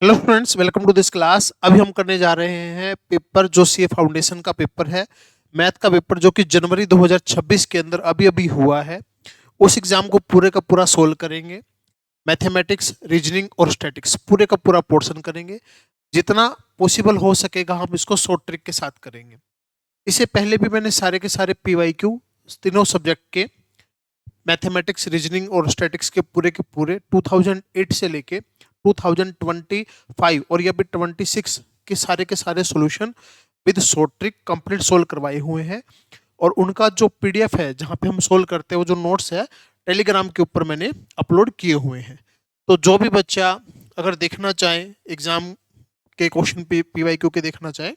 Hello friends, welcome to this class. अभी हम करने जा रहे हैं पेपर जो सीए फाउंडेशन का पेपर है, मैथ का पेपर, जो कि जनवरी 2026 के अंदर अभी अभी हुआ है। उस एग्जाम को पूरे का पूरा सोल्व करेंगे। मैथमेटिक्स, रीजनिंग और स्टैटिक्स पूरे का पूरा पोर्शन करेंगे। जितना पॉसिबल हो सकेगा हम इसको शॉर्ट ट्रिक के साथ करेंगे। इससे पहले भी मैंने सारे के सारे पीवाईक्यू तीनों सब्जेक्ट के, मैथमेटिक्स, रीजनिंग और स्टैटिक्स के पूरे 2008 से लेके 2025 और या भी 26 के सारे solution with short trick complete solve करवाए हुए हैं। और उनका जो पीडीएफ है जहाँ पे हम सोल्व करते हैं, वो जो नोट्स है टेलीग्राम के ऊपर मैंने अपलोड किए हुए हैं। तो जो भी बच्चा अगर देखना चाहे, एग्जाम के क्वेश्चन पीवाईक्यू के देखना चाहे,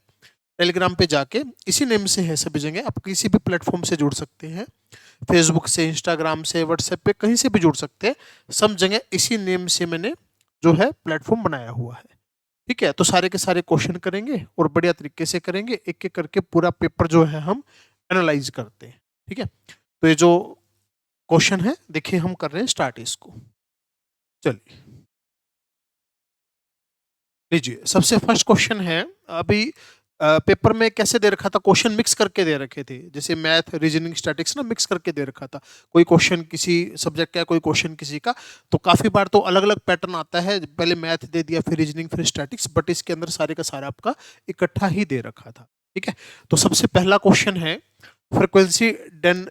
टेलीग्राम पे जाके, इसी नेम से है सभी जगह, आप किसी भी प्लेटफॉर्म से जुड़ सकते हैं, फेसबुक से, इंस्टाग्राम से, व्हाट्सएप पे, कहीं से भी जुड़ सकते हैं। सब जगह इसी नेम से मैंने जो है प्लेटफॉर्म बनाया हुआ है। ठीक है, तो सारे के सारे क्वेश्चन करेंगे और बढ़िया तरीके से करेंगे। एक एक करके पूरा पेपर जो है हम एनालाइज करते हैं। ठीक है, तो ये जो क्वेश्चन है देखिए, हम कर रहे हैं स्टार्ट इसको। चलिए लीजिए, सबसे फर्स्ट क्वेश्चन है। अभी पेपर में कैसे दे रखा था, क्वेश्चन मिक्स करके दे रखे थे, जैसे मैथ, रीजनिंग, स्टैटिक्स ना मिक्स करके दे रखा था। कोई क्वेश्चन किसी सब्जेक्ट का, कोई क्वेश्चन किसी का। तो काफी बार तो अलग अलग पैटर्न आता है, पहले मैथ दे दिया, फिर रीजनिंग, फिर स्टैटिक्स, बट इसके अंदर सारे का सारा आपका इकट्ठा ही दे रखा था। ठीक है, तो सबसे पहला क्वेश्चन है, frequency den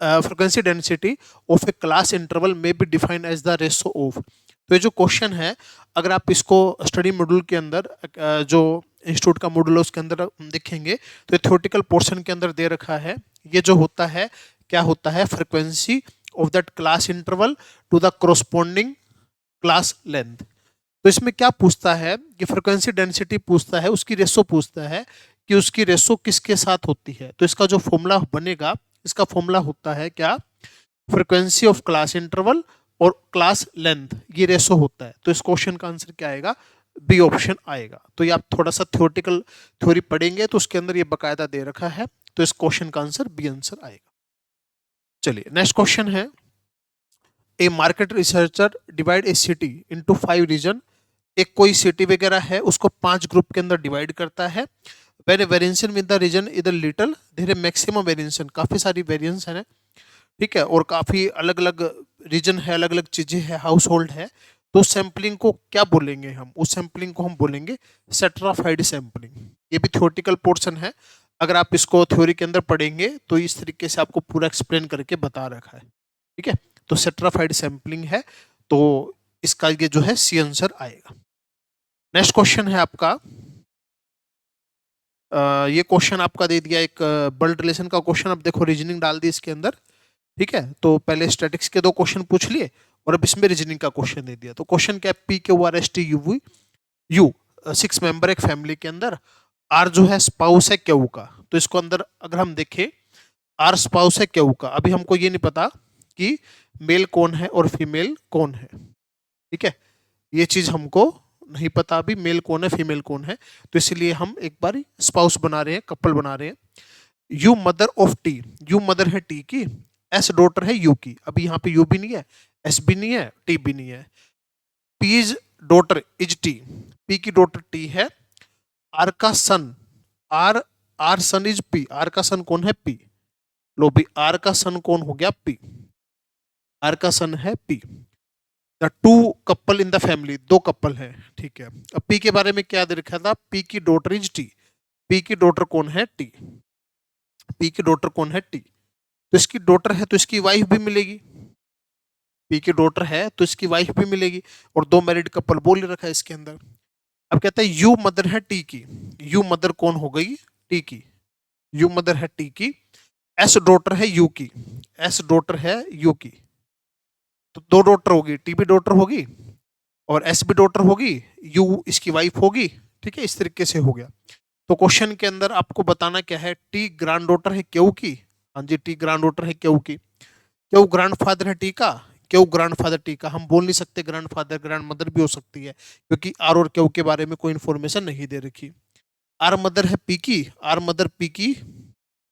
frequency density of a class interval में be defined as the ratio of. तो ये जो क्वेश्चन है, अगर आप इसको स्टडी मॉड्यूल के अंदर, जो इंस्टीट्यूट का मॉड्यूल है उसके अंदर देखेंगे, तो ये थ्योरेटिकल पोर्शन के अंदर दे रखा है। ये जो होता है, क्या होता है, frequency of that class interval to the corresponding class length. तो इसमें क्या पूछता है कि फ्रिक्वेंसी डेंसिटी पूछता है, उसकी रेशो पूछता है कि उसकी रेशो किसके साथ होती है। तो इसका जो फॉर्मूला बनेगा, इसका फॉर्मूला होता है क्या, फ्रिक्वेंसी ऑफ क्लास इंटरवल और क्लास लेंथ, ये रेशो होता है। तो इस क्वेश्चन का आंसर क्या आएगा, बी ऑप्शन आएगा। तो ये आप थोड़ा सा थ्योरेटिकल थ्योरी पढ़ेंगे तो उसके अंदर ये बकायदा दे रखा है, तो इस क्वेश्चन का आंसर बी आंसर आएगा। चलिए नेक्स्ट क्वेश्चन है, ए मार्केट रिसर्चर डिवाइड ए सिटी इनटू 5 रीजन। एक कोई सिटी वगैरह है, उसको 5 ग्रुप के अंदर डिवाइड करता है। When variation with the region इधर लिटल, धीरे मैक्सिमम वेरिएशन, काफी सारी वेरिएंस है। ठीक है, और काफी अलग अलग रीजन है, अलग अलग चीजें है, हाउस होल्ड है। तो सैंपलिंग को क्या बोलेंगे हम, उस सैंपलिंग को हम बोलेंगे सेट्राफाइड सैंपलिंग। ये भी थ्योरेटिकल पोर्शन है, अगर आप इसको थ्योरी के अंदर पढ़ेंगे तो इस तरीके से आपको पूरा एक्सप्लेन करके बता रखा है। ठीक है, तो सेट्राफाइड सैंपलिंग है, तो इसका ये जो है सी आंसर आएगा। नेक्स्ट क्वेश्चन है आपका, ये क्वेश्चन आपका दे दिया एक ब्लड रिलेशन का क्वेश्चन। अब देखो, रीजनिंग डाल दी इसके अंदर। ठीक है, तो पहले स्टैटिक्स के 2 क्वेश्चन पूछ लिए और अब इसमें रीजनिंग का क्वेश्चन दे दिया। तो क्वेश्चन क्या है, P Q R S T U V U, 6 member एक फैमिली के अंदर, आर जो है स्पाउस है क्यू का। तो इसको अंदर अगर हम देखें, आर स्पाउस है क्यू का। अभी हमको ये नहीं पता कि मेल कौन है और फीमेल कौन है। ठीक है, ये चीज हमको नहीं पता अभी, मेल कौन है फीमेल कौन है। तो इसलिए हम एक बार स्पाउस बना रहे हैं, कपल बना रहे हैं। You mother of T, you mother है टी की, एस डॉटर है यू की। अभी यहाँ पे यू भी नहीं है, एस भी नहीं है, टी भी नहीं है। P is daughter is T, P की डॉटर टी है। आर का son, R R son is P, R का सन कौन है, पी। लो भी, आर का सन कौन हो गया, पी, आर का सन है P. The two couple in the family, 2 couple है। ठीक है, अब पी के बारे में क्या दे रखा था, पी की डॉटर इज टी, पी की डॉटर कौन है, टी, पी की डॉटर कौन है, टी। तो इसकी डॉटर है तो इसकी वाइफ भी मिलेगी, पी की डॉटर है तो इसकी वाइफ भी मिलेगी, और 2 मैरिड कपल बोल रखा है इसके अंदर। अब कहता है यू मदर है टी की, यू मदर कौन हो गई, टी की, यू मदर है टी की। एस डॉटर है यू की, एस डॉटर है यू की। तो 2 डॉटर होगी, टी भी डॉटर होगी और एस भी डॉटर होगी, यू इसकी वाइफ होगी। ठीक है, इस तरीके से हो गया। तो क्वेश्चन के अंदर आपको बताना क्या है, टी ग्रैंड डॉटर है क्यू की। हाँ जी, टी ग्रैंड डॉटर है क्यू की। क्यू ग्रैंडफादर है टी का, क्यू ग्रैंडफादर टी का। हम बोल नहीं सकते ग्रैंडफादर, ग्रैंड मदर भी हो सकती है, क्योंकि आर और क्यू के बारे में कोई इन्फॉर्मेशन नहीं दे रखी। आर मदर है पी की, आर मदर पी की,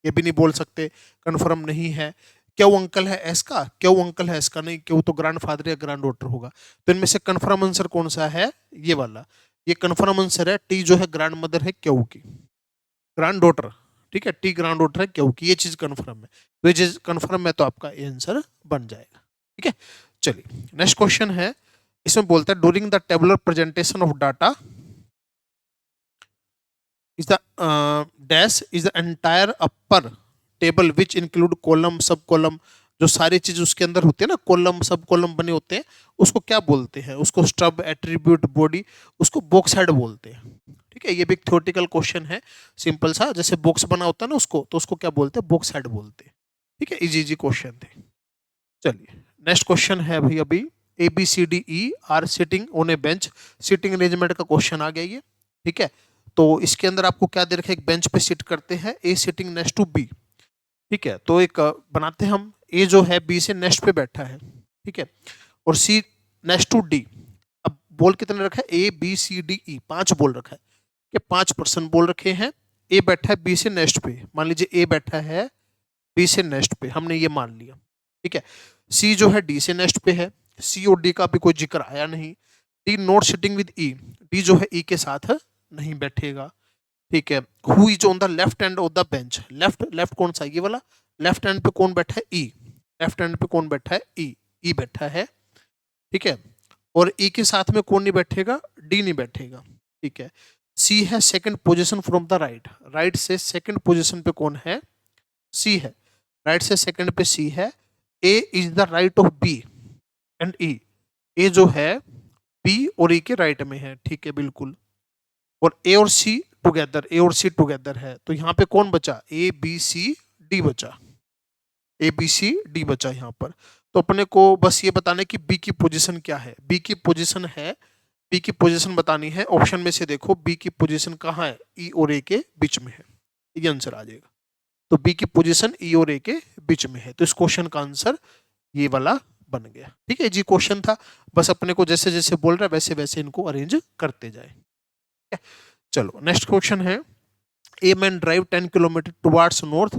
ये भी नहीं बोल सकते, कंफर्म नहीं है। क्यू अंकल है एस का, क्यू अंकल है एस का नहीं, क्यू तो ग्रैंडफादर या ग्रैंड डॉटर होगा। तो इनमें से कंफर्म आंसर कौन सा है, ये वाला। ये कन्फर्म आंसर है। टी जो है ग्रैंड मदर है क्यू की, ग्रैंड डॉटर, ठीक है, टी ग्रैंड डॉटर है क्यू की, ये चीज कन्फर्म है। तो ये चीज कन्फर्म है तो आपका ये आंसर बन जाएगा। ठीक है, चलिए नेक्स्ट क्वेश्चन है, इसमें बोलता है during the tabular presentation of data is the dash is the entire upper table which include column सब कॉलम, जो सारी चीज उसके अंदर होती है ना, कॉलम सब कॉलम बने होते हैं, उसको क्या बोलते हैं? उसको स्टब, एट्रीब्यूट, बॉडी, उसको बॉक्स हेड बोलते हैं। ठीक है, ये भी एक थ्योरेटिकल क्वेश्चन है, सिंपल सा, जैसे बॉक्स बना होता है ना उसको, तो उसको क्या बोलते हैं? बॉक्स हेड बोलते हैं। ठीक है, इजी इजी क्वेश्चन थे। चलिए नेक्स्ट क्वेश्चन है भाई, अभी A B C D E are sitting on a bench, sitting arrangement का क्वेश्चन आ गया ये। ठीक है, तो इसके अंदर आपको क्या दे रखा है? एक बेंच पे सिट करते हैं, ए सिटिंग नेक्स्ट टू बी। ठीक है, तो एक बनाते हैं हम, ए जो है बी से नेक्स्ट पे बैठा है, ठीक है, और सी नेक्स्ट टू डी। अब बोल कितने रखा है? ए बी सी डी ई, 5 बोल रखा है कि 5 पर्सन बोल रखे हैं। ए बैठा है बी से नेक्स्ट पे, मान लीजिए ए बैठा है बी से नेक्स्ट पे, हमने ये मान लिया। ठीक है, सी जो है डी से नेक्स्ट पे है, सी और डी का भी कोई जिक्र आया नहीं। D not sitting with E, D जो है ई के साथ नहीं बैठेगा। ठीक है, who is on the left end of the bench, left left कौन सा? ये वाला। लेफ्ट हैंड पे कौन बैठा है? ई। लेफ्ट हैंड पे कौन बैठा है? ई। ई बैठा है। ठीक है, और ई के साथ में कौन नहीं बैठेगा? डी नहीं बैठेगा। ठीक है, सी है second position from the right, right से सेकंड पोजीशन पे कौन है? सी है, राइट से सेकंड पे सी है। A is the right of B and E, A जो है बी और ई के राइट में है। ठीक है, बिल्कुल। और ए और सी टुगेदर, ए और सी टुगेदर है, तो यहाँ पे कौन बचा? ए बी सी डी बचा, ए बी सी डी बचा यहाँ पर। तो अपने को बस ये बताना है कि बी की पोजीशन क्या है। बी की पोजीशन है, बी की पोजीशन बतानी है। ऑप्शन में से देखो बी की पोजीशन कहाँ है? ई और ए के बीच में है, ये आंसर आ जाएगा। तो बी की पोजीशन ई और ए के बीच में है, तो इस क्वेश्चन का आंसर ये वाला बन गया। ठीक है जी, क्वेश्चन था, बस अपने को जैसे जैसे बोल रहा है वैसे वैसे इनको अरेंज करते जाए। चलो नेक्स्ट क्वेश्चन है, a man drive 10 kilometre towards north,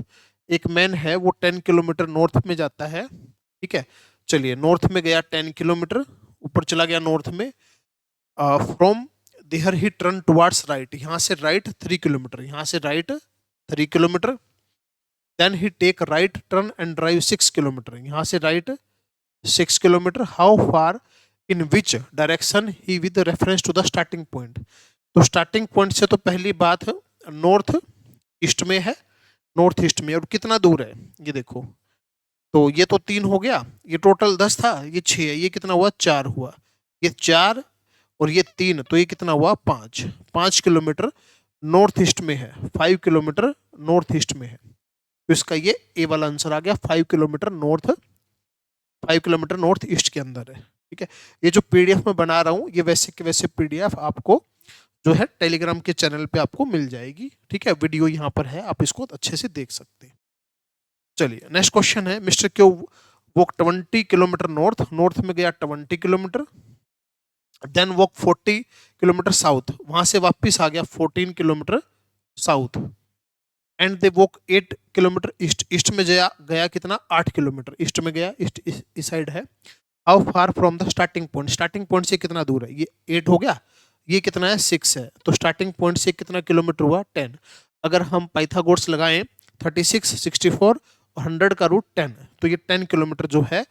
एक मैन है वो 10 किलोमीटर नॉर्थ में जाता है। ठीक है, चलिए नॉर्थ में गया 10 किलोमीटर, ऊपर चला गया नॉर्थ में। From there he turn towards right, यहाँ से राइट 3 किलोमीटर, यहाँ से right 3 kilometre. Then he take right turn and drive 6 kilometre, यहाँ से right 6 kilometre. How far in which direction he with reference to the starting point, तो starting point से तो पहली बात नॉर्थ ईस्ट में है, नॉर्थ ईस्ट में, और कितना दूर है ये देखो। तो ये तो 3 हो गया, ये टोटल 10 था, ये 6 है, ये कितना हुआ? 4 हुआ। ये 4 और ये 3, तो ये कितना हुआ? 5। 5 किलोमीटर नॉर्थ ईस्ट में है, 5 किलोमीटर नॉर्थ ईस्ट में है, तो इसका ये ए वाला आंसर आ गया। 5 kilometre north, 5 kilometre north east के अंदर है। ठीक है, ये जो पीडीएफ में बना रहा हूँ ये वैसे के वैसे पीडीएफ आपको जो है टेलीग्राम के चैनल पे आपको मिल जाएगी। ठीक है, वीडियो यहाँ पर है, आप इसको अच्छे से देख सकते हैं। चलिए नेक्स्ट क्वेश्चन है, mister Q walk 20 kilometre north, north में गया 20 kilometre. Then walk 40 kilometre south, वहां से वापस आ गया 14 kilometre south. And they walk 8 kilometre east, east में गया कितना? 8 किलोमीटर ईस्ट में गया, ईस्ट इस साइड है। How far from the starting point, starting point से कितना दूर है? ये 8 हो गया, ये कितना है? 6 है, तो स्टार्टिंग पॉइंट से कितना किलोमीटर हुआ? 10। अगर हम पाइथागोरस लगाएं 36, 64 और 100 का रूट 10, तो ये 10 किलोमीटर जो है,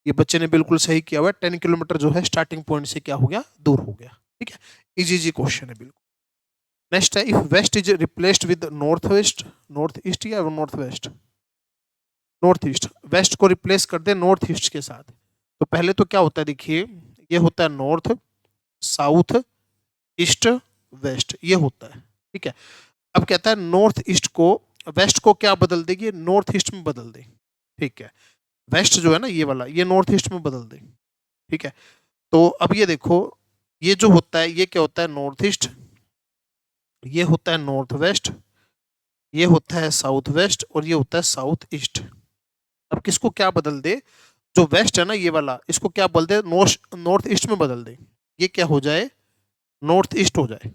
ये बच्चे ने बिल्कुल सही किया हुआ है, 10 किलोमीटर जो है स्टार्टिंग पॉइंट से क्या हो गया? दूर हो गया। ठीक है, इजी इजी क्वेश्चन है बिल्कुल। नेक्स्ट है, if west is replaced with north west, north east या north west? North east, west को रिप्लेस कर दे नॉर्थ ईस्ट के साथ, तो पहले तो क्या होता है? देखिए ये होता है नॉर्थ, साउथ, ईस्ट, वेस्ट, ये होता है। ठीक है, अब कहता है नॉर्थ ईस्ट को, वेस्ट को क्या बदल देगी? नॉर्थ ईस्ट में बदल दे। ठीक है, वेस्ट जो है ना ये वाला, ये नॉर्थ ईस्ट में बदल दे। ठीक है, तो अब ये देखो, ये जो होता है ये क्या होता है? नॉर्थ ईस्ट, ये होता है नॉर्थ वेस्ट, ये होता है साउथ वेस्ट, और ये होता है साउथ ईस्ट। अब किसको क्या बदल दे? जो वेस्ट है ना ये वाला, इसको क्या बदल दे? नॉर्थ ईस्ट में बदल दे, ये क्या हो जाए? नॉर्थ ईस्ट हो जाए।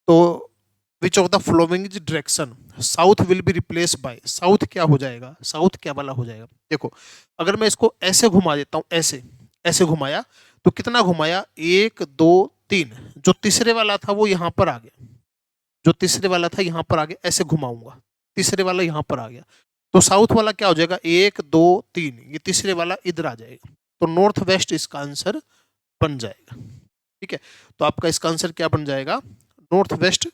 तो विच of the following is direction, south will be replace by, south क्या हो जाएगा? साउथ क्या वाला हो जाएगा? देखो अगर मैं इसको ऐसे घुमा देता हूं, ऐसे ऐसे घुमाया, तो कितना घुमाया? 1 2 3, जो तीसरे वाला था वो यहाँ पर आ गया, जो तीसरे वाला था यहाँ पर आ गया, ऐसे घुमाऊंगा, तीसरे वाला यहाँ पर आ गया, तो साउथ वाला क्या हो जाएगा, 1 2 3, ये तीसरे वाला इधर आ जाएगा, तो नॉर्थ वेस्ट इसका आंसर बन जाएगा। ठीक है, तो आपका इसका आंसर क्या बन जाएगा, नॉर्थ वेस्ट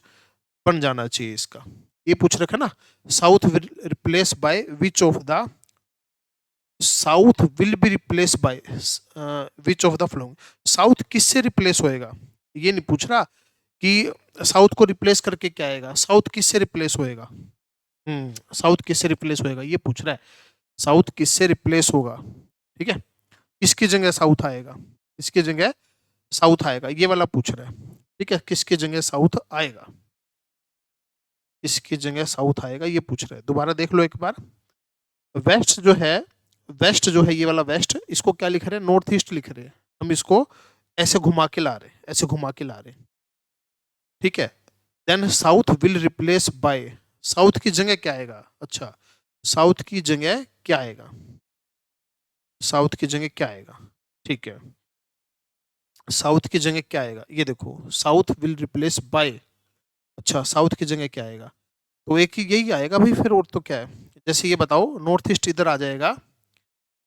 बन जाना चाहिए इसका। ये पूछ रखा ना, south will replace by which of the, south will be replace by which of the flowing, south किससे रिप्लेस होएगा, ये नहीं पूछ रहा कि साउथ को रिप्लेस करके क्या आएगा, साउथ किससे रिप्लेस होएगा, साउथ किससे रिप्लेस होएगा ये पूछ रहा है, साउथ किससे रिप्लेस होगा। ठीक है, किसकी जगह साउथ आएगा, किसकी जगह साउथ आएगा, ये वाला पूछ रहा है। ठीक है, किसकी जगह साउथ आएगा, किसकी जगह साउथ आएगा ये पूछ रहा है। दोबारा देख लो एक बार, वेस्ट जो है, वेस्ट जो है ये वाला वेस्ट, इसको क्या लिख रहे हैं, नॉर्थ ईस्ट लिख रहे हैं, हम इसको ऐसे घुमा के ला रहे हैं, ऐसे घुमा के ला रहे हैं। ठीक है, then south will replace by, south की जगह क्या आएगा, अच्छा साउथ की जगह क्या आएगा, साउथ की जगह क्या आएगा, ठीक है, साउथ की जगह क्या आएगा, ये देखो साउथ विल रिप्लेस बाय, अच्छा साउथ की जगह क्या आएगा, तो एक ही यही आएगा भाई, फिर और तो क्या है, जैसे ये बताओ नॉर्थ ईस्ट इधर आ जाएगा,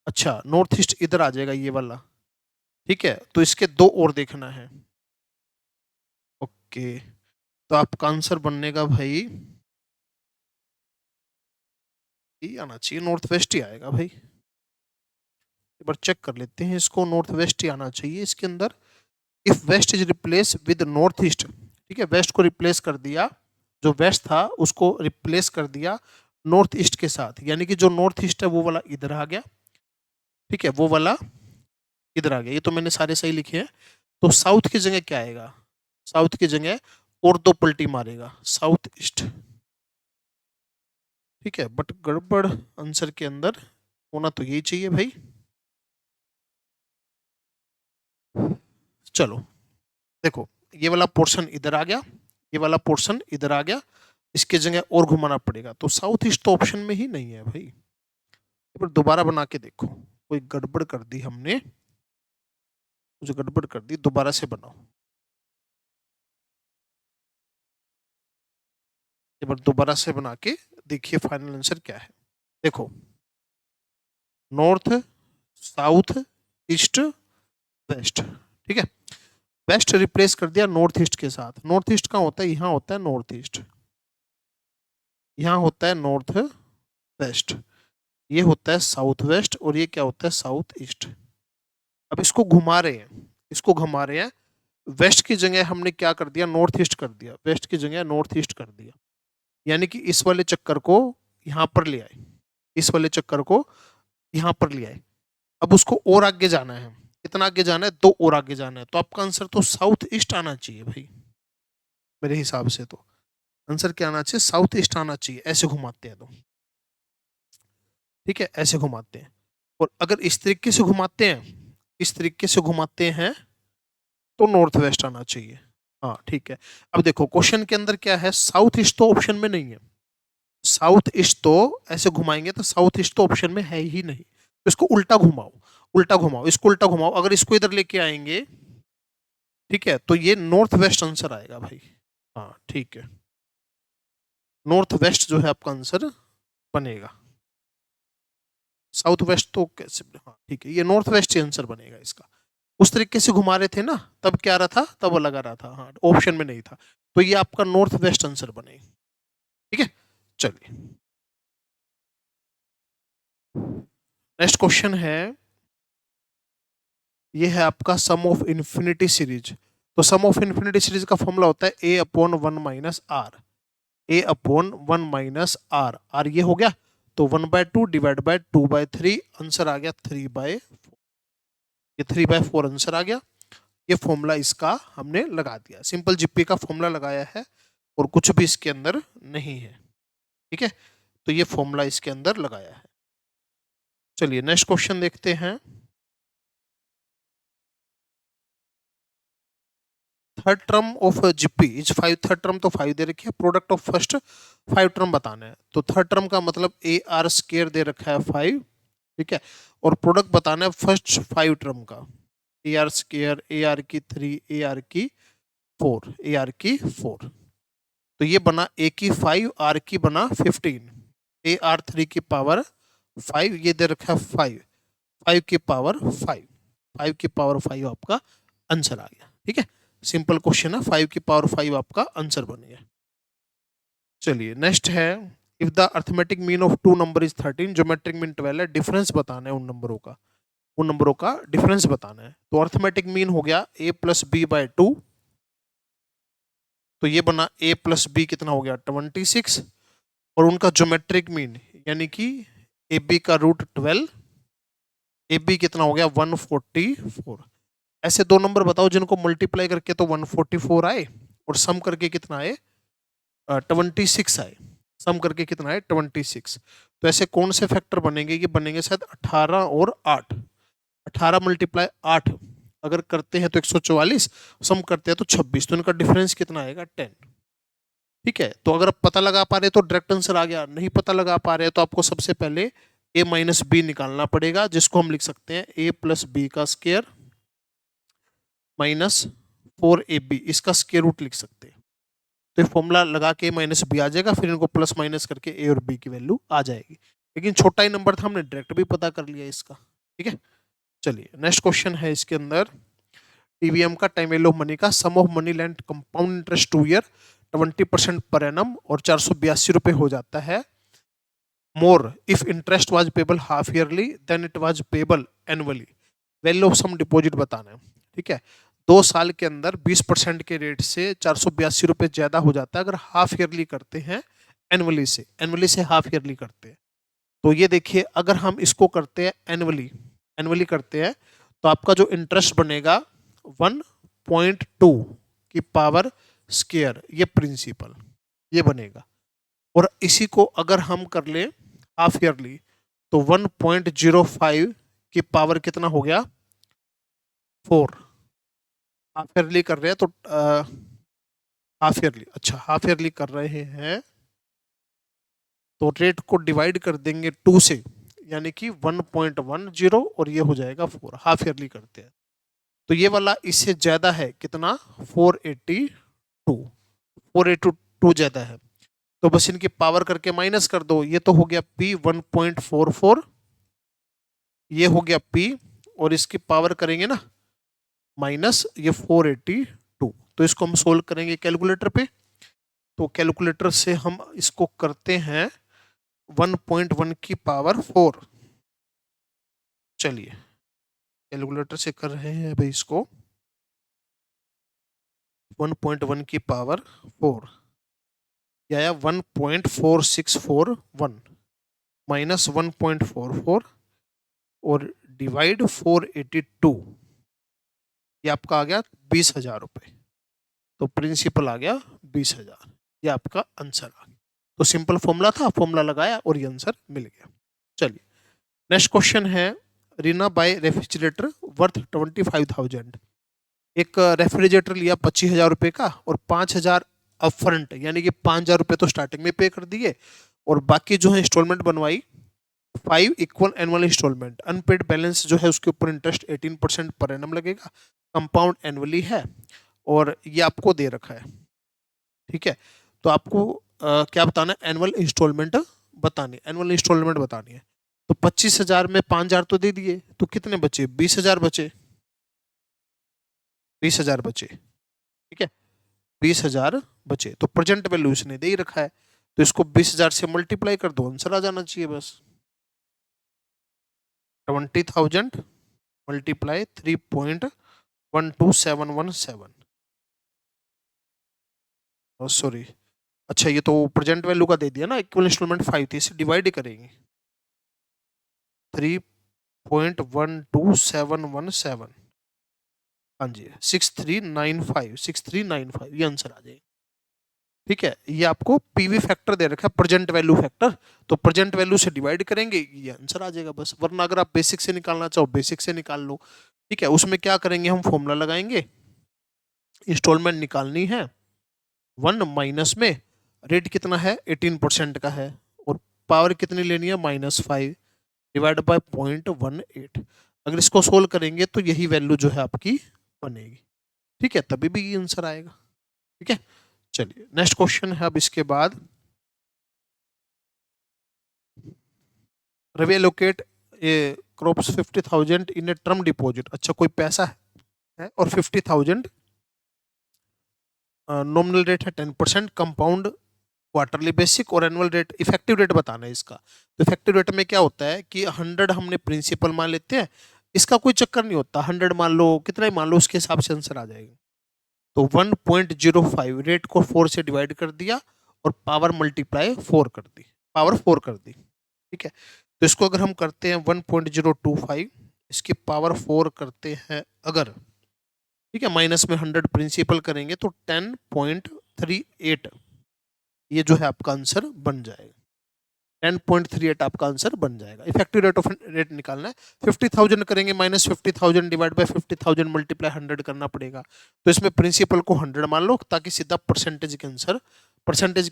अच्छा नॉर्थ ईस्ट इधर आ जाएगा ये वाला। ठीक है, तो इसके दो और देखना है। ओके, तो आपका आंसर बनने का भाई ये आना चाहिए, नॉर्थ वेस्ट ही आएगा भाई, एक बार चेक कर लेते हैं इसको, नॉर्थ वेस्ट ही आना चाहिए इसके अंदर। If west is replace with north east, ठीक है, वेस्ट को रिप्लेस कर दिया, जो वेस्ट था उसको रिप्लेस कर दिया नॉर्थ ईस्ट के साथ, यानी कि जो नॉर्थ ईस्ट है वो वाला इधर आ गया, ठीक है, वो वाला इधर आ गया, ये तो मैंने सारे सही लिखे हैं। तो साउथ की जगह क्या आएगा, साउथ की जगह और दो पलटी मारेगा, साउथ ईस्ट। ठीक है, बट गड़बड़ आंसर के अंदर होना तो यही चाहिए भाई। चलो देखो, ये वाला पोर्शन इधर आ गया, ये वाला पोर्शन इधर आ गया, इसके जगह और घुमाना पड़ेगा, तो साउथ ईस्ट तो ऑप्शन में ही नहीं है भाई। पर दोबारा बना के देखो, कोई गड़बड़ कर दी हमने, कुछ गड़बड़ कर दी, दोबारा से बनाओ, एक बार दोबारा से बना के देखिए फाइनल आंसर क्या है। देखो, नॉर्थ साउथ ईस्ट वेस्ट, ठीक है, वेस्ट रिप्लेस कर दिया नॉर्थ ईस्ट के साथ, नॉर्थ ईस्ट कहाँ होता है, यहाँ होता है नॉर्थ ईस्ट, यहाँ होता है नॉर्थ वेस्ट, ये होता है साउथ वेस्ट, और ये क्या होता है साउथ ईस्ट। अब इसको घुमा रहे हैं, इसको घुमा रहे हैं, वेस्ट की जगह हमने क्या कर दिया, नॉर्थ ईस्ट कर दिया, वेस्ट की जगह नॉर्थ ईस्ट कर दिया, यानी कि इस वाले चक्कर को यहाँ पर ले आए, इस वाले चक्कर को यहाँ पर ले आए। अब उसको और आगे जाना है, कितना आगे जाना है, दो और आगे जाना है, तो आपका आंसर तो साउथ ईस्ट आना चाहिए भाई, मेरे हिसाब से तो आंसर क्या आना चाहिए, साउथ ईस्ट आना चाहिए, ऐसे घुमाते हैं तो। ठीक है, ऐसे घुमाते हैं, और अगर इस तरीके से घुमाते हैं, इस तरीके से घुमाते हैं, तो नॉर्थ वेस्ट आना चाहिए। हाँ ठीक है, अब देखो क्वेश्चन के अंदर क्या है, साउथ ईस्ट तो ऑप्शन में नहीं है, साउथ ईस्ट तो ऐसे घुमाएंगे तो साउथ ईस्ट तो ऑप्शन में है ही नहीं, तो इसको उल्टा घुमाओ, उल्टा घुमाओ, इसको उल्टा घुमाओ, अगर इसको इधर लेके आएंगे, ठीक है, तो ये नॉर्थ वेस्ट आंसर आएगा भाई। हाँ ठीक है, नॉर्थ वेस्ट जो है आपका आंसर बनेगा, साउथ वेस्ट तो कैसे, हाँ ठीक है, ये नॉर्थ वेस्ट ही आंसर बनेगा इसका। उस तरीके से घुमा रहे थे ना, तब क्या रहा था, तब वो लगा रहा था, हाँ ऑप्शन में नहीं था, तो ये आपका नॉर्थ वेस्ट आंसर बनेगा। ठीक है, चलिए नेक्स्ट क्वेश्चन है, ये है आपका सम ऑफ इन्फिनिटी सीरीज। तो सम ऑफ इन्फिनिटी सीरीज का फॉर्मूला होता है a upon one minus r, a upon one minus r, r ये हो गया, तो 1/2 डिवाइड बाय 2/3, आंसर आ गया 3/4, ये 3/4 आंसर आ गया। ये फॉर्मूला इसका हमने लगा दिया, सिंपल जीपी का फॉर्मूला लगाया है, और कुछ भी इसके अंदर नहीं है। ठीक है, तो ये फॉर्मूला इसके अंदर लगाया है। चलिए नेक्स्ट क्वेश्चन देखते हैं, third term of GP is 5, third term तो 5 दे रखी है, प्रोडक्ट ऑफ फर्स्ट 5 टर्म बताना है, तो थर्ड टर्म का मतलब ए आर स्क्वायर दे रखा है 5, ठीक है, और प्रोडक्ट बताना है फर्स्ट 5 टर्म का, A R square, A R की 3, ए आर की 4, ए आर की 4, तो ये बना ए की 5, आर की बना 15, ए आर 3 की पावर 5, ये दे रखा है 5 की पावर 5 की पावर 5 आपका आंसर आ गया। ठीक है, सिंपल क्वेश्चन है, 5 की पावर 5 आपका आंसर बन गया। चलिए नेक्स्ट है, if the arithmetic mean of two number is 13, geometric mean 12 है, डिफरेंस बताना है उन नंबरों का डिफरेंस बताना है। तो अर्थमेटिक मीन हो गया a प्लस बी बाय 2, तो ये बना a प्लस बी कितना हो गया 26, और उनका ज्योमेट्रिक मीन यानी कि ए बी का रूट 12, ए बी कितना हो गया 144। ऐसे दो नंबर बताओ जिनको मल्टीप्लाई करके तो 144 आए और सम करके कितना आए 26 आए, सम करके कितना आए 26। तो ऐसे कौन से फैक्टर बनेंगे, ये बनेंगे शायद 18 और 8, 18 मल्टीप्लाई 8 अगर करते हैं तो 144, सम करते हैं तो 26, तो इनका डिफरेंस कितना आएगा 10। ठीक है, तो अगर आप पता लगा पा रहे तो डायरेक्ट आंसर आ गया, नहीं पता लगा पा रहे तो आपको सबसे पहले a माइनस बी निकालना पड़ेगा, जिसको हम लिख सकते हैं a प्लस बी का स्क्वायर माइनस 4ab, इसका स्क्वायर रूट लिख सकते हैं। तो ये फॉर्मूला लगा के माइनस बी आ जाएगा, फिर इनको प्लस माइनस करके ए और बी की वैल्यू आ जाएगी। लेकिन छोटा ही नंबर था, हमने डायरेक्ट भी पता कर लिया इसका। ठीक है, चलिए नेक्स्ट क्वेश्चन है इसके अंदर, टीवीएम का टाइम वैल्यू ऑफ मनी का, sum of money lend compound interest 2 year 20% per annum और 482 रुपए हो जाता है। More if interest was payable half yearly than it was payable annually, value of sum deposit बताना है। ठीक है, 2 साल के अंदर 20% के रेट से 482 रुपए ज्यादा हो जाता है अगर हाफ ईयरली करते हैं एनुअली से हाफ ईयरली करते हैं। तो ये देखिए, अगर हम इसको करते हैं एनुअली करते हैं तो आपका जो इंटरेस्ट बनेगा 1.2 की पावर स्क्वायर, ये प्रिंसिपल ये बनेगा। और इसी को अगर हम कर ले हाफ ईयरली तो 1.05 की पावर कितना हो गया 4। हाफ ईयरली कर रहे हैं तो हाफ ईयरली, अच्छा हाफ ईयरली कर रहे हैं तो रेट को डिवाइड कर देंगे 2 से, यानी कि 1.10 और ये हो जाएगा 4। हाफ ईयरली करते हैं तो ये वाला इससे ज्यादा है कितना 482 ज्यादा है, तो बस इनकी पावर करके माइनस कर दो। ये तो हो गया P 1.44, ये हो गया P, और इसकी पावर करेंगे ना माइनस ये 482, तो इसको हम सोल्व करेंगे कैलकुलेटर पे। तो कैलकुलेटर से हम इसको करते हैं 1.1 की पावर 4। चलिए कैलकुलेटर से कर रहे हैं भाई इसको 1.1 की पावर 4, या 1.4641 माइनस 1.44 और डिवाइड 482, ये आपका आ गया 20,000 रुपए। तो प्रिंसिपल आ गया 20,000, ये आपका आंसर आ गया। तो सिंपल फॉर्मूला था, फॉर्मूला लगाया और ये आंसर मिल गया। चलिए नेक्स्ट क्वेश्चन है, रीना बाय रेफ्रिजरेटर वर्थ 25,000, एक रेफ्रिजरेटर लिया 25,000 रुपए का और 5,000 अपफ्रंट, यानी कि 5,000 रुपए तो स्टार्टिंग में पे कर दिए और बाकी जो है इंस्टॉलमेंट बनवाई 5 equal annual instalment. Unpaid balance जो है उसके ऊपर इंटरेस्ट 18% पर एनम लगेगा, कंपाउंड एनुअली है और ये आपको दे रखा है। ठीक है, तो आपको क्या बताना है, एनुअल इंस्टॉलमेंट बतानी है। तो 25,000 में 5,000 तो दे दिए, तो कितने बचे 20,000 बचे। ठीक है, 20,000 बचे, तो प्रेजेंट वैल्यू इसने दे ही रखा है, तो इसको 20,000 से मल्टीप्लाई कर दो, आंसर आ जाना चाहिए बस। 20,000 मल्टीप्लाई 3.12717, सॉरी, अच्छा ये तो प्रेजेंट वैल्यू का दे दिया ना, इक्वल इंस्टॉलमेंट 5 थी, इसे डिवाइड करेंगे 3.12717, हाँ जी 6395 ये आंसर आ जाएगा। ठीक है, ये आपको पीवी फैक्टर दे रखा है, प्रेजेंट वैल्यू फैक्टर, तो प्रेजेंट वैल्यू से डिवाइड करेंगे ये आंसर आ जाएगा बस। वरना अगर आप बेसिक से निकालना चाहो बेसिक से निकाल लो। ठीक है, उसमें क्या करेंगे, हम फॉर्मूला लगाएंगे, इंस्टॉलमेंट निकालनी है 1 माइनस में रेट कितना है 18% का है और पावर कितनी लेनी है -5 डिवाइड बाय 0.18। अगर इसको सोल्व करेंगे तो यही वैल्यू जो है आपकी बनेगी। ठीक है, तभी भी ये आंसर आएगा। ठीक है, चलिए नेक्स्ट क्वेश्चन है अब इसके बाद, Ravi allocate a crops 50,000 in a term deposit. अच्छा, कोई पैसा है और 50,000 नॉमिनल रेट है 10%, कंपाउंड क्वार्टरली बेसिक और एनुअल रेट, इफेक्टिव रेट बताना है इसका। तो इफेक्टिव रेट में क्या होता है कि 100 हमने प्रिंसिपल मान लेते हैं, इसका कोई चक्कर नहीं होता, 100 मान लो, कितना ही मान लो, उसके हिसाब से आंसर आ जाएगा। तो 1.05 रेट को 4 से डिवाइड कर दिया और पावर मल्टीप्लाई 4 कर दी, पावर 4 कर दी। ठीक है, तो इसको अगर हम करते हैं 1.025, इसकी पावर 4 करते हैं अगर, ठीक है, माइनस में 100 प्रिंसिपल करेंगे तो 10.38 ये जो है आपका आंसर बन जाएगा। 10.38 आपका आंसर बन जाएगा। इफेक्टिव रेट ऑफ रेट निकालना है, 50,000 करेंगे माइनस 50,000 डिवाइड बाय 50,000 मल्टीप्लाई 100 करना पड़ेगा। तो इसमें प्रिंसिपल को 100 मान लो ताकि सीधा परसेंटेज के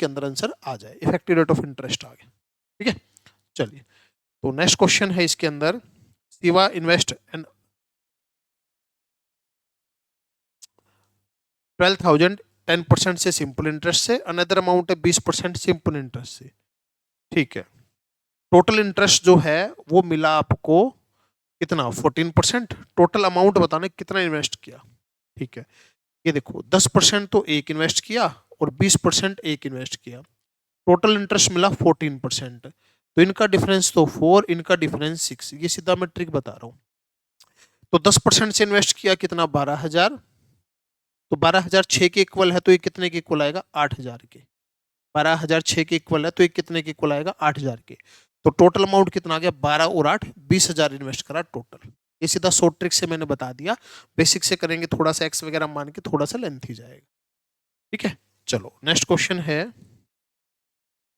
अंदर आंसर आ जाए। इफेक्टिव रेट ऑफ इंटरेस्ट आ गया। ठीक है, चलिए तो नेक्स्ट क्वेश्चन है इसके अंदर, शिवा इन्वेस्ट एंड 12,000 10% से सिंपल इंटरेस्ट से, अनदर अमाउंट है 20% सिंपल इंटरेस्ट से। ठीक है, टोटल इंटरेस्ट जो है वो मिला आपको कितना, 14%। टोटल अमाउंट बताना कितना इन्वेस्ट किया। ठीक है, ये देखो 10% तो एक इन्वेस्ट किया और 20% एक इन्वेस्ट किया, टोटल इंटरेस्ट मिला 14%। तो इनका डिफरेंस तो 4, इनका डिफरेंस 6, ये सीधा मैं ट्रिक बता रहा हूं। तो 10% से इन्वेस्ट किया कितना, 12,000, तो 12,000 6 के इक्वल है, तो ये कितने के इक्वल आएगा, 8,000 के। 12,000 6 के इक्वल है तो ये कितने के इक्वल आएगा, 8,000 के। तो टोटल अमाउंट कितना आ गया, 12 और 8 20,000 इन्वेस्ट करा टोटल। ये सीधा शॉर्ट ट्रिक से मैंने बता दिया, बेसिक से करेंगे थोड़ा सा एक्स वगैरह मान के थोड़ा सा लेंथी जाएगा। ठीक है, चलो नेक्स्ट क्वेश्चन है,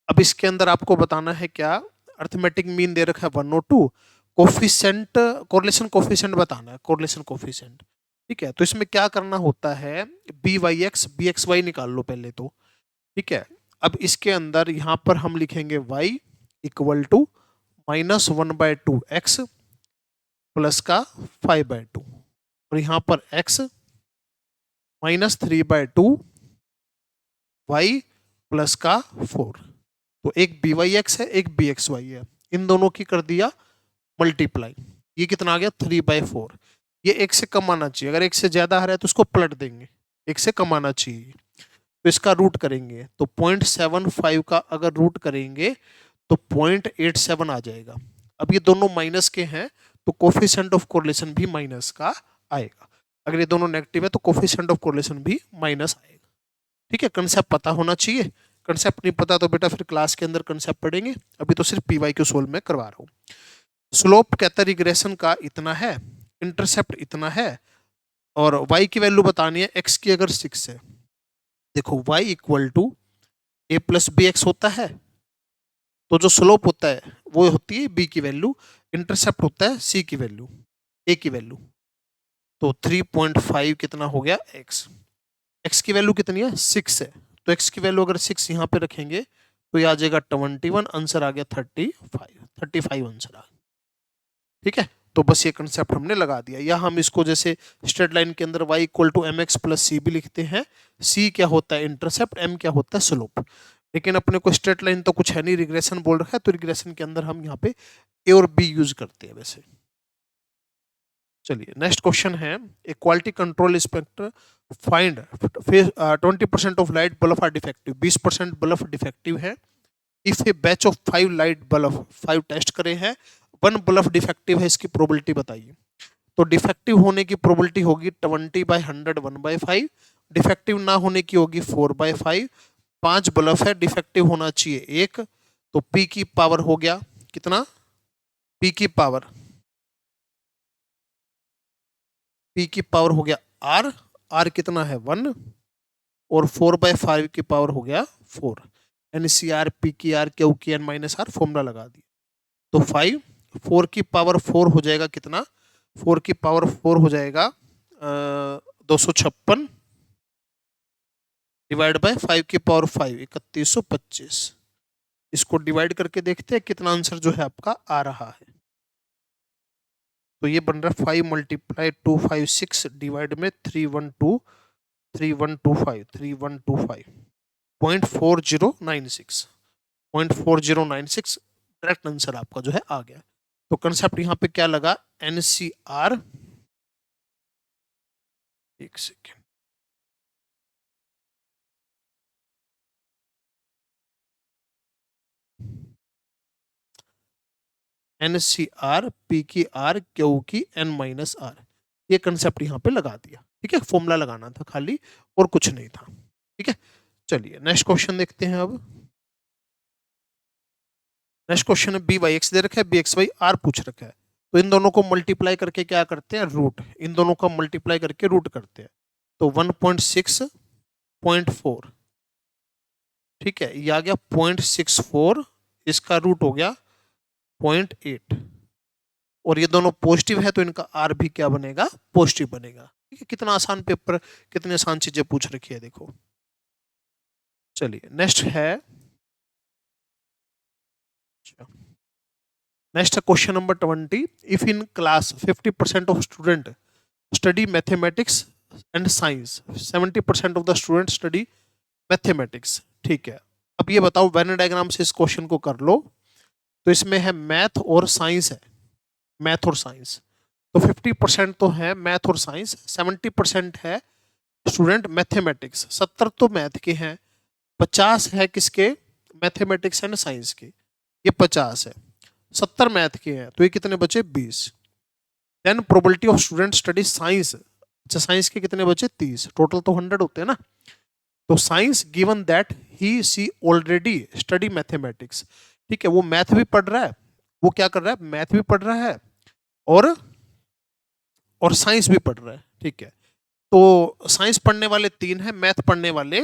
अब इसके अंदर आपको बताना है क्या, अर्थमेटिक मीन दे रखा है 1 और 2, कोफिशिएंट, कोरिलेशन कोफिशिएंट बताना है, कोरिलेशन कोफिशिएंट। ठीक है, तो इसमें क्या करना होता है, B Y X B X Y निकाल लो पहले तो। ठीक है, अब इसके अंदर यहां पर हम लिखेंगे y equal to -1/2x plus का 5/2, और यहां पर x -3/2 y प्लस का 4। तो एक बी वाई एक्स है, एक बी एक्स वाई है, इन दोनों की कर दिया मल्टीप्लाई, ये कितना आ गया 3/4। ये एक से कम आना चाहिए, अगर एक से ज्यादा आ रहा है तो उसको पलट देंगे, एक से कम आना चाहिए। तो इसका रूट करेंगे तो 0.75 का अगर रूट करेंगे तो 0.87 आ जाएगा। अब ये दोनों माइनस के हैं तो कोफिशिएंट ऑफ कोरिलेशन भी माइनस का आएगा। अगर ये दोनों नेगेटिव है तो कोफिशिएंट ऑफ कोरिलेशन भी माइनस आएगा। ठीक है, कंसेप्ट पता होना चाहिए, कंसेप्ट नहीं पता तो बेटा फिर क्लास के अंदर कंसेप्ट पढ़ेंगे, अभी तो सिर्फ पीवाई क्यू सोल्व में करवा रहा हूँ। स्लोप कहता है रिग्रेशन का इतना है, इंटरसेप्ट इतना है, और y की वैल्यू बतानी है, x की अगर 6 है, देखो y equal to a plus B X होता है, तो जो स्लोप होता है वो होती है b की वैल्यू, इंटरसेप्ट होता है c की वैल्यू, a की वैल्यू। तो 3.5 कितना हो गया x, x की वैल्यू कितनी है 6 है, तो x की वैल्यू अगर 6 यहाँ पे रखेंगे तो ये आ जाएगा 21, आंसर आ गया 35 आंसर आ गया। ठीक है, तो बस ये कंसेप्ट हमने लगा दिया, या हम इसको जैसे स्ट्रेट लाइन के अंदर y equal to m x plus c भी लिखते हैं, c क्या होता है इंटरसेप्ट, m क्या होता है स्लोप। लेकिन अपने को स्ट्रेट लाइन तो कुछ है नहीं, रिग्रेशन बोल रखा है, तो रिग्रेशन के अंदर हम यहाँ पे a और b यूज करते हैं वैसे। चलिए नेक्स्ट क्वेश्चन है, a quality control inspector find 20% of light bulb are defective, 20% bulb defective है। If a batch of 5 light bulb, 5 test करे हैं, 1 बल्ब डिफेक्टिव है, इसकी प्रोबेबिलिटी बताइए। तो डिफेक्टिव होने की प्रोबेबिलिटी होगी 20/100 1/5, डिफेक्टिव ना होने की होगी 4/5। 5 बल्ब है, डिफेक्टिव होना चाहिए 1, तो P की पावर हो गया कितना, P की पावर हो गया R कितना है 1, और 4/5 की पावर हो गया 4, यानी CR P की R Q की N माइनस R फॉर्मूला लगा दिया। तो 5, 4 की पावर 4 हो जाएगा कितना, 4 की पावर 4 हो जाएगा 256 डिवाइड बाय 5 की पावर 5 3125। इसको डिवाइड करके देखते हैं कितना आंसर जो है आपका आ रहा है। तो ये बन रहा है 5 × 256 डिवाइड में 312 3125 0.4096 0.4096 डायरेक्ट आंसर आपका जो है आ गया। तो कंसेप्ट यहाँ पे क्या लगा, एनसीआर, एक सेकेंड, एनसीआर पी की आर क्यू की एन माइनस आर, ये कंसेप्ट यहाँ पे लगा दिया। ठीक है, फॉर्मूला लगाना था खाली और कुछ नहीं था। ठीक है, चलिए नेक्स्ट क्वेश्चन देखते हैं। अब नेक्स्ट क्वेश्चन है बी वाई एक्स दे रखा है, बी एक्स वाई आर पूछ रखा है। तो इन दोनों को मल्टीप्लाई करके क्या करते हैं, रूट, इन दोनों का मल्टीप्लाई करके रूट करते हैं। तो 1.6.4, ठीक है, ये आ गया 0.64, इसका रूट हो गया 0.8, और ये दोनों पॉजिटिव है तो इनका आर भी क्या बनेगा, पॉजिटिव बनेगा। ठीक है, कितना आसान पेपर, कितनी आसान चीजें पूछ रखी है देखो। चलिए नेक्स्ट है, नेक्स्ट है question number 20। If in class 50% of student study mathematics and science, 70% of the student study mathematics. ठीक है, अब ये बताओ वेन डायग्राम से इस क्वेश्चन को कर लो। तो इसमें है मैथ और साइंस है, मैथ और साइंस। तो 50% तो है मैथ और साइंस, 70% है स्टूडेंट मैथमेटिक्स। 70 तो मैथ के हैं, 50 है किसके, मैथमेटिक्स एंड साइंस के, ये 50 है। 70 मैथ के हैं तो ये कितने बचे, 20। Then probability of student study science, अच्छा साइंस के कितने बचे, 30। टोटल तो 100 होते हैं ना। तो science given that he she already study mathematics, ठीक है, वो मैथ भी पढ़ रहा है, वो क्या कर रहा है, मैथ भी पढ़ रहा है और साइंस भी पढ़ रहा है। ठीक है, तो साइंस पढ़ने वाले 3 है, मैथ पढ़ने वाले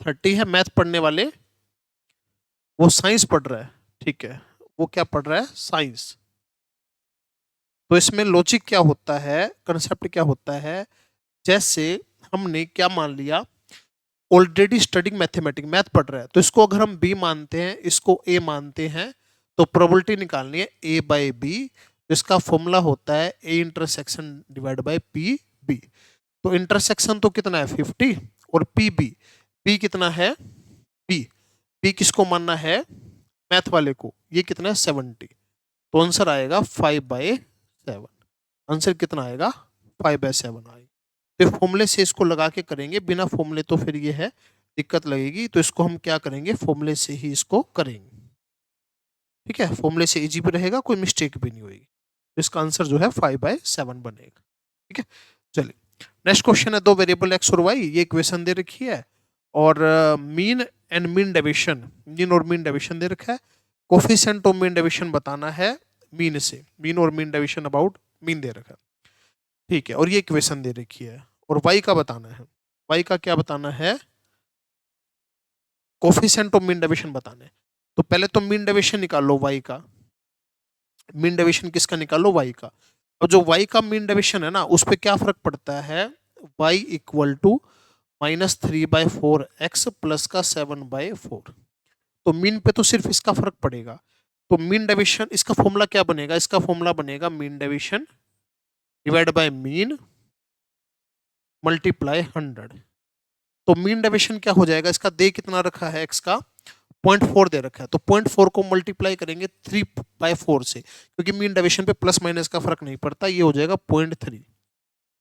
30 है। मैथ पढ़ने वाले वो साइंस पढ़ रहा है, ठीक है, वो क्या पढ़ रहा है, साइंस। तो इसमें लॉजिक क्या होता है, कंसेप्ट क्या होता है, जैसे हमने क्या मान लिया, ऑलरेडी स्टडिंग मैथमेटिक्स, मैथ पढ़ रहा है, तो इसको अगर हम बी मानते हैं, इसको ए मानते हैं, तो प्रोबेबिलिटी निकालनी है ए बाई बी। इसका फॉर्मूला होता है A intersection divide by P B. तो इंटरसेक्शन तो कितना है 50, और पी बी, बी कितना है, बी, बी किसको मानना है, मैथ वाले को, ये कितना है 70। तो आंसर आएगा 5/7। आंसर कितना आएगा, 5/7 आएगा। तो फॉर्मूले से इसको लगा के करेंगे, बिना फॉर्मूले तो फिर ये है दिक्कत लगेगी। तो इसको हम क्या करेंगे, फॉर्मूले से ही इसको करेंगे। ठीक है, फॉर्मूले से इजी भी रहेगा, कोई मिस्टेक भी नहीं होगी। तो इसका आंसर जो है 5/7 बनेगा। ठीक है, चलिए नेक्स्ट क्वेश्चन है, दो वेरिएबल एक्स और वाई, ये इक्वेशन दे रखी है, और mean and mean deviation, mean और मीन डेविएशन दे रखा है। कोफिशिएंट ऑफ मीन डेविएशन बताना है मीन से, मीन और mean deviation about mean they रखा है। ठीक है, और ये इक्वेशन दे रखी है, और वाई का बताना है। वाई का क्या बताना है, कोफिशिएंट ऑफ मीन डेविएशन बताना है। तो पहले तो मीन डेविएशन निकालो वाई का, मीन डेविएशन किसका निकालो, वाई का। और जो वाई का मीन डेविएशन है ना, उस पर क्या फर्क पड़ता है, Y equal to -3/4 X plus का 7/4। तो मीन पे तो सिर्फ इसका फर्क पड़ेगा। तो मीन डेविएशन, इसका फॉर्मूला क्या बनेगा, इसका फॉर्मूला बनेगा mean deviation divide by mean multiply 100। तो मीन डेविएशन क्या हो जाएगा, इसका दे कितना रखा है, एक्स का 0.4 दे रखा है, तो 0.4 को मल्टीप्लाई करेंगे 3/4 से, क्योंकि मीन डेविएशन पे प्लस माइनस का फर्क नहीं पड़ता, ये हो जाएगा 0.3।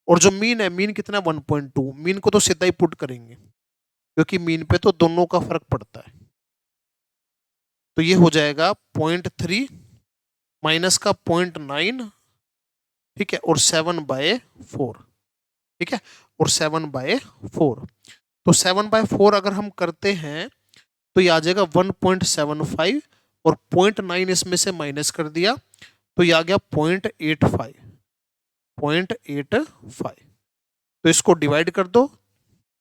और जो मीन है, मीन कितना 1.2, मीन को तो सीधा ही पुट करेंगे, क्योंकि मीन पे तो दोनों का फर्क पड़ता है। तो ये हो जाएगा 0.3 माइनस का 0.9, ठीक है, और 7/4, ठीक है, और 7/4। तो 7/4 अगर हम करते हैं तो ये आ जाएगा 1.75, और 0.9 इसमें से माइनस कर दिया तो ये आ गया 0.85, 0.85। तो इसको डिवाइड कर दो,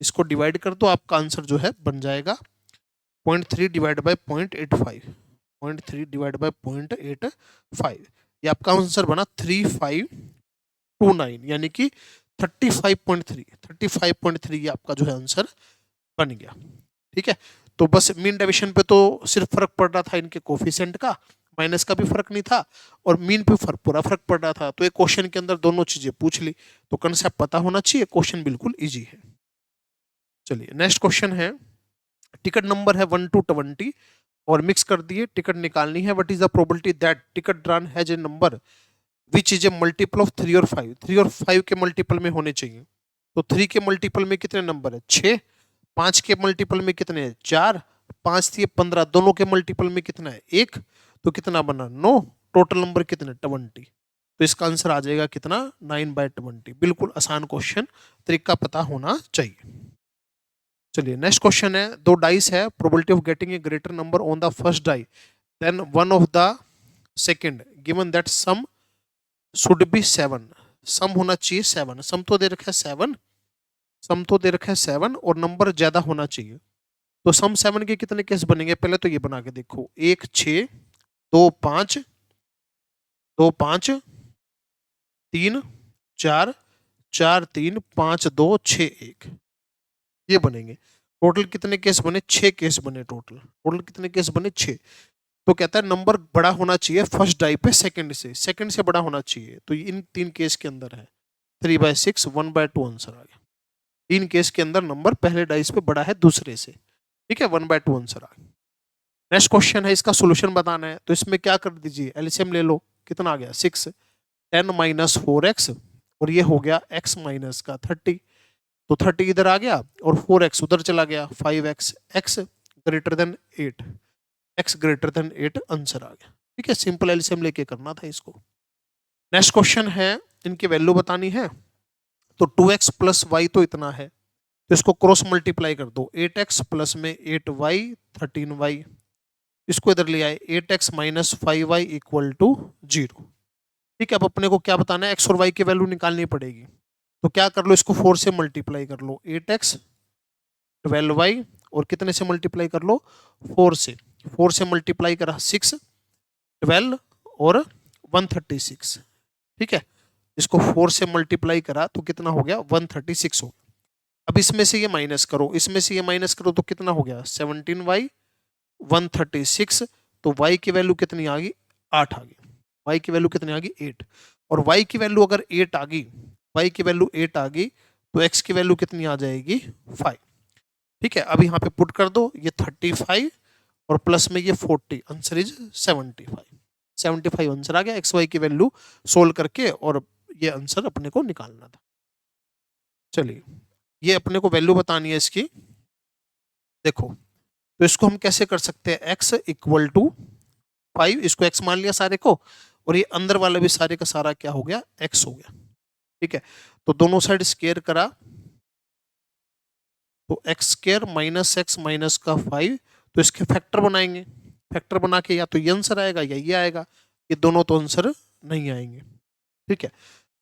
इसको डिवाइड कर दो, आपका आंसर जो है बन जाएगा 0.3 डिवाइड बाय 0.85, 0.3 डिवाइड बाय 0.85। ये आपका आंसर बना 3529, यानी कि 35.3 ये आपका जो है आंसर बन गया। ठीक है, तो बस मीन डेविएशन पे तो सिर्फ फर्क पड़ रहा था इनके कोफिशिएंट का, माइनस का भी फर्क नहीं था, और मीन पे पूरा फर्क पड़ रहा था। तो एक क्वेश्चन के अंदर दोनों चीजें पूछ ली, तो कंसेप्ट पता होना चाहिए, क्वेश्चन बिल्कुल इजी है। चलिए नेक्स्ट क्वेश्चन है, टिकट नंबर है 1 to 20 और मिक्स कर दिए, टिकट निकालनी है। What is the probability that ticket drawn has a number which is a multiple of 3 और 5? 3 और 5 के मल्टीपल में होने चाहिए। तो 3 के मल्टीपल में कितने नंबर है? 6। 5 के मल्टीपल में कितने हैं? 4। 5 दिए 15, दोनों के मल्टीपल में कितना है? 1। तो कितना बना? 9। टोटल नंबर कितने? 20। तो इसका आंसर आ जाएगा कितना? 9/20। बिल्कुल आसान क्वेश्चन, तरीका पता होना चाहिए। चलिए नेक्स्ट क्वेश्चन है, दो डाइस है, probability of getting a greater number on the first die then one of the second given that sum should be 7। Sum होना चाहिए 7। सम तो दे रखा है 7, सम तो दे रखा है 7 और नंबर ज्यादा होना चाहिए। तो सम 7 के कितने केस बनेंगे? पहले तो ये बना के देखो, 1 6 2 5 2 5 3 4 4 3 5 2 6 1, ये बनेंगे। टोटल कितने केस बने? 6 केस बने टोटल। टोटल कितने केस बने? 6। तो कहता है नंबर बड़ा होना चाहिए फर्स्ट डाई पे सेकंड से, सेकंड से बड़ा होना चाहिए। तो इन 3 केस के अंदर है 3/6 1/2 आंसर आ गया। 3 केस के अंदर नंबर पहले डाइस पे बड़ा है दूसरे से, ठीक है, 1/2 आंसर आ गया। नेक्स्ट क्वेश्चन है, इसका सोल्यूशन बताना है। तो इसमें क्या कर दीजिए, एलसीएम ले लो। कितना आ गया? 6। 10 - 4x और ये हो गया x माइनस का 30। तो 30 इधर आ गया और 4x उधर चला गया, 5x। x greater than 8, x greater than 8 answer आ गया। ठीक है, सिंपल एलसीएम लेके करना था इसको। नेक्स्ट क्वेश्चन है, इनकी वैल्यू बतानी है। तो 2x प्लस वाई तो इतना है, तो इसको क्रॉस मल्टीप्लाई कर दो। 8x प्लस में 8y 13y, इसको इधर ले आए 8x minus 5y equal to 0। ठीक है, अब अपने को क्या बताना है? x और y की वैल्यू निकालनी पड़ेगी। तो क्या कर लो, इसको 4 से मल्टीप्लाई कर लो। 8x 12y और कितने से मल्टीप्लाई कर लो? 4 से। 4 से मल्टीप्लाई करा 6 12 और 136। ठीक है, इसको 4 से मल्टीप्लाई करा तो कितना हो गया? 136 हो गया। अब इसमें से ये माइनस करो, इसमें से ये माइनस करो तो कितना हो गया? 17y 136। तो y की वैल्यू कितनी आ गई? 8 आ गई। y की वैल्यू कितनी आ गई? 8। और y की वैल्यू अगर 8 आ गई, y की वैल्यू 8 आ गई तो x की वैल्यू कितनी आ जाएगी? 5। ठीक है, अब यहाँ पे पुट कर दो, ये 35 और प्लस में ये 40, आंसर इज 75। 75 आंसर आ गया एक्स वाई की वैल्यू सोल्व करके, और ये आंसर अपने को निकालना था। चलिए, ये अपने को वैल्यू बतानी है इसकी। देखो, तो इसको हम कैसे कर सकते हैं? x इक्वल टू 5, इसको x मान लिया सारे को, और ये अंदर वाला भी सारे का सारा क्या हो गया? x हो गया। ठीक है, तो दोनों साइड स्क्वायर करा तो x square minus x minus का 5, तो इसके फैक्टर बनाएंगे। फैक्टर बना के या तो ये आंसर आएगा या ये आएगा, ये दोनों तो आंसर नहीं आएंगे। ठीक है,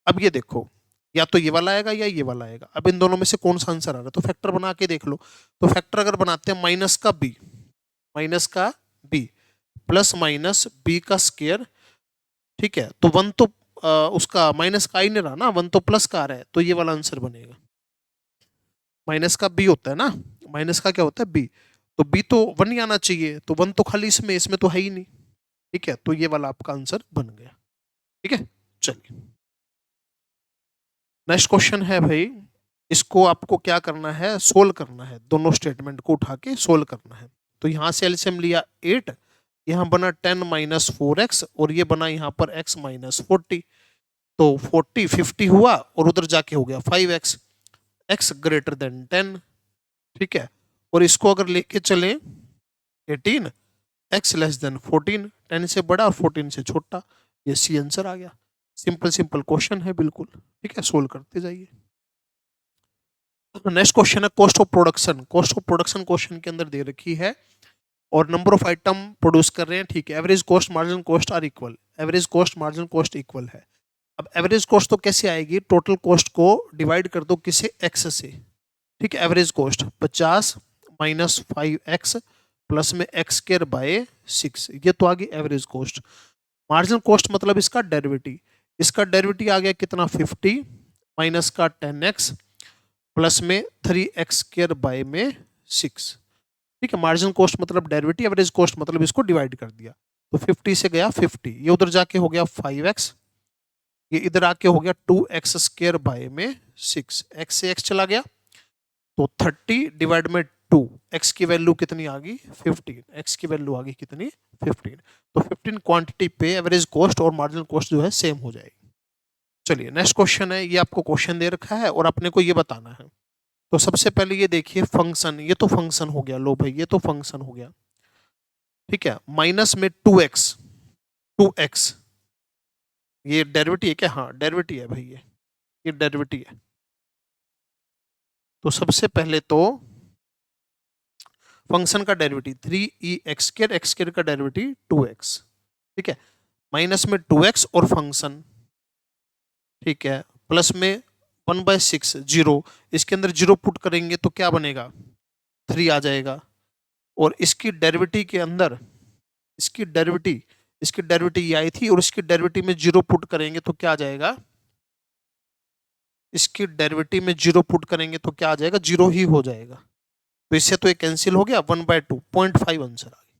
अब ये देखो, या तो ये वाला आएगा या ये वाला आएगा। अब इन दोनों में से कौन सा आंसर आ रहा है? तो फैक्टर बना के देख लो। तो फैक्टर अगर बनाते हैं माइनस का b प्लस माइनस b का स्क्वायर, ठीक है, तो 1 तो उसका माइनस का ही नहीं रहा ना, 1 तो प्लस का आ रहा है, तो ये वाला आंसर बनेगा। माइनस का b होता है ना, माइनस का क्या होता है? b, तो b तो 1 ही आना चाहिए, तो 1 तो खाली इसमें तो है ही नहीं। ठीक है, तो ये वाला आपका आंसर बन गया। ठीक है, चलिए नेक्स्ट क्वेश्चन है भाई, इसको आपको क्या करना है? सोल्व करना है, दोनों स्टेटमेंट को उठा के सोल्व करना है। तो यहां से एलसीएम लिया 8, यहां बना 10 - 4x और ये बना यहां पर x - 40। तो 40 50 हुआ और उधर जाके हो गया 5x, x ग्रेटर देन 10। ठीक है, और इसको अगर लेके चले 18, x लेस देन 14, 10 से बड़ा और 14 से छोटा, ये सी आंसर आ गया। सिंपल क्वेश्चन है बिल्कुल। ठीक है, सोल्व करते जाइए। नेक्स्ट क्वेश्चन है cost of production. Cost of production question के अंदर दे रखी है और नंबर ऑफ आइटम प्रोड्यूस कर रहे हैं। ठीक है, average cost margin cost are equal, average cost margin cost equal है। अब एवरेज कॉस्ट तो कैसे आएगी? टोटल कॉस्ट को डिवाइड कर दो किसे? x से। ठीक है, average cost 50 minus 5x plus में x स्क्वायर बाय 6, ये तो आ गई एवरेज कॉस्ट। मार्जिनल कॉस्ट मतलब इसका डेरिवेटिव, इसका डेरिवेटिव आ गया कितना? 50 माइनस का 10x प्लस में 3x स्क्वायर बाय में 6। ठीक है, मार्जिनल कॉस्ट मतलब डेरिवेटिव, एवरेज कॉस्ट मतलब इसको डिवाइड कर दिया। तो 50 से गया 50, ये उधर जाके हो गया 5x, ये इधर आके हो गया 2x स्क्वायर बाय में 6, x से x चला गया तो 30 डिवाइड में 2, x की वैल्यू कितनी आ गई 15, x की वैल्यू आ गई कितनी 15। तो 15 क्वांटिटी पे एवरेज कॉस्ट और मार्जिनल कॉस्ट जो है सेम हो जाएगी। चलिए नेक्स्ट क्वेश्चन है, ये आपको क्वेश्चन दे रखा है और अपने को ये बताना है। तो सबसे पहले ये देखिए फंक्शन, ये तो फंक्शन हो गया, लो भाई ये तो फंक्शन हो गया, ठीक है। माइनस में 2x, 2x ये डेरिवेटिव है क्या? हाँ डेरिवेटिव है भाई, ये डेरिवेटिव है। तो सबसे पहले तो फंक्शन का डेरिवेटिव 3e(x²), x² का डेरिवेटिव 2x, ठीक है। माइनस में 2x और फंक्शन, ठीक है, प्लस में 1/6 जीरो, इसके अंदर जीरो पुट करेंगे तो क्या बनेगा 3 आ जाएगा। और इसकी डेरिवेटिव के अंदर, इसकी डेरिवेटिव ये आई थी और इसकी डेरिवेटिव में जीरो पुट करेंगे तो क्या आ जाएगा, इसकी डेरिवेटिव में जीरो पुट करेंगे तो क्या आ जाएगा, जीरो ही हो जाएगा। तो इससे तो ये कैंसिल हो गया, 1/2, 0.5 आंसर आ गया,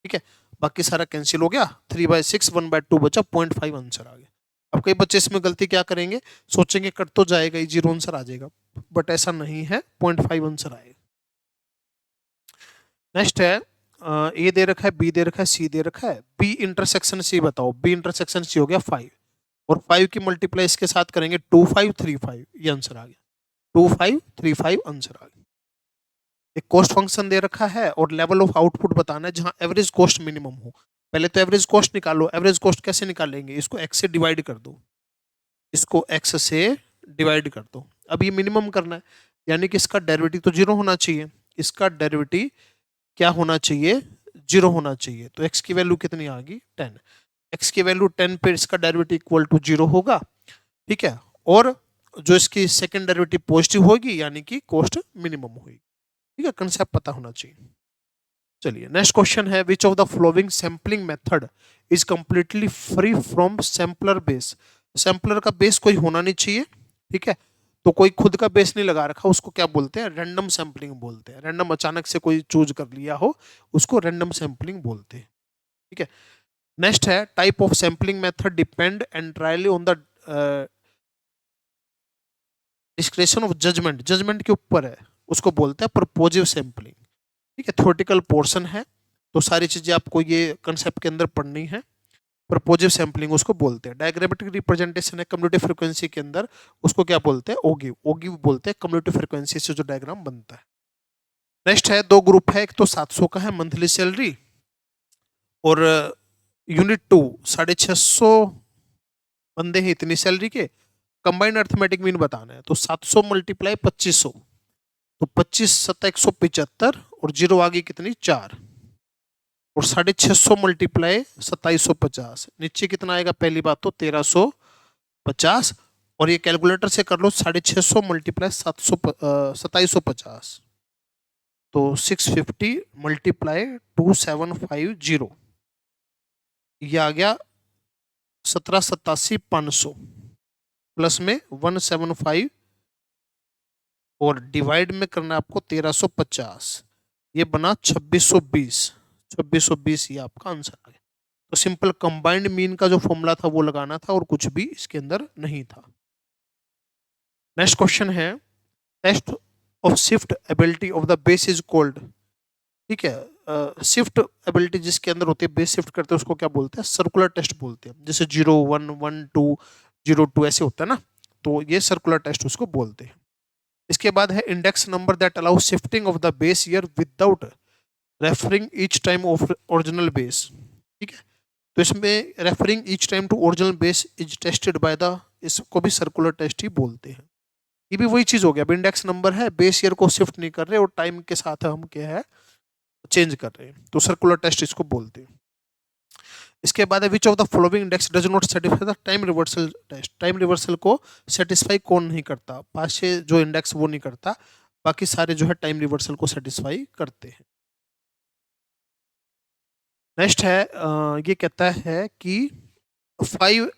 ठीक है। बाकी सारा कैंसिल हो गया, 3/6, 1/2 बचा, 0.5 आंसर आ गया। अब कई बच्चे इसमें गलती क्या करेंगे, सोचेंगे कट तो जाएगा, ये जीरो आंसर आ जाएगा, बट ऐसा नहीं है, 0.5 आंसर आएगा। नेक्स्ट है ए दे रखा है, बी दे रखा है, सी दे रखा है, बी इंटरसेक्शन सी बताओ। बी इंटरसेक्शन सी हो गया 5, और 5 की मल्टीप्लाई इसके साथ करेंगे 2 5 3 5, ये आंसर आ गया, 2 5 3 5 आंसर आ गया। एक कॉस्ट फंक्शन दे रखा है और लेवल ऑफ आउटपुट बताना है जहां एवरेज कॉस्ट मिनिमम हो। पहले तो एवरेज कॉस्ट निकालो। एवरेज कॉस्ट कैसे निकालेंगे, इसको x से डिवाइड कर दो, इसको x से डिवाइड कर दो। अब ये मिनिमम करना है, यानी कि इसका डेरिवेटिव तो जीरो होना चाहिए, इसका डेरिवेटिव क्या होना चाहिए, जीरो होना चाहिए। तो x की वैल्यू कितनी आ गई 10, x की वैल्यू 10 पे इसका डेरिवेटिव इक्वल टू जीरो होगा, ठीक है। और जो इसकी सेकंड डेरिवेटिव पॉजिटिव होगी यानी कि कॉस्ट मिनिमम होगी, ठीक है। कंसेप्ट पता होना चाहिए। चलिए नेक्स्ट क्वेश्चन है, which of the flowing sampling method is completely free from sampler base. Sampler का बेस कोई होना नहीं चाहिए, ठीक है। तो कोई खुद का बेस नहीं लगा रखा, उसको क्या बोलते हैं, रैंडम सैम्पलिंग बोलते हैं। रैंडम अचानक से कोई चूज कर लिया हो उसको रैंडम सैम्पलिंग बोलते हैं, ठीक है। नेक्स्ट है, type of sampling method depend entirely on the description of judgement, judgement के ऊपर है, उसको बोलते हैं प्रपोजिव सैम्पलिंग, ठीक है। थ्योरेटिकल पोर्शन है, तो सारी चीजें आपको ये कंसेप्ट के अंदर पढ़नी है। प्रपोजिव सैम्पलिंग उसको बोलते हैं। डायग्रामेटिक रिप्रेजेंटेशन है कम्युनिटी फ्रीक्वेंसी के अंदर, उसको क्या बोलते हैं, ओगिव, ओगिव बोलते हैं कम्युनिटी फ्रीक्वेंसी से जो डायग्राम बनता है। नेक्स्ट है, दो ग्रुप है, एक तो 700 का है मंथली सैलरी, और यूनिट 2 650 बंदे हैं इतनी सैलरी के, कंबाइंड अर्थमेटिक मीन बताना है। तो 700 मल्टीप्लाई 2500, तो 25 7 175, और जीरो आ गई कितनी 4, और 650 मल्टीप्लाई 2750, नीचे कितना आएगा, पहली बात तो 1350, और ये कैलकुलेटर से कर लो 650 मल्टीप्लाई 2750, तो 650 मल्टीप्लाई 2750, ये आ गया 1787 प्लस में 175, और डिवाइड में करना आपको 1350, ये बना 2620, ये आपका आंसर आ गया। तो सिंपल कंबाइंड मीन का जो फॉर्मूला था वो लगाना था, और कुछ भी इसके अंदर नहीं था। नेक्स्ट क्वेश्चन है, test of shift ability of the base is called, ठीक है। शिफ्ट एबिलिटी जिसके अंदर होती है, बेस शिफ्ट करते हैं, उसको क्या बोलते हैं, सर्कुलर टेस्ट बोलते हैं। जैसे 0 1 1 2 0 2 ऐसे होता है ना, तो ये सर्कुलर टेस्ट उसको बोलते हैं। इसके बाद है index number that allow shifting of the base year without referring each time of original base, ठीक है। तो इसमें referring each time to original base is tested by the, इसको भी सर्कुलर टेस्ट ही बोलते हैं। ये भी वही चीज हो गया, इंडेक्स नंबर है, बेस ईयर को शिफ्ट नहीं कर रहे और टाइम के साथ हम क्या है चेंज कर रहे हैं, तो सर्कुलर टेस्ट इसको बोलते हैं। इसके बाद है, which of the following index does not satisfy the time reversal test. Time reversal को सेटिस्फाई कौन नहीं करता, पास से जो इंडेक्स वो नहीं करता, बाकी सारे जो है टाइम रिवर्सल को सेटिस्फाई करते हैं। नेक्स्ट है, ये कहता है कि 5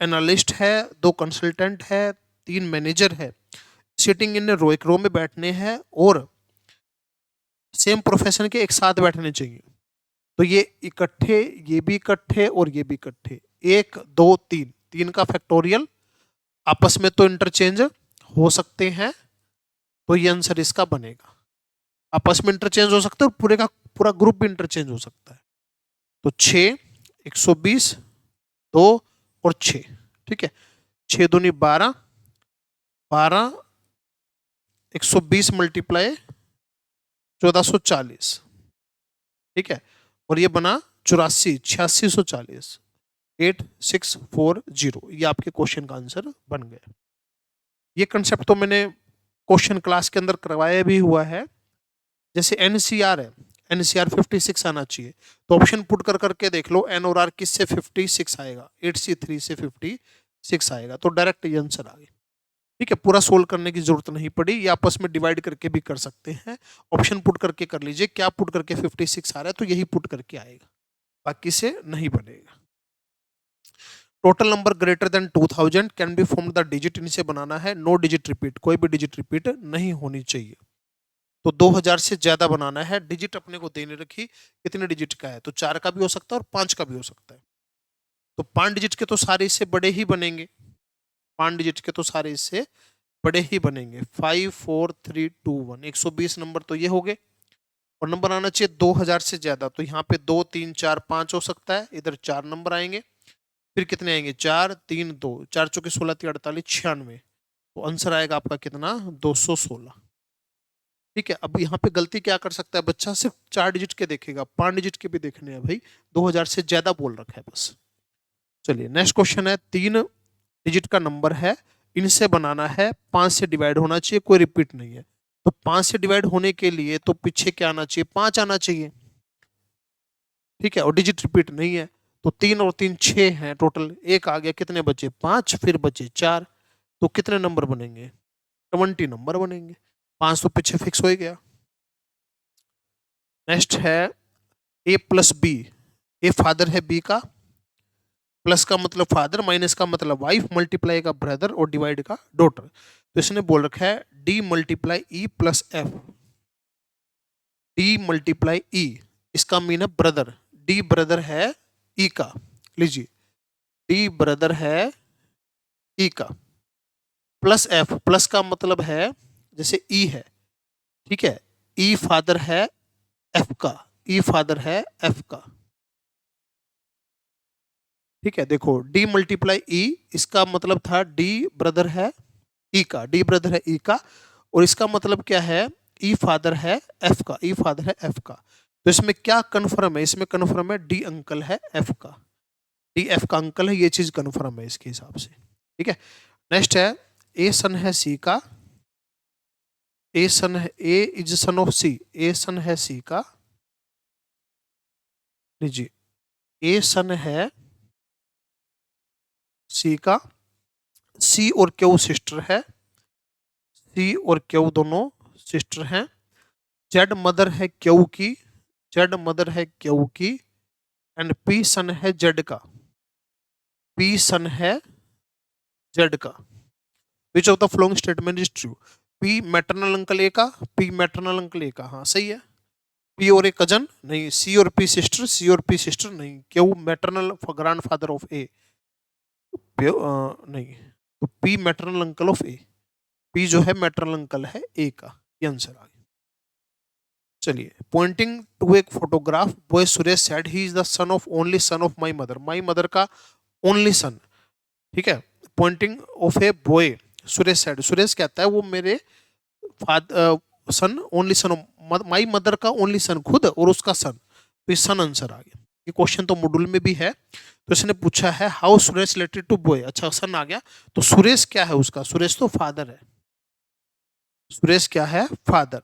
एनालिस्ट है, 2 कंसल्टेंट है, 3 मैनेजर है, सिटिंग इन रो, एक रो में बैठने हैं और सेम प्रोफेशन के एक साथ बैठने चाहिए। तो ये इकट्ठे, ये भी इकट्ठे और ये भी इकट्ठे, 1 2 3, 3 का फैक्टोरियल, आपस में तो इंटरचेंज हो सकते हैं, तो ये आंसर इसका बनेगा। आपस में इंटरचेंज हो सकता है और पूरे का पूरा ग्रुप भी इंटरचेंज हो सकता है। तो 6, 120, 2 और 6, ठीक है। 6 दूनी 12, 12, 120 मल्टीप्लाई 1440, ठीक है। और ये बना 84, 8640, 8640। ये आपके क्वेश्चन का आंसर बन गया। ये कंसेप्ट तो मैंने क्वेश्चन क्लास के अंदर करवाया भी हुआ है। जैसे एनसीआर है, एनसीआर 56 आना चाहिए, तो ऑप्शन पुट कर करके देख लो एन और आर किस से 56 आएगा, 8C3 से 56 आएगा, तो डायरेक्ट ये आंसर आ गया। ठीक है, पूरा सोल्व करने की जरूरत नहीं पड़ी, ये आपस में डिवाइड करके भी कर सकते हैं। ऑप्शन पुट करके कर लीजिए, क्या पुट करके 56 आ रहा है तो यही पुट करके आएगा, बाकी से नहीं बनेगा। Total number greater than 2000 can be form the digit, इनसे बनाना है, नो डिजिट रिपीट, कोई भी डिजिट रिपीट नहीं होनी चाहिए। तो 2000 से ज्यादा बनाना है, डिजिट अपने को देने रखी कितने डिजिट का है, तो 4 का भी हो सकता है और 5 का भी हो सकता है। तो 5 डिजिट के तो सारे इससे बड़े ही बनेंगे, 5 डिजिट के तो सारे इससे बड़े ही बनेंगे। 5 4 3 2 1, 120 नंबर तो ये हो गए, और नंबर आना चाहिए 2000 से ज्यादा, तो यहाँ पे 2 3 4 5 हो सकता है, इधर 4 नंबर आएंगे, फिर कितने आएंगे 4 3 2, 4 चौके 16 3 48 96, तो आंसर आएगा आपका कितना 216। ठीक है, अब यहाँ पे गलती क्या कर सकता है बच्चा, सिर्फ 4 डिजिट के देखेगा, 5 डिजिट के भी देखने हैं भाई, 2000 से ज्यादा बोल रखा है बस। चलिए नेक्स्ट क्वेश्चन है, 3 डिजिट का नंबर है, इनसे बनाना है, 5 से डिवाइड होना चाहिए, कोई रिपीट नहीं है, तो 5 से डिवाइड होने के लिए तो पीछे क्या आना चाहिए, 5 आना चाहिए, ठीक है, और डिजिट रिपीट नहीं है, तो 3 और 3 6 हैं टोटल, एक आ गया, कितने बचे 5, फिर बचे 4, तो कितने नंबर बनेंगे 20 नंबर बनेंगे, 5 तो पीछे फिक्स हो ही गया। नेक्स्ट है A plus B, A father है बी का, प्लस का मतलब फादर, माइनस का मतलब वाइफ, मल्टीप्लाई का ब्रदर और डिवाइड का डॉटर। तो इसने बोल रखा है D multiply E plus F, D multiply E, इसका मीन है ब्रदर, डी ब्रदर है ई का, लीजिए डी ब्रदर है ई का, प्लस एफ, प्लस का मतलब है जैसे ई है, ठीक है, ई फादर है एफ का, ई फादर है एफ का, ठीक है। देखो डी मल्टीप्लाई ई, इसका मतलब था डी ब्रदर है ई का, डी ब्रदर है ई का, और इसका मतलब क्या है, ई फादर है एफ का, ई फादर है एफ का। तो इसमें क्या कन्फर्म है, इसमें कन्फर्म है डी अंकल है एफ का, डी एफ का अंकल है, ये चीज कन्फर्म है इसके हिसाब से, ठीक है। नेक्स्ट है ए सन है सी का, ए सन है, ए इज सन ऑफ सी, ए सन है सी का, लीजिए ए सन है सी का, सी और क्यू सिस्टर है, सी और क्यू दोनों सिस्टर हैं, जेड मदर है क्यू की, जेड मदर है क्यू की, एंड पी सन है जेड का, पी सन है जेड का। Which of the following statement is true, P maternal uncle A का, पी मैटरनल अंकल ए का, हाँ सही है, पी और ए कजन नहीं, सी और पी सिस्टर, सी और पी सिस्टर नहीं, Q maternal grandfather of A नहीं, तो P maternal uncle of A, P जो है मैटरनल अंकल है ए का, ये आंसर आ गया। चलिए पॉइंटिंग टू एक photograph, boy Suresh said he is the son of only son of my mother का ओनली सन, ठीक है, pointing of a boy Suresh said, Suresh कहता है वो मेरे son only son of my mother का ओनली सन, खुद और उसका सन, तो ये सन आंसर आ गया। ये क्वेश्चन तो मॉड्यूल में भी है, तो इसने पूछा है how Suresh related to boy, अच्छा सन आ गया, तो सुरेश क्या है उसका, सुरेश तो फादर है, सुरेश क्या है फादर,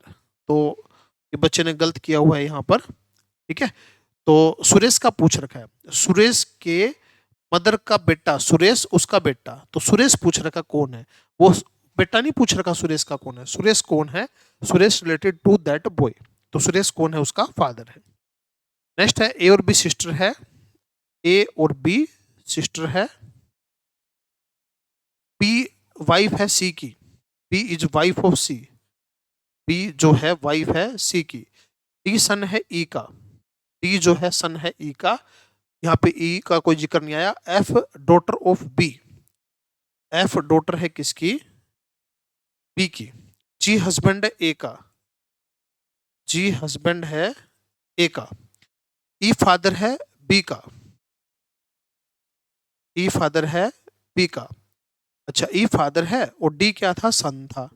तो ये बच्चे ने गलत किया हुआ है यहाँ पर, ठीक है। तो सुरेश का पूछ रखा है, सुरेश के मदर का बेटा सुरेश, उसका बेटा, तो सुरेश पूछ रखा कौन है, वो बेटा नहीं पूछ रखा सुरेश का कौन है, सुरेश कौन है, Suresh related to that boy, तो सुरेश कौन है उसका फादर है। नेक्स्ट है ए और बी सिस्टर है, ए और बी सिस्टर है, बी वाइफ है सी की, B is wife of C, B जो है वाइफ है सी की, डी सन है ई का, डी जो है सन है ई का, यहाँ पे ई का कोई जिक्र नहीं आया, F daughter of B, F daughter है किसकी, बी की, जी हस्बैंड है ए का, जी हस्बैंड है ए का, ई फादर है बी का, ई फादर है बी का। अच्छा, ई फादर है और डी क्या था, सन था,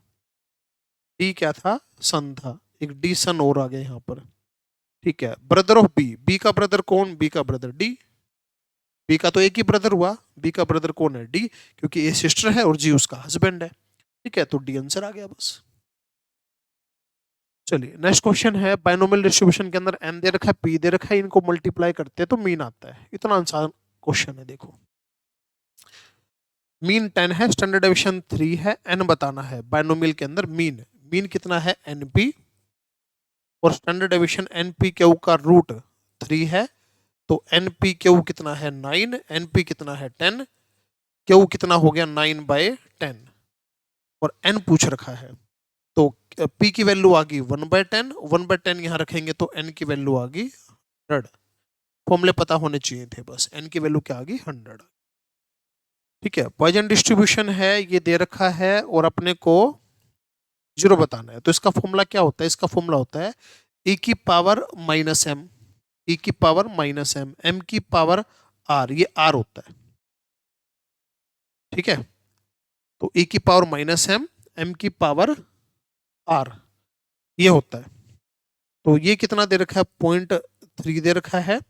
डी क्या था, सन था, एक डी सन और आ गया यहाँ पर। ठीक है, ब्रदर ऑफ बी, बी का ब्रदर कौन, बी का ब्रदर डी, बी का तो एक ही ब्रदर हुआ, बी का ब्रदर कौन है, डी, क्योंकि ए सिस्टर है और जी उसका हस्बैंड है। ठीक है, तो डी आंसर आ गया बस। चलिए नेक्स्ट क्वेश्चन है, बाइनोमियल डिस्ट्रीब्यूशन के अंदर एन दे रखा है, पी दे रखा है, इनको मल्टीप्लाई करते हैं तो मीन आता है। इतना आसान क्वेश्चन है, देखो मीन 10 है, स्टैंडर्ड डेविएशन 3 है, एन बताना है बाइनोमियल के अंदर मीन, मीन कितना है एनपी, और स्टैंडर्ड डेविएशन एनपी क्यू का रूट 3 है, तो एनपी क्यू कितना है 9, एनपी कितना है 10, क्यू कितना हो गया 9/10, और एन पूछ रखा है, तो पी की वैल्यू आ गई 1/10, 1/10 यहाँ रखेंगे तो एन की वैल्यू आ गई 100। फॉर्मूले पता होने चाहिए थे बस, एन की वैल्यू क्या आ गई 100। ठीक है, पॉइजन डिस्ट्रीब्यूशन है, ये दे रखा है और अपने को जीरो बताना है, तो इसका फॉर्मूला क्या होता है, इसका फॉर्मूला होता है e की पावर माइनस एम, ई की पावर माइनस एम, एम की पावर आर, ये आर होता है। ठीक है, तो e की पावर माइनस एम, एम की पावर आर, ये होता है। तो ये कितना दे रखा है, 0.3 दे रखा है,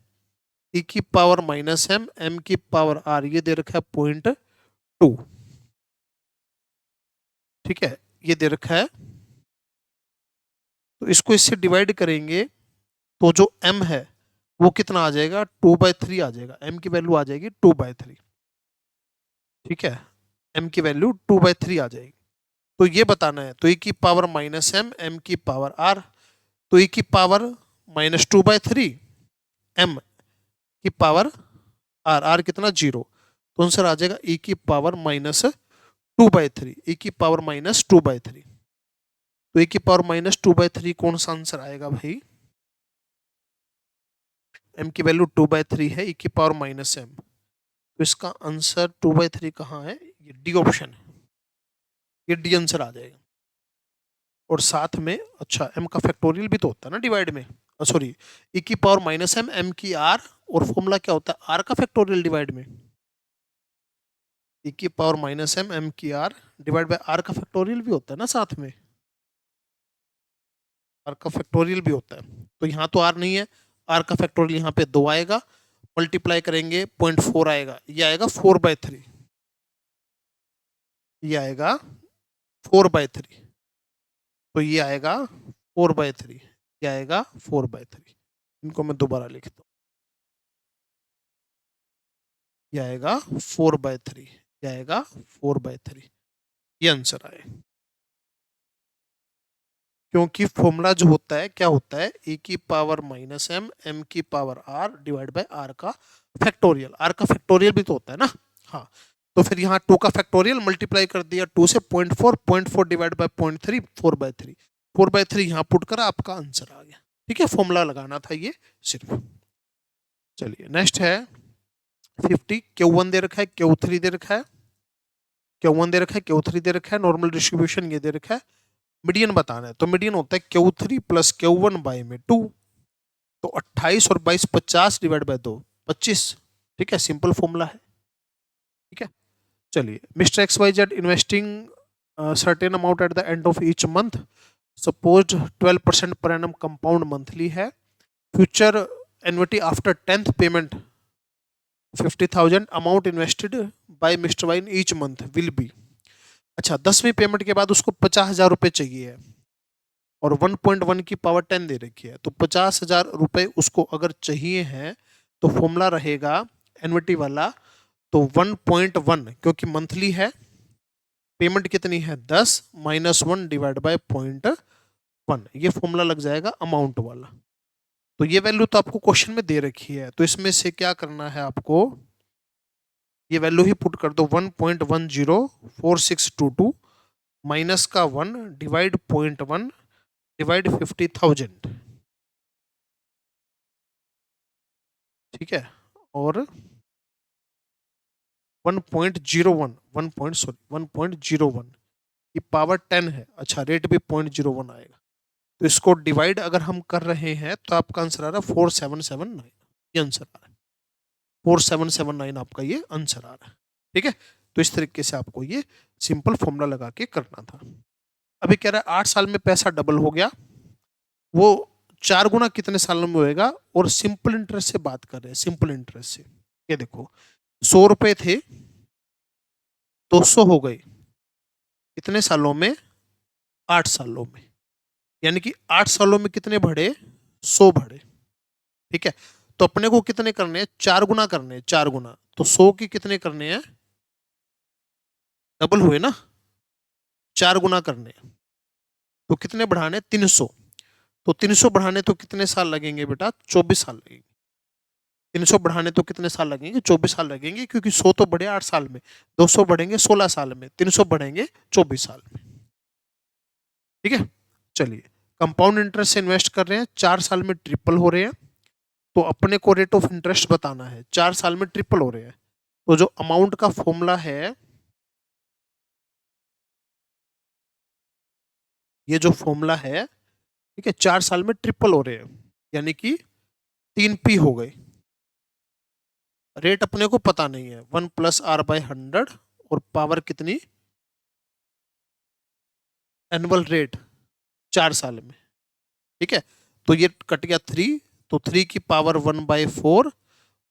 ई की पावर माइनस एम, एम की पावर आर, ये दे रखा है 0.2। ठीक है, ये दे रखा है, तो इसको इससे डिवाइड करेंगे तो जो m है वो कितना आ जाएगा, 2/3 आ जाएगा, m की वैल्यू आ जाएगी 2/3। ठीक है, m की वैल्यू 2/3 आ जाएगी, तो ये बताना है, तो e की पावर माइनस एम, एम की पावर r, तो e की पावर माइनस 2/3, m की पावर r, r कितना 0, तो आंसर आ जाएगा e की पावर माइनस 2/3, e की पावर माइनस 2/3, तो e की पावर माइनस 2/3 कौन सा आंसर आएगा भाई, m की वैल्यू 2/3 है, e की पावर माइनस m, तो इसका आंसर 2/3 कहाँ है, ये डी ऑप्शन है, ये डी आंसर आ जाएगा। और साथ में अच्छा m का फैक्टोरियल भी तो होता है ना डिवाइड में, सॉरी e की पावर माइनस एम, m की r, और फॉर्मूला क्या होता है, r का फैक्टोरियल डिवाइड में, e की पावर माइनस एम, m की r डिवाइड बाय r का फैक्टोरियल भी होता है ना साथ में, r का फैक्टोरियल भी होता है, तो यहाँ तो r नहीं है, r का फैक्टोरियल यहाँ पे 2 आएगा, मल्टीप्लाई करेंगे 0.4 आएगा, ये आएगा 4/3, ये आएगा 4/3, तो ये आएगा 4/3, ये आएगा 4/3, इनको मैं दोबारा लिखता हूँ, ये आएगा 4/3, ये आएगा 4/3, ये आंसर आए, क्योंकि फॉर्मूला जो होता है क्या होता है, e की पावर माइनस एम, एम की power r divide by r का फैक्टोरियल, r का फैक्टोरियल भी तो होता है ना। हाँ, तो फिर यहाँ 2 का फैक्टोरियल मल्टीप्लाई कर दिया 2 से 0.4, 0.4 डिवाइड बाय 0.3, 4/3, 4/3 यहाँ पुट कर आपका आंसर आ गया। ठीक है, फॉर्मूला लगाना था ये सिर्फ। चलिए नेक्स्ट है 50, Q1 दे रखा है, Q3 दे रखा है, Q1 दे रखा है, Q3 दे रखा है, नॉर्मल डिस्ट्रीब्यूशन ये दे रखा है, मीडियन बताना है, तो मीडियन होता है Q3 प्लस Q1 बाय में 2, तो 28 और 22 50 डिवाइड बाय 2 25। ठीक है, सिंपल फॉर्मूला है। ठीक है, चलिए mister X Y Z investing certain amount at the end of each month, suppose 12% per annum compound monthly है, future annuity after 10th payment 50,000, amount invested by mister Y in each month will be. अच्छा, 10वीं payment के बाद उसको 50,000 रुपये चाहिए है और 1.1 की पावर 10 दे रखी है, तो 50,000 रुपये उसको अगर चाहिए हैं तो फॉर्मूला रहेगा एन्युटी वाला, तो 1.1 क्योंकि मंथली है, पेमेंट कितनी है 10 माइनस 1 डिवाइड बाय 0.1, ये फॉर्मूला लग जाएगा अमाउंट वाला। तो ये वैल्यू तो आपको क्वेश्चन में दे रखी है, तो इसमें से क्या करना है आपको, ये वैल्यू ही पुट कर दो, 1.104622 माइनस का 1 डिवाइड 0.1 डिवाइड 50,000। ठीक है, और 1.01 1 1.01 ये पावर 10 है, अच्छा रेट भी 0.01 आएगा। तो इसको डिवाइड अगर हम कर रहे हैं तो आपका आंसर आ रहा है 4779, ये आंसर आ रहा है 4779, आपका ये आंसर आ रहा है। ठीक है, तो इस तरीके से आपको ये सिंपल फॉर्मूला लगा के करना था। अभी कह रहा है 8 साल में पैसा डबल हो गया, वो 4 गुना कितने सालों में होएगा, और सिंपल इंटरेस्ट से बात कर रहे हैं, सिंपल इंटरेस्ट से। ये देखो 100 रुपए थे, 200 हो गए कितने सालों में, 8 सालों में, यानी कि 8 सालों में कितने बढ़े, 100 बढ़े। ठीक है, तो अपने को कितने करने हैं, 4 गुना करने हैं, 4 गुना, तो 100 की कितने करने हैं, डबल हुए ना, 4 गुना करने हैं, तो कितने बढ़ाने, 300, तो 300 बढ़ाने तो कितने साल लगेंगे बेटा, 24 साल लगेंगे। 300 बढ़ाने तो कितने साल लगेंगे, 24 साल लगेंगे, क्योंकि 100 तो बढ़े 8 साल में, 200 बढ़ेंगे 16 साल में, 300 बढ़ेंगे 24 साल में। ठीक है, चलिए कंपाउंड इंटरेस्ट से इन्वेस्ट कर रहे हैं, 4 साल में ट्रिपल हो रहे हैं, तो अपने को रेट ऑफ इंटरेस्ट बताना है, 4 साल में ट्रिपल हो रहे हैं, तो जो अमाउंट का फॉर्मूला है, ये जो फॉर्मूला है, ठीक है, 4 साल में ट्रिपल हो रहे हैं, यानी कि 3p हो गए। रेट अपने को पता नहीं है, 1+r/100, और पावर कितनी, एनुअल रेट 4 साल में। ठीक है, तो ये कट गया 3, तो 3 की पावर 1/4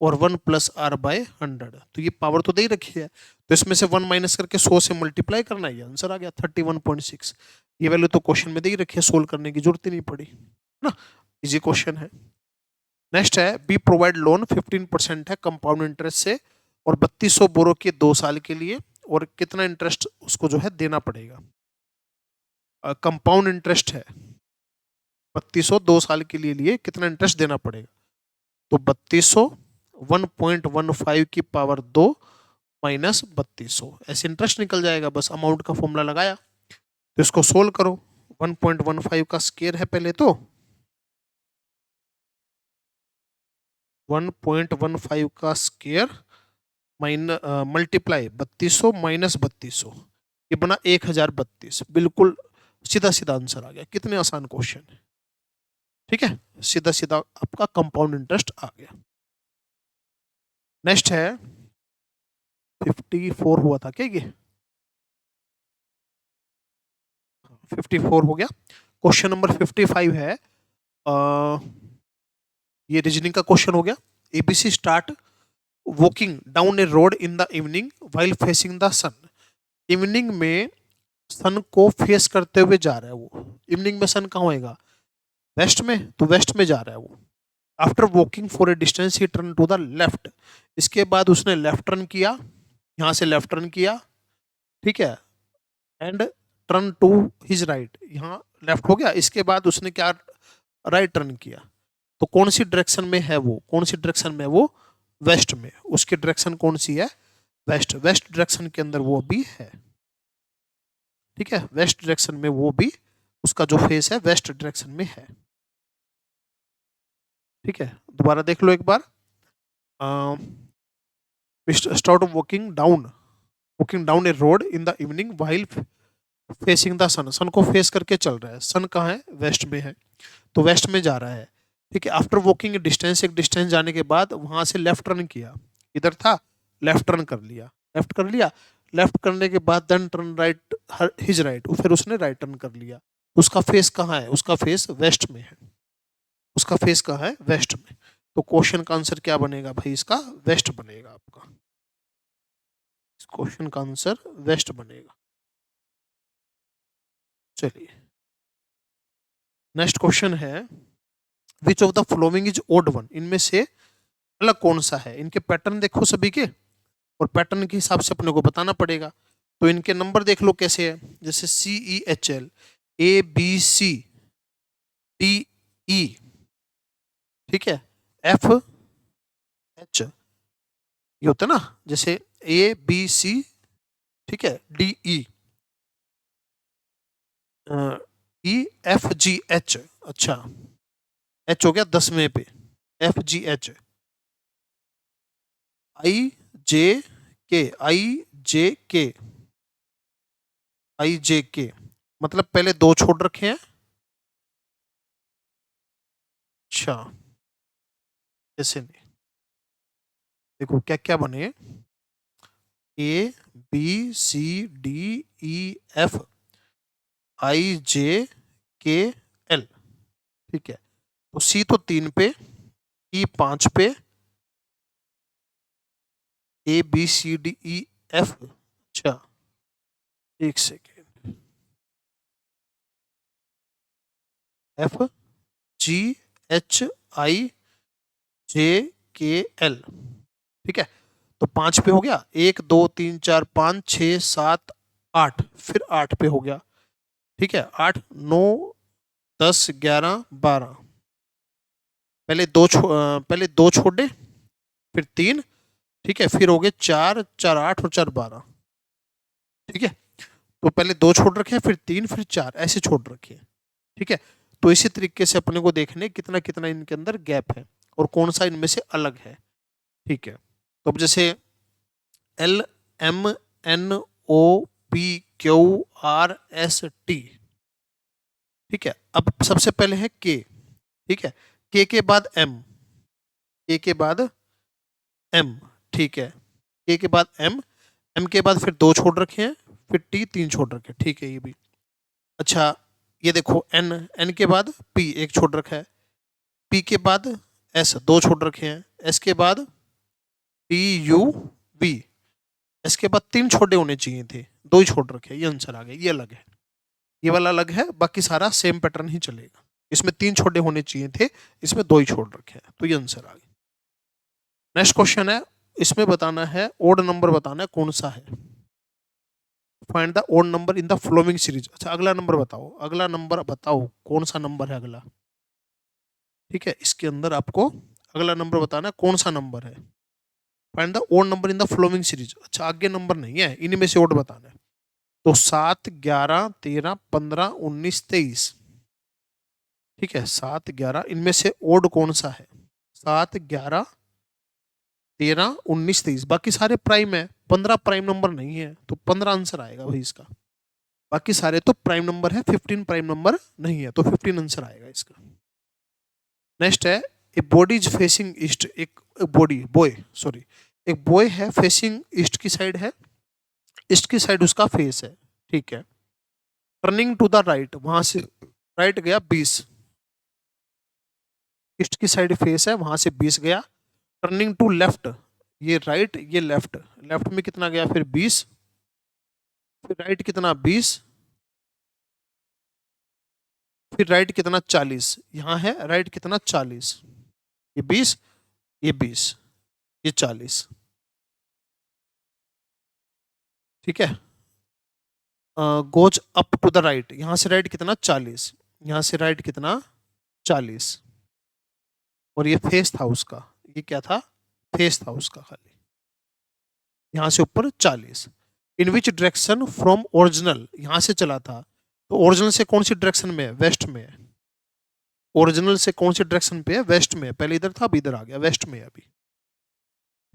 और 1+r/100, तो ये पावर तो दे ही रखी है, तो इसमें से 1 माइनस करके 100 से मल्टीप्लाई करना है, ये आंसर आ गया 31.6। ये वैल्यू तो क्वेश्चन में दे ही रखी है, सोल्व करने की जरूरत ही नहीं पड़ी ना, इजी क्वेश्चन है। नेक्स्ट है, बी प्रोवाइड लोन 15% है कंपाउंड इंटरेस्ट से, और 3200 बोरो के 2 साल के लिए, और कितना इंटरेस्ट उसको जो है देना पड़ेगा। कंपाउंड इंटरेस्ट है 3200, 2 साल के लिए कितना इंटरेस्ट देना पड़ेगा, तो 3200 1.15 की पावर 2 माइनस 3200, ऐसे इंटरेस्ट निकल जाएगा, बस अमाउंट का फॉर्मूला लगाया, तो इसको सोल्व करो। 1.15 का स्केयर है पहले, तो 1.15 का स्केयर मल्टीप्लाई 3200 माइनस 3200, ये बना 1032, बिल्कुल सीधा सीधा आंसर आ गया, कितने आसान क्वेश्चन है। ठीक है, सीधा सीधा आपका कंपाउंड इंटरेस्ट आ गया। नेक्स्ट है 54 हुआ था क्या, ये 54 हो गया। क्वेश्चन नंबर 55 है, ये रीजनिंग का क्वेश्चन हो गया। ABC start walking down a road in the evening while facing the sun. Evening में सन को फेस करते हुए जा रहा है वो, इवनिंग में सन कहाँ होएगा, वेस्ट में, तो वेस्ट में जा रहा है वो। After walking for a distance he turn to the left, इसके बाद उसने लेफ्ट टर्न किया, यहाँ से लेफ्ट टर्न किया, ठीक है, and turn to his right, यहाँ लेफ्ट हो गया, इसके बाद उसने क्या, राइट टर्न किया, तो कौन सी डायरेक्शन में है वो, कौन सी डायरेक्शन में वो, वेस्ट में, उसकी डायरेक्शन कौन सी है, वेस्ट, वेस्ट डायरेक्शन के अंदर वो भी है। ठीक है, वेस्ट डायरेक्शन में वो भी, उसका जो फेस है वेस्ट डायरेक्शन में है। ठीक है, दोबारा देख लो एक बार। Start walking down a road in the evening while facing the sun, sun को फेस करके चल रहा है, सन कहाँ है, वेस्ट में है, तो वेस्ट में जा रहा है। ठीक है, आफ्टर वॉकिंग डिस्टेंस, एक डिस्टेंस जाने के बाद वहां से लेफ्ट टर्न किया, इधर था, लेफ्ट टर्न कर लिया, लेफ्ट कर लिया, लेफ्ट करने के बाद then turn right, his right, फिर उसने राइट टर्न कर लिया, उसका फेस कहाँ है, उसका फेस वेस्ट में है, उसका फेस कहाँ है, वेस्ट में, तो क्वेश्चन का आंसर क्या बनेगा भाई, इसका वेस्ट बनेगा आपका, इस क्वेश्चन का आंसर वेस्ट बनेगा। चलिए नेक्स्ट क्वेश्चन है, which of the following is odd one, इनमें से अलग कौन सा है, इनके पैटर्न देखो सभी के, और पैटर्न के हिसाब से अपने को बताना पड़ेगा। तो इनके नंबर देख लो कैसे है, जैसे CEHL ABCDE, ठीक है, FH, ये होता है ना, जैसे ABC, ठीक है, DE, EFGH, अच्छा H हो गया 10वें पे, FGH, IJK, IJK, आई जे के, मतलब पहले 2 छोड़ रखे हैं। अच्छा, ऐसे नहीं, देखो क्या क्या बने, A B C D E F I J K L. ठीक है, तो सी तो 3 पे, ई 5 पे, A B C D E F. अच्छा, एक second, F G H I J K L. ठीक है, तो 5 पे हो गया, 1 2 3 4 5 6 7 8, फिर 8 पे हो गया। ठीक है, 8 9 10 11 12, पहले दो छोड़े, फिर 3। ठीक है, फिर हो गए 4 4 8 और 4 12। ठीक है, तो पहले 2 छोड़ रखे हैं, फिर 3, फिर 4, ऐसे छोड़ रखे हैं। ठीक है, तो इसी तरीके से अपने को देखने कितना कितना इनके अंदर गैप है और कौन सा इनमें से अलग है। ठीक है, तो अब जैसे L M N O P Q R S T. ठीक है, अब सबसे पहले है के। ठीक है, के बाद एम, के के बाद एम। ठीक है, के बाद एम, एम के बाद फिर 2 छोड़ रखे हैं, फिर टी 3 छोड़ रखे हैं। ठीक है, ये भी अच्छा। ये देखो एन, एन के बाद पी 1 छोड़ रखा है, पी के बाद एस 2 छोड़ रखे हैं, एस के बाद टी यू वी, एस के बाद 3 छोटे होने चाहिए थे, 2 ही छोड़ रखे हैं, ये आंसर आ गया। ये अलग है, ये वाला अलग है, बाकी सारा सेम पैटर्न ही चलेगा। इसमें 3 छोटे होने चाहिए थे, इसमें 2 ही छोड़ रखे हैं, तो ये आंसर आ गया। नेक्स्ट क्वेश्चन है, इसमें बताना है ओड नंबर, बताना है कौन सा है। Find the odd number in the following series. अच्छा, अगला नंबर बताओ, अगला नंबर बताओ कौन सा नंबर है अगला। ठीक है, इसके अंदर आपको अगला नंबर बताना है कौन सा नंबर है। Find the odd number in the following series. अच्छा, आगे नंबर नहीं है, इन्हीं में से ओड बताना है। तो 7 11 13 15 19 23। ठीक है, 7 11, इनमें से ओड कौन सा है। 7 11 13 19 23, बाकी सारे प्राइम है, 15 प्राइम नंबर नहीं है, तो 15 आंसर आएगा भाई इसका। बाकी सारे तो प्राइम नंबर है, 15 प्राइम नंबर नहीं है, तो 15 आंसर आएगा इसका। नेक्स्ट है, a body is facing east. एक बॉडी बॉय, सॉरी, एक बॉय है, फेसिंग ईस्ट की साइड है, ईस्ट की साइड उसका फेस है। ठीक है, टर्निंग टू द राइट, वहां से राइट गया 20, ईस्ट की साइड फेस है, वहां से 20 गया। टर्निंग टू लेफ्ट, ये राइट ये लेफ्ट, लेफ्ट में कितना गया फिर 20, फिर राइट कितना 20, फिर राइट कितना 40, यहाँ है राइट कितना 40, ये 20 ये 20 ये 40। ठीक है, goes up to the right, यहाँ से राइट कितना 40, यहाँ से राइट कितना 40, और ये फेस था उसका, ये क्या था, फेस था उसका खाली, यहाँ से ऊपर 40। इन विच डायरेक्शन फ्रॉम ओरिजिनल, यहाँ से चला था, तो ओरिजिनल से कौन सी डायरेक्शन में है, वेस्ट में है। ओरिजिनल से कौन सी डायरेक्शन पे है, वेस्ट में है, पहले इधर था अब इधर आ गया, वेस्ट में है अभी।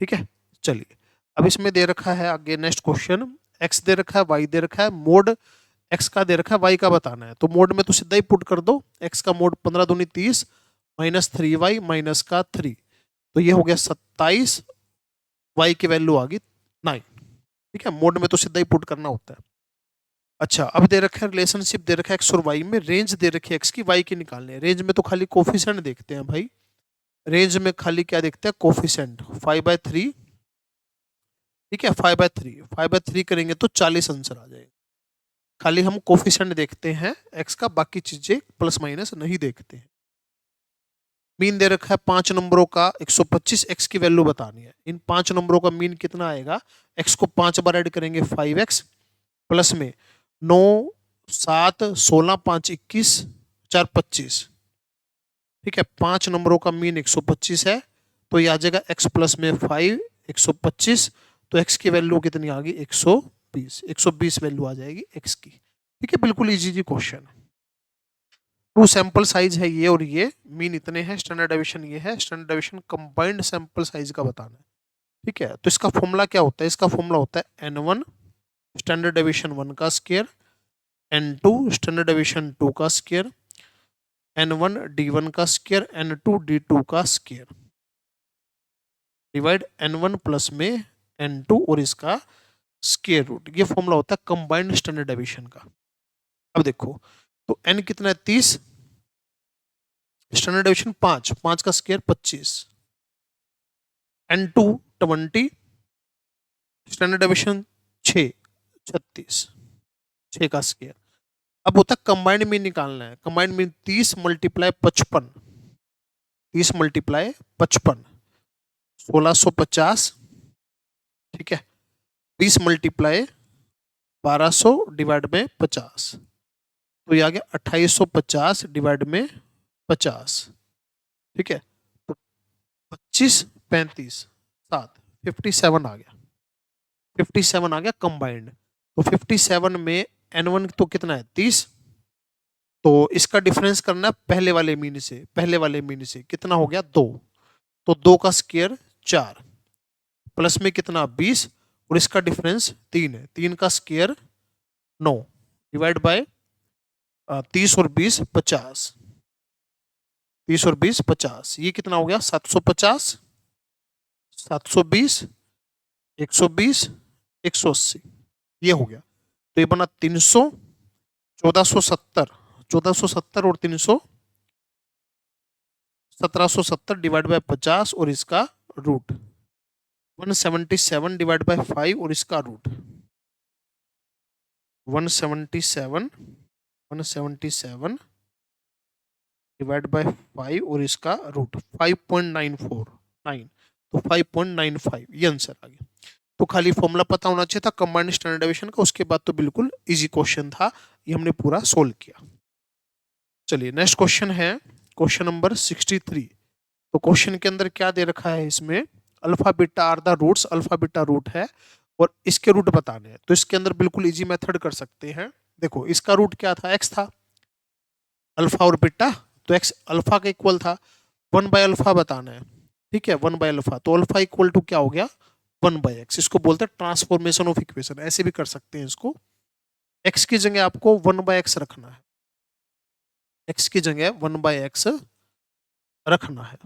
ठीक है, चलिए अब इसमें दे रखा है आगे नेक्स्ट क्वेश्चन, एक्स दे रखा है, वाई दे रखा है, मोड एक्स का दे रखा है, वाई का बताना है। तो मोड में तो सीधा ही पुट कर दो, एक्स का मोड 15 दूनी 30 माइनस 3y माइनस का 3, तो ये हो गया 27, वाई की वैल्यू आ गई 9। ठीक है, मोड में तो सीधा ही पुट करना होता है। अच्छा, अब दे रखा है रिलेशनशिप दे रखा है एक्स और वाई में, रेंज दे रखी है एक्स की, वाई की निकालने है। रेंज में तो खाली कोफिशिएंट देखते हैं भाई, रेंज में खाली क्या देखते हैं, कोफिशिएंट 5/3। ठीक है, 5/3 करेंगे तो 40 आंसर आ जाएगा। खाली हम कोफिशिएंट देखते हैं एक्स का, बाकी चीजें प्लस माइनस नहीं देखते हैं। मीन दे रखा है 5 नंबरों का 125, एक्स की वैल्यू बतानी है। इन 5 नंबरों का मीन कितना आएगा, एक्स को 5 बार ऐड करेंगे 5x, प्लस में 9 7 16 5 21 4 25। ठीक है, 5 नंबरों का मीन 125 है, तो ये आ जाएगा x प्लस में 5 125, तो x की वैल्यू कितनी आ गई 120 वैल्यू आ जाएगी x की। ठीक है, बिल्कुल इजी जी क्वेश्चन है। 2 सैंपल साइज है ये और ये, मीन इतने हैं, स्टैंडर्ड डेविएशन ये है, standard deviation combined sample size का बताना है। ठीक है, तो इसका फॉर्मूला क्या होता है, इसका फॉर्मूला होता है n1 स्टैंडर्ड डेविएशन 1 का स्क्वायर n2 स्टैंडर्ड डेविएशन 2 का स्क्वायर, n1 d1 का स्क्वायर, n2 d2 का स्क्वायर डिवाइड n1 प्लस में n2 और इसका स्क्वायर रूट। ये फॉर्मूला होता है कंबाइंड स्टैंडर्ड डेविएशन का। अब देखो तो n कितना है 30, स्टैंडर्ड डेविएशन 5, 5 का स्क्वायर 25, n2 20, स्टैंडर्ड डेविएशन 6, 36, 6 का स्क्वायर। अब होता है कंबाइंड में निकालना है। कंबाइंड में 30 मल्टीप्लाई 55, 30 मल्टीप्लाई 55 1650, ठीक है। 20 मल्टीप्लाई 1200 डिवाइड में 50, तो ये आ गया 2850 डिवाइड में 50, ठीक है। तो 25 35 7 57 आ गया, 57 आ गया कंबाइंड। तो 57 में n1 तो कितना है 30, तो इसका डिफरेंस करना है पहले वाले मीन से, पहले वाले मीन से कितना हो गया 2, तो 2 का स्क्वायर 4 प्लस में कितना 20 और इसका डिफरेंस 3 है, 3 का स्क्वायर 9 डिवाइड बाय 30 और 20 50, 30 और 20 50, ये कितना हो गया 750, 720, 120, 180, ये हो गया। तो ये बना 300, 1470, 1470 और 300 1770 डिवाइड बाय 50 और इसका रूट 177 डिवाइड बाय 5 और इसका रूट 177, 177 डिवाइड बाय 5 और इसका रूट 5.949, तो 5.95 ये आंसर आ गया। तो खाली फॉर्मूला पता होना चाहिए था कंबाइंड स्टैंडर्ड डेविएशन का, उसके बाद तो बिल्कुल इजी क्वेश्चन था, ये हमने पूरा सोल्व किया। चलिए नेक्स्ट क्वेश्चन है क्वेश्चन नंबर 63। तो क्वेश्चन के अंदर क्या दे रखा है, इसमें alpha beta are the roots, alpha beta root है और इसके रूट बताने हैं। तो इसके अंदर बिल्कुल इजी मेथड कर सकते हैं। देखो इसका रूट क्या था, एक्स था, अल्फा और बीटा, तो एक्स अल्फा का इक्वल था, 1 बाय अल्फा बताना है, ठीक है 1 बाय अल्फा, तो अल्फा इक्वल टू क्या हो गया 1 बाय एक्स। इसको बोलते हैं ट्रांसफॉर्मेशन ऑफ इक्वेशन, ऐसे भी कर सकते हैं इसको। एक्स की जगह आपको 1 बाय एक्स रखना है, एक्स की जगह 1 बाय एक्स रखना है।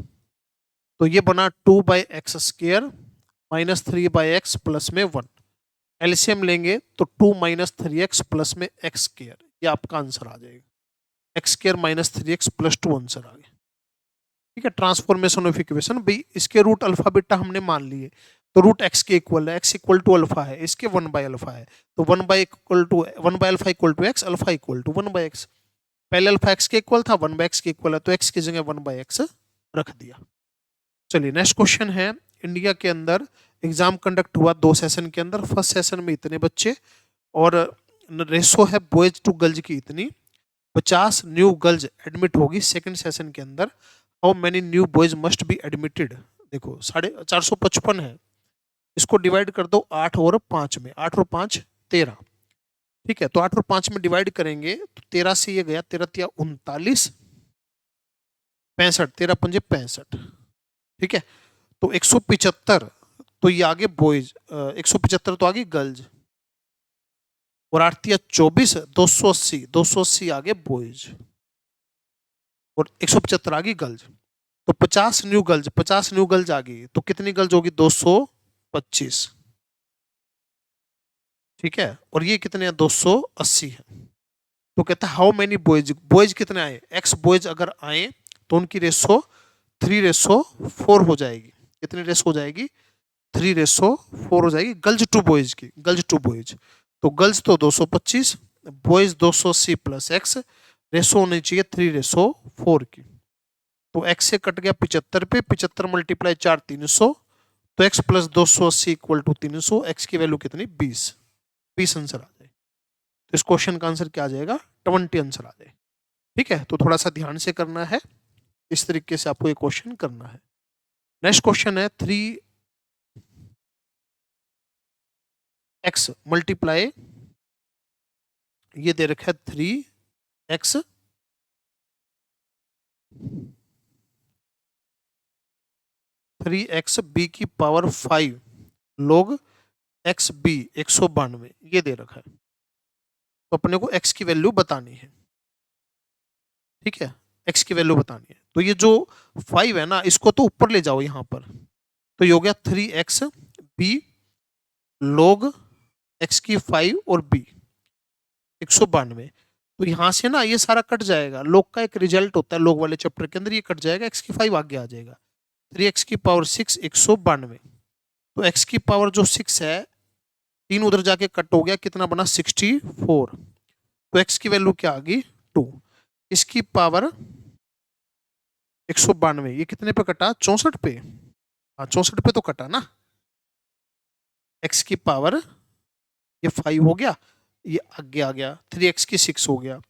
तो ये बना 2 by X square minus 3 by X plus में 1, एलसीएम लेंगे तो 2 माइनस 3x प्लस में एक्स स्क्वायर, ये आपका आंसर आ जाएगा, X square minus 3x plus 2 answer आ गया, ठीक है। ट्रांसफॉर्मेशन ऑफ इक्वेशन, भाई इसके रूट अल्फा बीटा हमने मान लिए, तो रूट एक्स के इक्वल है, एक्स इक्वल टू अल्फा है, इसके 1 बाय अल्फा है, तो 1 by equal to 1 by alpha equal to x, alpha equal to 1 by x. पहले अल्फा एक्स के इक्वल था, 1 बाय एक्स के इक्वल है, तो एक्स की जगह 1 बाय एक्स रख दिया। चलिए नेक्स्ट क्वेश्चन है, इंडिया के अंदर एग्जाम कंडक्ट हुआ 2 सेशन के अंदर, फर्स्ट सेशन में इतने बच्चे और रेशो है बॉयज टू गर्ल्स की इतनी, 50 न्यू गर्ल्स एडमिट होगी सेकंड सेशन के अंदर, how many new boys must be admitted. देखो 455 है, इसको डिवाइड कर दो 8 और 5 में, 8 और 5 13, ठीक है। तो 8 और 5 में डिवाइड करेंगे तो 13 से ये गया, 13 तिया 39, 65, 13 पंजे 65, ठीक है। तो 175, तो ये आगे बॉयज, 175 तो आगे गर्ल्स, और 8 तिया 24, 280, 280 आगे बॉयज और 175 आगे गर्ल्स। तो 50 न्यू गर्ल्स, 50 न्यू गर्ल्स आ गई, तो कितनी गर्ल्स होगी 225, ठीक है। और ये कितने हैं 280 है। तो कहता है हाउ मेनी बॉयज, बॉयज कितने आए, एक्स बॉयज अगर आए तो उनकी रेशो 3:4 हो जाएगी। कितनी रेशो हो जाएगी 3:4 हो जाएगी गर्ल्स टू बॉयज की, गर्ल्स टू बॉयज। तो गर्ल्स तो 225, बॉयज 280 प्लस एक्स, रेशो होनी चाहिए 3:4 की। तो x से कट गया 75 पे, 75 मल्टीप्लाई 4 300, तो x plus 280 equal to 300, x की वैल्यू कितनी 20, 20 आंसर आ जाए। तो इस क्वेश्चन का आंसर क्या आ जाएगा 20 आंसर आ जाए, ठीक है। तो थोड़ा सा ध्यान से करना है, इस तरीके से आपको ये क्वेश्चन करना है। नेक्स्ट क्वेश्चन है 3x मल्टीप्लाई, ये दे रखा है 3x 3x b की पावर 5 log x b 192, ये दे रखा है। तो अपने को x की वैल्यू बतानी है, ठीक है, x की वैल्यू बतानी है। तो ये जो 5 है ना, इसको तो ऊपर ले जाओ यहाँ पर, तो ये हो गया 3x b log x की 5 और b 192। तो यहाँ से ना ये सारा कट जाएगा, log का एक रिजल्ट होता है log वाले चैप्टर के अंदर, ये कट जाएगा, x की 5 आगे आ जाएगा, 3x की पावर 6 192। तो x की पावर जो 6 है, 3 उधर जाके कट हो गया, कितना बना 64। तो x की वैल्यू क्या आ गई 2। इसकी पावर 192, ये कितने पे कटा 64 पे, हाँ 64 पे तो कटा ना। x की पावर ये 5 हो गया, ये आगे आ गया, 3x की 6 हो गया,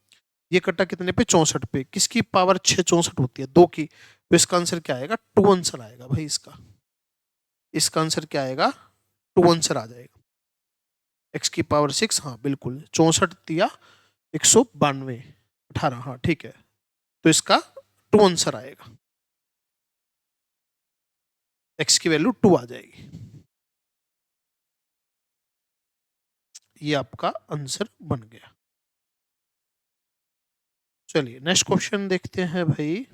ये कटा कितने पे 64 पे, किसकी पावर 6 64 होती है 2 की, तो इसका आंसर क्या आएगा 2 आंसर आएगा भाई इसका आंसर क्या आएगा 2 आंसर आ जाएगा। x की पावर 6, हाँ बिल्कुल 64 दिया 192 18, हाँ ठीक है, तो इसका 2 आंसर आएगा, x की वैल्यू 2 आ जाएगी। ये आपका आंसर बन गया। चलिए नेक्स्ट क्वेश्चन देखते हैं भाई।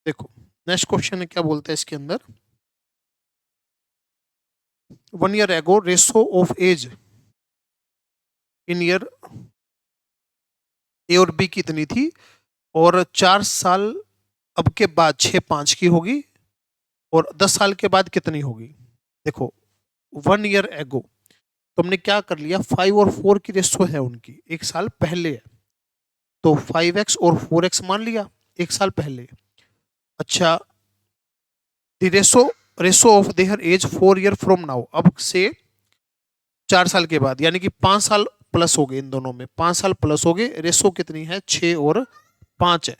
देखो नेक्स्ट क्वेश्चन है, क्या बोलते हैं इसके अंदर, 1 year ago ratio of age in year A और बी कितनी थी, और 4 साल अब के बाद 6:5 की होगी, और 10 साल के बाद कितनी होगी। देखो 1 year ago, तो हमने क्या कर लिया, 5 और 4 की रेशो है उनकी, एक साल पहले है, तो 5x और 4x मान लिया एक साल पहले। अच्छा, the ratio of their age 4 year from now, अब से 4 साल के बाद, यानी कि 5 साल प्लस हो गए, इन दोनों में 5 साल प्लस हो गए, रेशो कितनी है 6 और 5 है,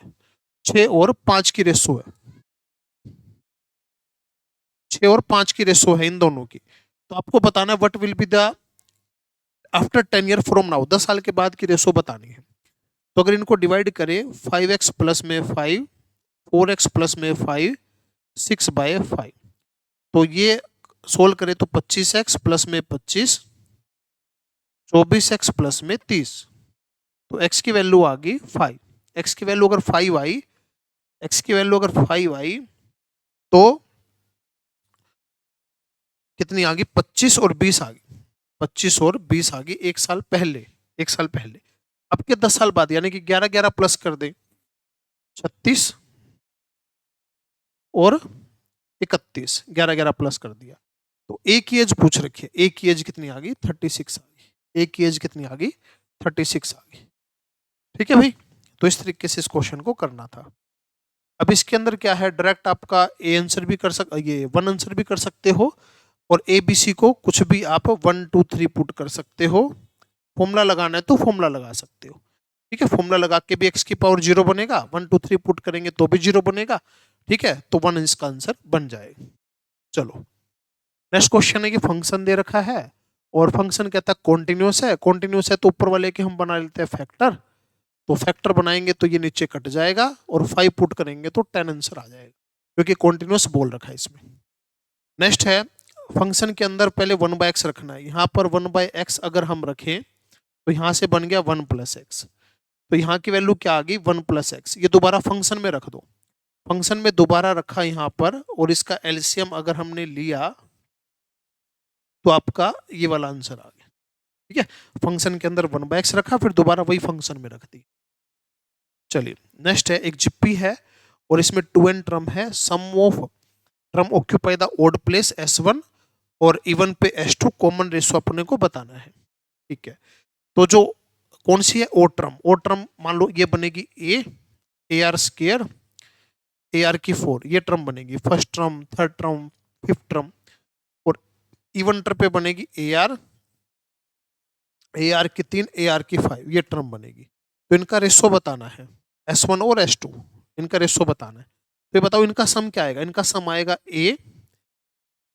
6 और 5 की रेशो है, 6 और 5 की रेशो है इन दोनों की। तो आपको बताना what will be the after 10 year from now, 10 साल के बाद की रेशो बतानी है। तो अगर इनको डिवाइड करें, 5x प्लस में 5, 4x प्लस में 5, 6/5, तो ये सोल्व करें तो 25x प्लस में 25, 24x प्लस में 30, तो x की वैल्यू आ गई 5। x की वैल्यू अगर 5 आई, x की वैल्यू अगर 5 आई तो कितनी आ गई 25 और 20 आ गई, 25 और 20 आ गई एक साल पहले, एक साल पहले। अब के 10 साल बाद, यानी कि 11 11 प्लस कर दें, 36 और 31, 11 11 प्लस कर दिया, तो ए की एज पूछ रखी है, ए की एज कितनी आ गई 36 आ गई, ए की एज कितनी आ गई 36 आ गई। ठीक है भाई, तो इस तरीके से इस क्वेश्चन को करना था। अब इसके अंदर क्या है, डायरेक्ट आपका ए आंसर भी कर सकते, ये 1 आंसर भी कर सकते हो, और ए बी सी को कुछ भी आप 1 2 3 पुट कर सकते हो, फॉर्मूला लगाना है तो फॉर्मूला लगा सकते हो। ठीक है, फॉर्मूला लगा के भी x की पावर 0 बनेगा, 1 2 3 पुट करेंगे तो भी 0 बनेगा। ठीक है, तो 1 इसका आंसर बन जाएगा। चलो नेक्स्ट क्वेश्चन है कि फंक्शन दे रखा है, और फंक्शन कहता है कॉन्टिन्यूस है, कॉन्टिन्यूस है तो ऊपर वाले के हम बना लेते हैं फैक्टर, तो फैक्टर बनाएंगे तो ये नीचे कट जाएगा, और 5 पुट करेंगे तो 10 आंसर आ जाएगा, क्योंकि कॉन्टिन्यूस बोल रखा है इसमें। नेक्स्ट है, फंक्शन के अंदर पहले 1/x रखना है, यहाँ पर 1/x अगर हम रखें तो यहाँ से बन गया 1 + x, तो यहाँ की वैल्यू क्या आ गई 1 + x, ये दोबारा फंक्शन में रख दो, फंक्शन में दोबारा रखा यहाँ पर, और इसका एलसीएम अगर हमने लिया तो आपका ये वाला आंसर आ गया। ठीक है, फंक्शन के अंदर 1/x रखा, फिर दोबारा वही फंक्शन में रख दी। चलिए नेक्स्ट है, एक जिप्पी है और इसमें 2n टर्म है, sum of term occupy the odd place s1 और इवन पे s2, कॉमन रेशो अपने को बताना है। ठीक है, तो जो कौन सी है ओड टर्म मान लो ये बनेगी A R square, A R की 4, ये टर्म बनेगी, first term, third term, fifth term, और इवन टर्म पे बनेगी ए आर की 3, ए आर की 5, ये टर्म बनेगी। तो इनका रेशो बताना है, s1 और s2, इनका रेशो बताना है। तो ये बताओ इनका सम क्या आएगा, इनका सम आएगा ए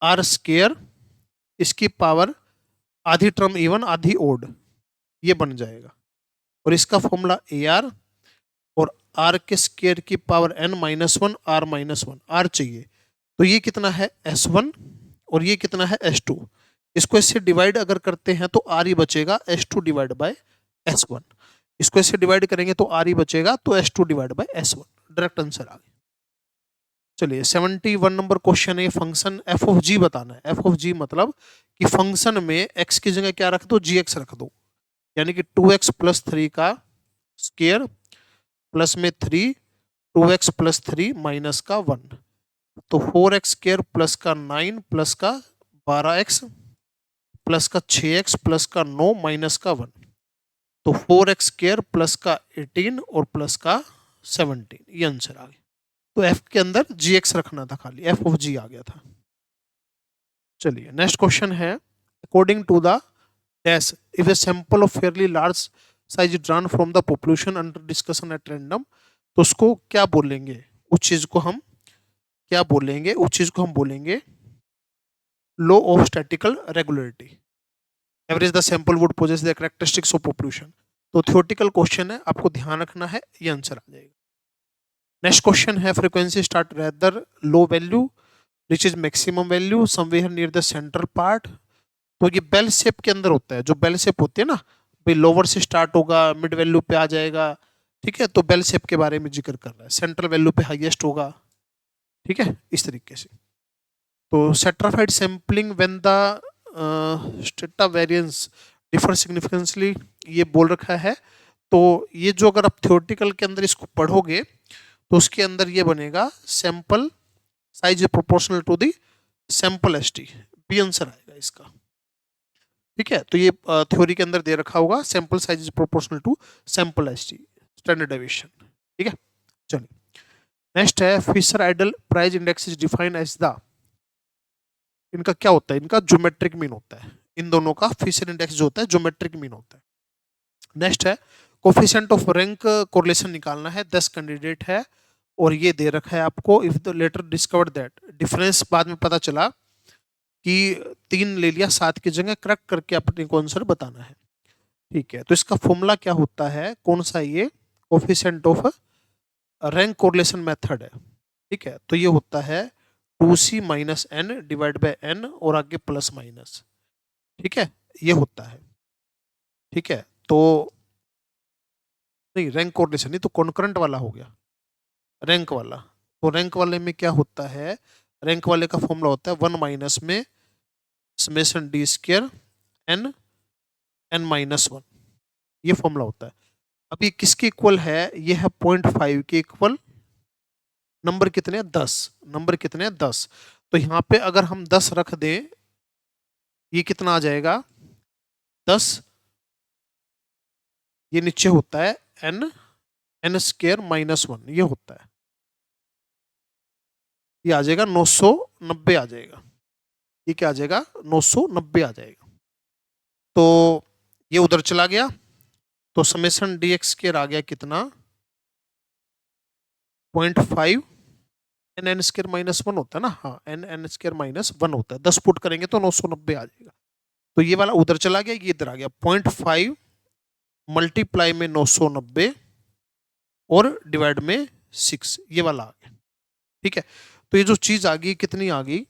आर स्केयर, इसकी पावर आधी टर्म इवन आधी ओड, ये बन जाएगा, और इसका फॉर्मूला ए आर और आर के स्केयर की पावर n-1 r-1, आर चाहिए, तो ये कितना है s1 और ये कितना है S2। इसको इससे डिवाइड अगर करते हैं तो R ही बचेगा, S2 डिवाइड बाय S1। इसको इससे डिवाइड करेंगे तो R ही बचेगा, तो S2 divide by S1। Direct answer आ गया। चलिए 71 नंबर क्वेश्चन है, फंक्शन एफ ऑफ जी बताना है। एफ ऑफ जी मतलब कि फंक्शन में x की जगह क्या रख दो, gx रख दो, यानी कि 2x प्लस 3 का स्क्वायर प्लस में 3, 2x प्लस 3 माइनस का 1, तो 4x स्क्वायर प्लस का 9 प्लस का 12x प्लस का 6x प्लस का 9 माइनस का 1, तो 4x स्क्वायर प्लस का 18 और प्लस का 17, ये आंसर आ गया। तो f के अंदर gx रखना था, खाली f ऑफ g आ गया था। चलिए नेक्स्ट क्वेश्चन है, according to the dash if a sample of fairly large size drawn from the population under discussion at random, तो उसको क्या बोलेंगे, उस चीज को हम क्या बोलेंगे, उस चीज को हम बोलेंगे law of statistical regularity. Average the sample would possess the characteristics of population. तो थ्योरेटिकल क्वेश्चन है, आपको ध्यान रखना है, ये आंसर आ जाएगा। नेक्स्ट क्वेश्चन है, frequency start rather low value which is maximum value somewhere near the central part. तो ये बेल शेप के अंदर होता है, जो बेल शेप होती है ना भाई, लोअर से स्टार्ट होगा मिड वैल्यू पे आ जाएगा, ठीक है, तो बेल शेप के बारे में जिक्र कर रहा है, सेंट्रल वैल्यू पे हाईएस्ट होगा, ठीक है, इस तरीके से। तो stratified sampling when the strata variance differ significantly, ये बोल रखा है। तो ये जो अगर आप थ्योरेटिकल के अंदर इसको पढ़ोगे तो उसके अंदर ये बनेगा sample size proportional to the sample ST, B answer आएगा इसका, ठीक है। तो ये थ्योरी के अंदर दे रखा होगा, sample size is proportional to sample ST, standard deviation, ठीक है। चलिए नेक्स्ट है, Fisher ideal price index is defined as the, इनका क्या होता है, इनका ज्योमेट्रिक मीन होता है, इन दोनों का फिशर इंडेक्स जो होता है ज्योमेट्रिक मीन होता है। नेक्स्ट है, कोफिशिएंट ऑफ रैंक कोरिलेशन निकालना है, 10 कैंडिडेट है और ये दे रखा है आपको, if the later discovered that difference, बाद में पता चला कि 3 ले लिया, 7 की जगह करेक्ट करके अपने को आंसर बताना है, ठीक है। तो इसका फॉर्मूला क्या होता है, कौन सा, ये coefficient of rank correlation method है, ठीक है। तो ये होता है 2c minus N divide by N और आगे प्लस माइनस, ठीक है, ये होता है, ठीक है। तो नहीं, रैंक कोरिलेशन नहीं, तो कॉन्करेंट वाला हो गया, रैंक वाला। तो रैंक वाले में क्या होता है, रैंक वाले का फॉर्मूला होता है 1 माइनस में summation D square N N minus 1, ये फॉर्मूला होता है। अब ये किसके इक्वल है, ये है 0.5 के इक्वल, नंबर कितने, 10, नंबर कितने, 10। तो यहाँ पे अगर हम 10 रख दें, ये कितना आ जाएगा, 10, ये नीचे होता है एन एन स्क्वायर माइनस 1, ये होता है, ये आ जाएगा 990 आ जाएगा, ये क्या आ जाएगा, 990 आ जाएगा। तो ये उधर चला गया, तो समेशन डी एक्स स्क्वायर आ गया कितना, 0.5 एन एन स्क्वायर माइनस 1 होता है ना, हाँ एन एन स्क्वायर माइनस 1 होता है, 10 पुट करेंगे तो 990 आ जाएगा। तो ये वाला उधर चला गया, ये इधर आ गया, 0.5 मल्टीप्लाई में 990 और डिवाइड में 6, ये वाला आ गया, ठीक है। तो ये जो चीज आ गई कितनी आ गई,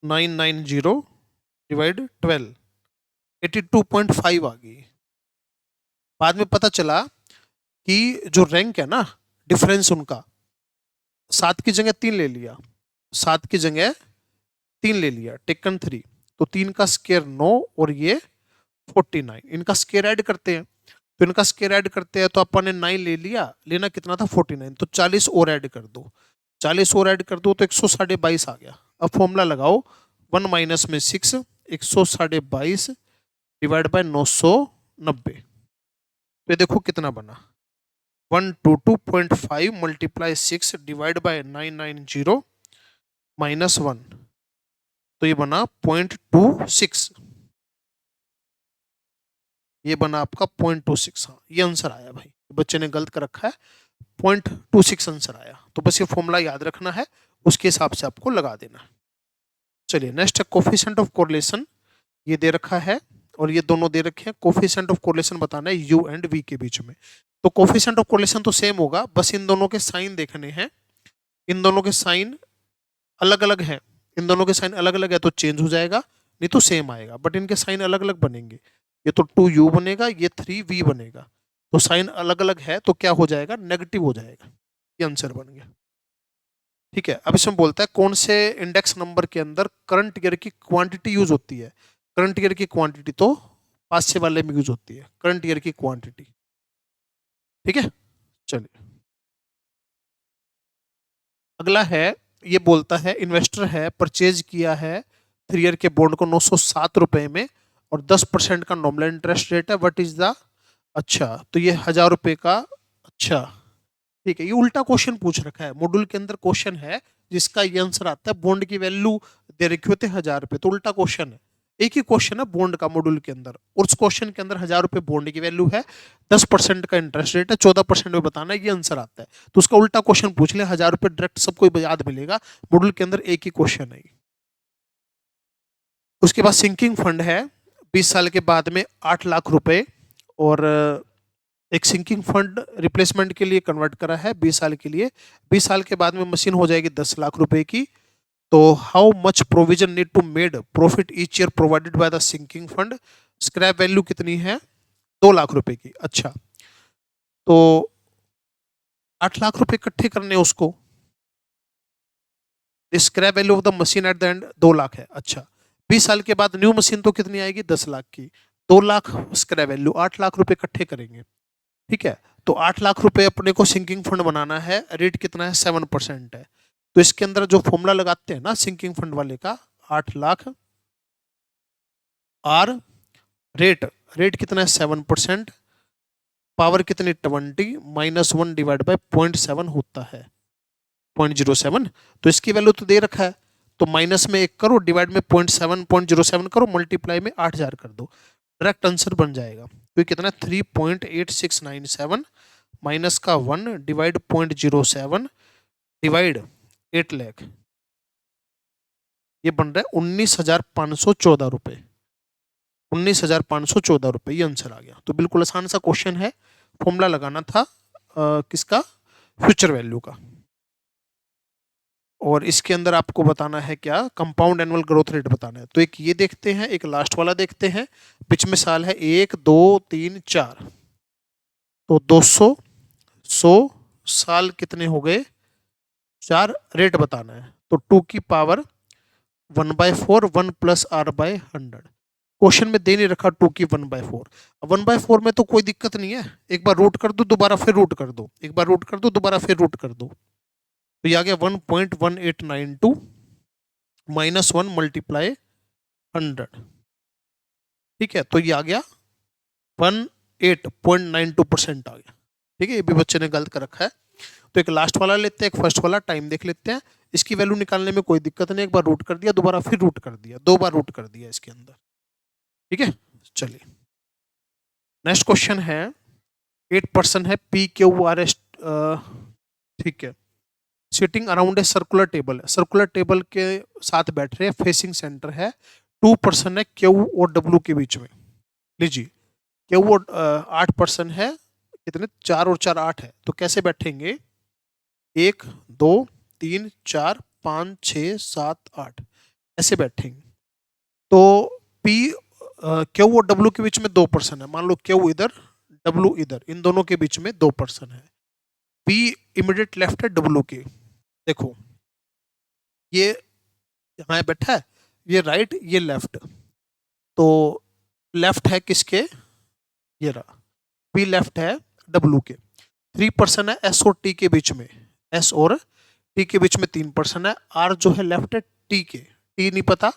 990 डिवाइड 12, 82.5 आ गई। बाद में पता चला कि जो रैंक है ना, डिफरेंस उनका 7 की जगह 3 ले लिया, 7 की जगह 3 ले लिया, टेकन 3, तो 3 का स्क्वायर 9 और ये 49, इनका स्क्वायर ऐड करते हैं, तो इनका स्क्वायर ऐड करते हैं, तो अपन ने 9 ले लिया, लेना कितना था 49, तो 40 और ऐड कर दो, 40 और ऐड कर दो तो 122 आ गया। अब फॉर्मूला लगाओ, 1 माइनस में 6, 122 डिवाइड बाय 990, तो ये देखो कितना बना, 122.5 मल्टीप्लाई 6 डिवाइड बाय 990 माइनस 1, तो ये बना 0.26, ये बना आपका 0.26, हाँ ये आंसर आया भाई, बच्चे ने गलत कर रखा है, 0.26 आंसर आया। तो बस ये फॉर्मूला याद रखना है, उसके हिसाब से आपको लगा देना। चलिए नेक्स्ट है कोफिशिएंट ऑफ कोरिलेशन, ये दे रखा है और ये दोनों दे रखे हैं, कोफिशिएंट ऑफ कोरिलेशन बताना है u एंड v के बीच में। तो कोफिशिएंट ऑफ कोरिलेशन तो सेम होगा, बस इन दोनों के साइन देखने हैं, इन दोनों के साइन अलग अलग हैं, इन दोनों के साइन अलग अलग है तो चेंज हो जाएगा, नहीं तो सेम आएगा, बट इनके साइन अलग अलग बनेंगे। ये तो 2u बनेगा, ये 3v बनेगा, तो साइन अलग अलग है तो क्या हो जाएगा, नेगेटिव हो जाएगा। ये आंसर बन गया। ठीक है, अब इसमें बोलता है कौन से इंडेक्स नंबर के अंदर करंट ईयर की क्वांटिटी यूज होती है। करंट ईयर की क्वांटिटी तो पास से वाले में यूज होती है, करंट ईयर की क्वांटिटी। ठीक है, चलिए अगला है, ये बोलता है इन्वेस्टर है परचेज किया है 3 ईयर के बॉन्ड को 907 रुपए में और 10% का नॉमिनल इंटरेस्ट रेट है, व्हाट इज द, अच्छा तो ये 1000 रुपए का, अच्छा ठीक है, ये उल्टा क्वेश्चन पूछ रखा है, मॉड्यूल के अंदर क्वेश्चन है जिसका ये आंसर आता है, बॉन्ड की वैल्यू दे रखी होते 1000 रुपए, तो उल्टा क्वेश्चन है। एक ही क्वेश्चन है बॉन्ड का मॉड्यूल के अंदर, और उस क्वेश्चन के अंदर 1000 रुपए बॉन्ड की वैल्यू है, 10% का इंटरेस्ट रेट है, 14% में बताना है, ये आंसर आता है। तो उसका उल्टा क्वेश्चन पूछ ले, 1000 रुपए डायरेक्ट सबको याद मिलेगा, मॉड्यूल के अंदर एक ही क्वेश्चन है। उसके बाद सिंकिंग फंड है 20 साल के बाद में 8 लाख रुपए, और एक सिंकिंग फंड रिप्लेसमेंट के लिए कन्वर्ट करा है 20 साल के लिए, 20 साल के बाद में मशीन हो जाएगी 10 लाख रुपए की। तो how much provision need to made profit each year provided by the sinking fund, scrap value कितनी है 2 लाख रुपए की। अच्छा तो 8 लाख रुपए इकट्ठे करने उसको, scrap value of the machine eight the and 2 lakh है। अच्छा 20 साल के बाद न्यू मशीन तो कितनी आएगी 10 लाख की, 2 लाख स्क्रैप वैल्यू, 8 लाख रुपए इकट्ठे करेंगे। ठीक है, तो 8 लाख रुपए अपने को सिंकिंग फंड बनाना है, रेट कितना है 7% है, तो इसके अंदर जो फॉर्मूला लगाते हैं ना सिंकिंग फंड वाले का, 8 लाख आर रेट, रेट कितना है 7%, पावर कितनी 20 -1 डिवाइड बाय 0.7 होता है 0.07, तो इसकी वैल्यू तो दे रखा है, तो माइनस में 1 करो, डिवाइड में 0.07 करो, मल्टीप्लाई में 8000 कर दो, डायरेक्ट आंसर बन जाएगा। तो ये कितना 3.8697 माइनस का 1 डिवाइड 0.07 डिवाइड 8 लाख, ये बन रहा है 19,514 रुपए, 19,514 रुपए, ये आंसर आ गया। तो बिल्कुल आसान सा क्वेश्चन है, फॉर्मूला लगाना था किसका, फ्यूचर वैल्यू का। और इसके अंदर आपको बताना है क्या, कंपाउंड एनुअल ग्रोथ रेट बताना है। तो एक ये देखते हैं, एक लास्ट वाला देखते हैं, बीच में साल है 1 2 3 4, तो 200 100 साल कितने हो गए 4, रेट बताना है, तो 2 की power 1/4 1 plus r by 100, question में दे नहीं रखा 2 की 1/4, 1/4 में तो कोई दिक्कत नहीं है, एक बार रूट कर दो दोबारा फिर रूट कर दो, एक बार रूट कर दो दोबारा फिर रूट कर दो, तो ये आ गया 1.1892 -1 मल्टीप्लाई 100। ठीक है, तो ये आ गया 18.92% आ गया। ठीक है, ये भी बच्चे ने गलत कर रखा है। तो एक लास्ट वाला लेते हैं, एक फर्स्ट वाला, टाइम देख लेते हैं। इसकी वैल्यू निकालने में कोई दिक्कत नहीं, एक बार रूट कर दिया दोबारा फिर रूट कर दिया, 2 बार रूट कर दिया इसके अंदर। ठीक है, चलिए नेक्स्ट क्वेश्चन है, 8 पर्सन है PQRS, ठीक है, sitting around a circular table है, सर्कुलर टेबल के साथ बैठ रहे हैं, फेसिंग सेंटर है, 2 पर्सन है Q और W के बीच में। लीजिए Q और 8 पर्सन है, कितने 4 और 4 8 है, तो कैसे बैठेंगे 1 2 3 4 5 6 7 8 ऐसे बैठेंगे। तो P Q और W के बीच में 2 पर्सन है, मान लो Q इधर W इधर, इन दोनों के बीच में 2 पर्सन है, P इमीडिएट लेफ्ट है W के, देखो ये यहाँ बैठा है, ये राइट ये लेफ्ट, तो लेफ्ट है किसके, ये रहा P लेफ्ट है W के, 3 पर्सन है S और T के बीच में, S और T के बीच में 3 पर्सन है, R जो है लेफ्ट है T के, T नहीं पता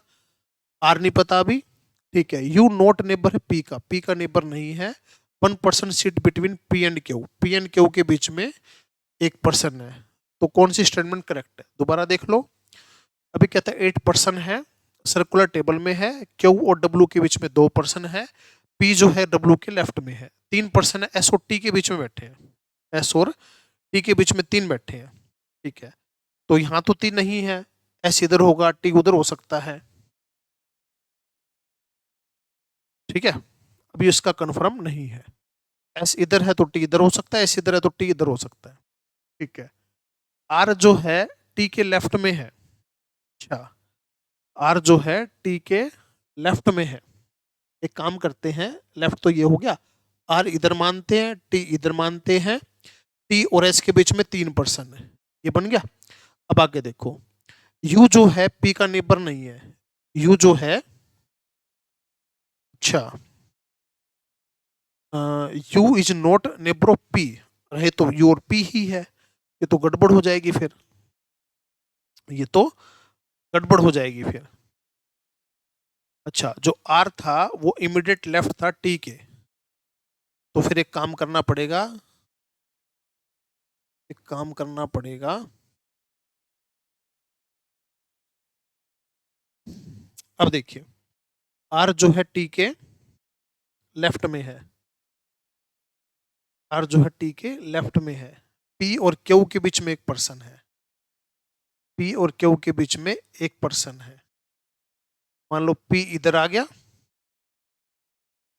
R नहीं पता अभी। ठीक है, U नॉट नेबर है P का नेबर नहीं है, 1 person seat between P and Q के बीच में 1 पर्सन है, तो कौन सी स्टेटमेंट करेक्ट है, दोबारा देख लो। अभी कहता है 8 पर्सन है, सर्कुलर टेबल में है, Q और W के बीच में 2 पर्सन है, P जो है W के लेफ्ट में है, 3 पर्सन है S और T के बीच में बैठे हैं, S और T के बीच में 3 बैठे हैं। ठीक है, तो यहाँ तो 3 नहीं है, S इधर होगा T उधर हो सकता है। ठीक है, अभी इसका कंफर्म नहीं है, S इधर है तो T इधर हो सकता है, S इधर है तो T इधर हो सकता है। ठीक है, R जो है टी के लेफ्ट में है। अच्छा, आर जो है टी के लेफ्ट में है। एक काम करते हैं, लेफ्ट तो ये हो गया, आर इधर मानते हैं, टी इधर मानते हैं, टी और एस के बीच में 3% है, ये बन गया। अब आगे देखो, यू जो है पी का नेबर नहीं है, यू जो है, अच्छा, you is not neighbour of P, रहे तो यू और पी ही है, ये तो गड़बड़ हो जाएगी फिर, ये तो गड़बड़ हो जाएगी फिर। अच्छा, जो आर था वो इमीडिएट लेफ्ट था टी के, तो फिर एक काम करना पड़ेगा, एक काम करना पड़ेगा, अब देखिए, आर जो है टी के लेफ्ट में है, आर जो है टी के लेफ्ट में है, पी और क्यू के बीच में एक पर्सन है, पी और क्यू के बीच में एक पर्सन है। मान लो पी इधर आ गया,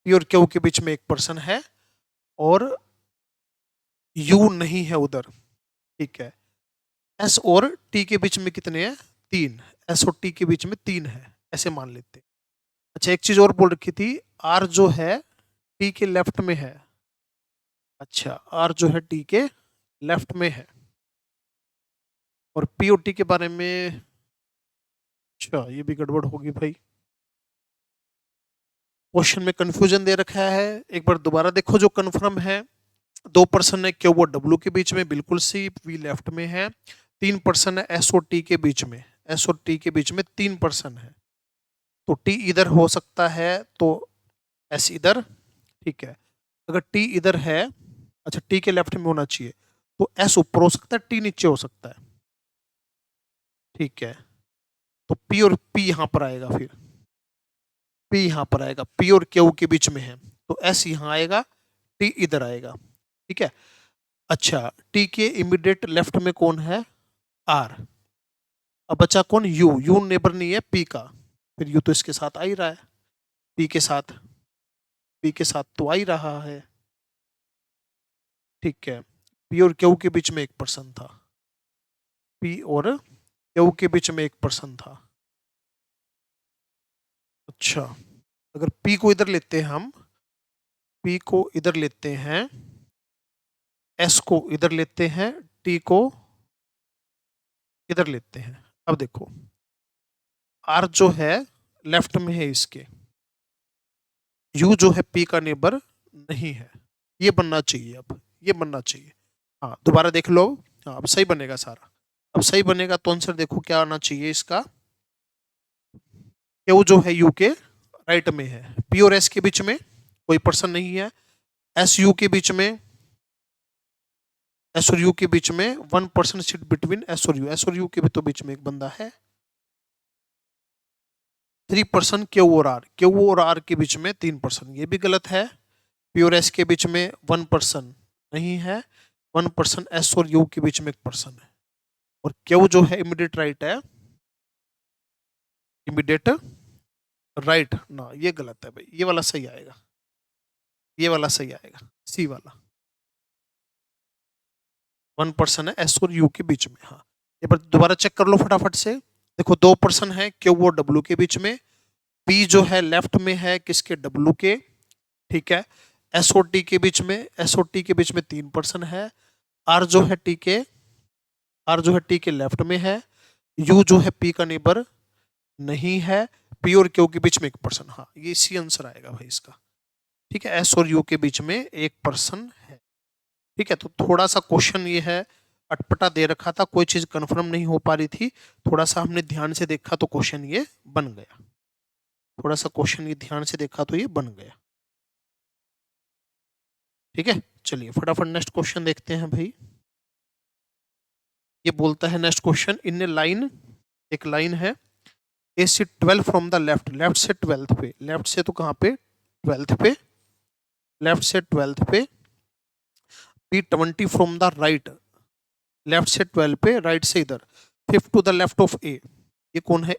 पी और क्यू के बीच में एक पर्सन है, और यू नहीं है उधर, ठीक है। एस और टी के बीच में कितने हैं? 3, एस और टी के बीच में 3 है, ऐसे मान लेते हैं। अच्छा, एक चीज और बोल रखी थी, आर जो है टी के लेफ्ट में है। अच्छा, आर जो है टी के लेफ्ट में है, और पी और टी के बारे में, अच्छा ये भी गड़बड़ होगी भाई, क्वेश्चन में कंफ्यूजन दे रखा है। एक बार दोबारा देखो, जो कंफर्म है, 2% है क्यू और डब्ल्यू के बीच में, बिल्कुल सी, वी लेफ्ट में है। 3% है एस और टी के बीच में, एस और टी के बीच में 3% है, तो टी इधर हो सकता है, तो एस इधर, ठीक है। अगर टी इधर है, अच्छा टी के लेफ्ट में होना चाहिए, तो एस ऊपर हो सकता है, टी नीचे हो सकता है, ठीक है। तो पी और पी यहां पर आएगा, फिर पी यहां पर आएगा, पी और क्यू के बीच में है, तो एस यहां आएगा, टी इधर आएगा, ठीक है। अच्छा, टी के इमीडिएट लेफ्ट में कौन है? आर। अब बचा कौन? यू, यू नेबर नहीं है पी का, फिर यू तो इसके साथ आ ही रहा है, पी के साथ, पी के साथ तो आ ही रहा है, ठीक है। पी और क्यू के बीच में एक पर्सन था, पी और क्यू के बीच में एक पर्सन था। अच्छा, अगर पी को इधर लेते हैं हम, पी को इधर लेते हैं, एस को इधर लेते हैं, टी को इधर लेते हैं। अब देखो, आर जो है लेफ्ट में है इसके, यू जो है पी का नेबर नहीं है, ये बनना चाहिए, अब ये बनना चाहिए। हाँ, दोबारा देख लो, हाँ अब सही बनेगा सारा, अब सही बनेगा, तो आंसर देखो क्या आना चाहिए इसका, क्यू जो है यू के राइट में है, पी और एस के बीच में कोई पर्सन नहीं है, एस यू के बीच में, एस और यू के बीच में 1% सिट बिटवीन एस और यू, एस और यू के भी तो बीच में एक बंदा है। 3% क्यू और आर, क्यू और आर के बीच में 3%, ये भी गलत है। पी और एस के बीच में 1% नहीं है, 1% एस और यू के बीच में एक पर्सन है, और क्यू जो है इमीडिएट राइट है, इमीडिएट राइट ना, ये गलत है भाई, ये वाला सही आएगा, ये वाला सही आएगा, सी वाला। 1% है एस और यू के बीच में। हाँ, एक बार दोबारा चेक कर लो फटाफट से, देखो 2% है क्यू और डब्ल्यू के बीच में, पी जो है लेफ्ट में है किसके? डब्ल्यू के, ठीक है। एस और टी के बीच में, एस और टी के बीच में 3% है, आर जो है टी के, आर जो है टी के लेफ्ट में है, यू जो है पी का नेबर नहीं है, पी और क्यू के बीच में 1%। हाँ, ये सी आंसर आएगा भाई इसका, ठीक है। एस और यू के बीच में 1% है, ठीक है। तो थोड़ा सा क्वेश्चन ये है, अटपटा दे रखा था, कोई चीज कंफर्म नहीं हो पा रही थी, थोड़ा सा हमने ध्यान से देखा तो क्वेश्चन ये बन गया, थोड़ा सा क्वेश्चन ये ध्यान से देखा तो ये बन गया, ठीक है। चलिए फटाफट नेक्स्ट क्वेश्चन देखते हैं भाई। ये बोलता है नेक्स्ट क्वेश्चन, इन ए लाइन, एक लाइन है, ए से 12 फ्रॉम द लेफ्ट, लेफ्ट से 12th पे, लेफ्ट से तो कहाँ पे? 12th पे, लेफ्ट से 12th पे, B 20 from the right, left से 12 पे, राइट से इधर 5 to the left of A, ये कौन है?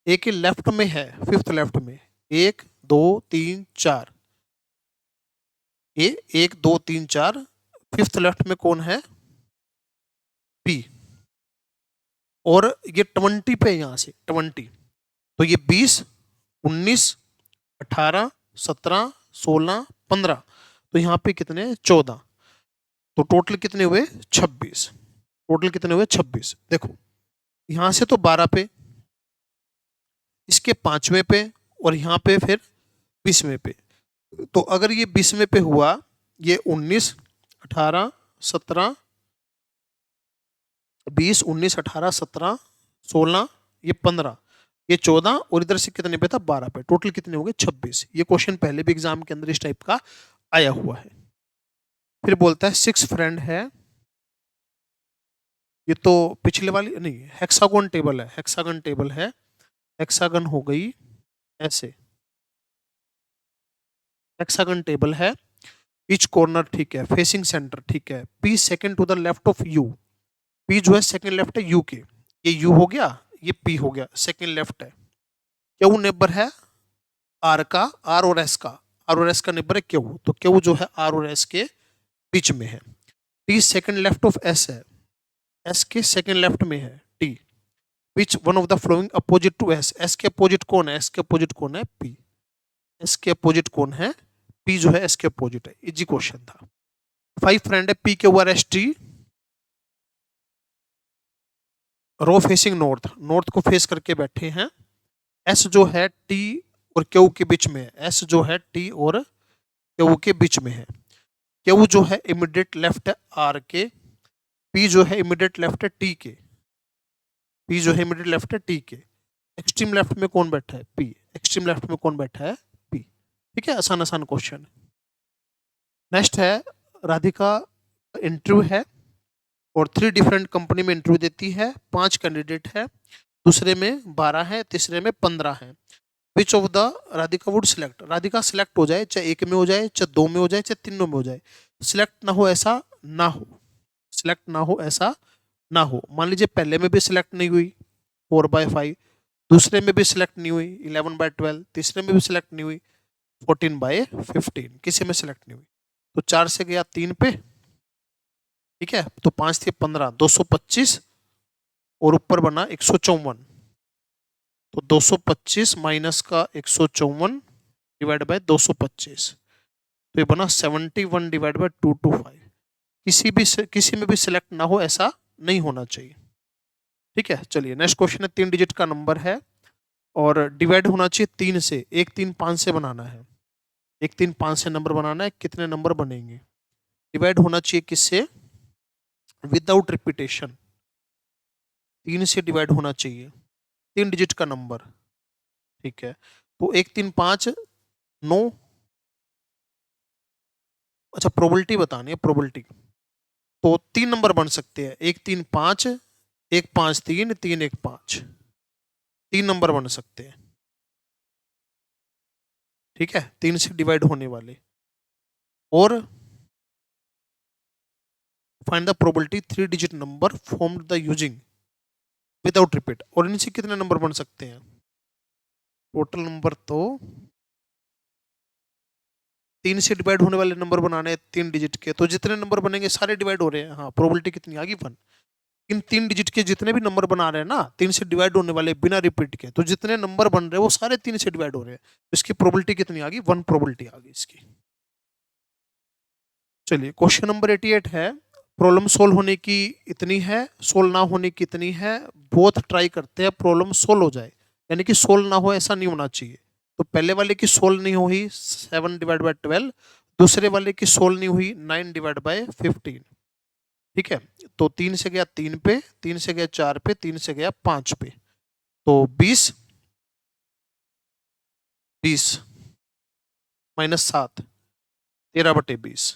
ए के लेफ्ट में है, 5th लेफ्ट में, 1 2 3 4, ए 1 2 3 4, 5th लेफ्ट में कौन है? बी, और ये 20 पे यहाँ से 20, तो ये 20, 19, 18, 17, 16, 15, तो यहाँ पे कितने 14, तो टोटल कितने हुए 26, टोटल कितने हुए 26। देखो यहाँ से तो 12 पे, इसके 5वें पे, और यहाँ पे फिर 20वें पे, तो अगर ये 20वें पे हुआ, ये 19, 18, 17, 20, 19, 18, 17, 16, ये 15, ये 14, और इधर से कितने पे था 12 पे, टोटल कितने हो गए 26। ये क्वेश्चन पहले भी एग्जाम के अंदर इस टाइप का आया हुआ है। फिर बोलता है 6 फ्रेंड है, ये तो पिछले वाली नहीं, हेक्सागोन टेबल है, हेक्सागन टेबल है, हेक्सागन हो गई ऐसे, हेक्सागन टेबल है, ईच कॉर्नर ठीक है, फेसिंग सेंटर ठीक है, P second to the left of you, P जो है सेकंड लेफ्ट है यू के, ये यू हो गया, ये पी हो गया, सेकंड लेफ्ट है। क्यू नेबर है आर का, आर और एस का, आर और एस का नेबर है क्यू, तो क्यू जो है आर और एस के बीच में है। T second left of S है, एस के सेकंड लेफ्ट में है T, which one of the following opposite to S, S के अपोजिट कौन है, एस के अपोजिट कौन है पी, एस के अपोजिट कौन है पी जो है एस के अपोजिट है। इजी क्वेश्चन था। 5 फ्रेंड है पी के वर S T, row facing north, north को फेस करके बैठे हैं, एस जो है टी और क्यू के बीच में है, एस जो है टी और क्यू के बीच में है, क्यू जो है इमीडिएट लेफ्ट है आर के, पी जो है इमीडिएट लेफ्ट है टी के, पी जो है इमीडिएट लेफ्ट है टी के, एक्सट्रीम लेफ्ट में कौन बैठा है पी, एक्सट्रीम लेफ्ट में कौन बैठा है पी। ठीक है, आसान आसान क्वेश्चन। नेक्स्ट है राधिका इंटरव्यू है और 3 डिफरेंट कंपनी में इंटरव्यू देती है, 5 कैंडिडेट है, दूसरे में 12 है, तीसरे में 15 है। Which of the Radhika would select, Radhika select हो जाए, चाहे 1 में हो जाए, चाहे 2 में हो जाए, चाहे 3 में हो जाए, सिलेक्ट ना हो ऐसा ना हो, सिलेक्ट ना हो ऐसा ना हो। मान लीजिए पहले में भी सिलेक्ट नहीं हुई 4/5, दूसरे में भी सिलेक्ट नहीं हुई 11/12, तीसरे में भी सिलेक्ट नहीं हुई 14/15, किसी में सिलेक्ट नहीं हुई, तो 4 से गया 3 पे, ठीक है, तो 5 थे 15, 225, और ऊपर बना 154, तो 225 माइनस का 154 डिवाइड बाय 225, तो ये बना 71 डिवाइड बाय 225। किसी में भी सिलेक्ट ना हो ऐसा नहीं होना चाहिए। ठीक है, चलिए नेक्स्ट क्वेश्चन है, 3 डिजिट का नंबर है और डिवाइड होना चाहिए 3 से, 1 3 5 से बनाना है, 1 3 5 से नंबर बनाना है, कितने नंबर बनेंगे, डिवाइड होना चाहिए किससे, विदाउट रिपीटेशन, 3 से डिवाइड होना चाहिए, 3 डिजिट का नंबर। ठीक है, तो 1 3 5 9, अच्छा प्रोबेबिलिटी बतानी है, प्रोबेबिलिटी, तो 3 नंबर बन सकते हैं, 1 3 5, 1 5 3, 3 1 5, 3 नंबर बन सकते हैं। ठीक है, 3 से डिवाइड होने वाले, और find the probability 3 digit number formed the using without repeat, और इनसे कितने नंबर बन सकते हैं, टोटल नंबर तो 3 से डिवाइड होने वाले नंबर बनाने 3 डिजिट के, तो जितने नंबर बनेंगे सारे डिवाइड हो रहे हैं, हाँ प्रोबेबिलिटी कितनी आ गई 1। इन 3 डिजिट के जितने भी नंबर बना रहे हैं ना 3 से डिवाइड होने वाले बिना रिपीट के, तो जितने नंबर बन रहे हैं वो सारे 3 से डिवाइड हो रहे हैं, तो इसकी प्रोबेबिलिटी कितनी आ गई 1 प्रोबेबिलिटी आ गई इसकी। चलिए क्वेश्चन नंबर 88 है, प्रॉब्लम सोल्व होने की इतनी है, सोल्व ना होने की इतनी है, बोथ ट्राई करते हैं प्रॉब्लम सोल्व हो जाए, यानी कि सोल्व ना हो ऐसा नहीं होना चाहिए। तो पहले वाले की सोल्व नहीं हुई 7 डिवाइड बाय 12, दूसरे वाले की सोल्व नहीं हुई 9 डिवाइड बाय 15। ठीक है, तो 3 से गया 3 पे, 3 से गया 4 पे, 3 से गया 5 पे, तो 20 20 माइनस 7 13/20।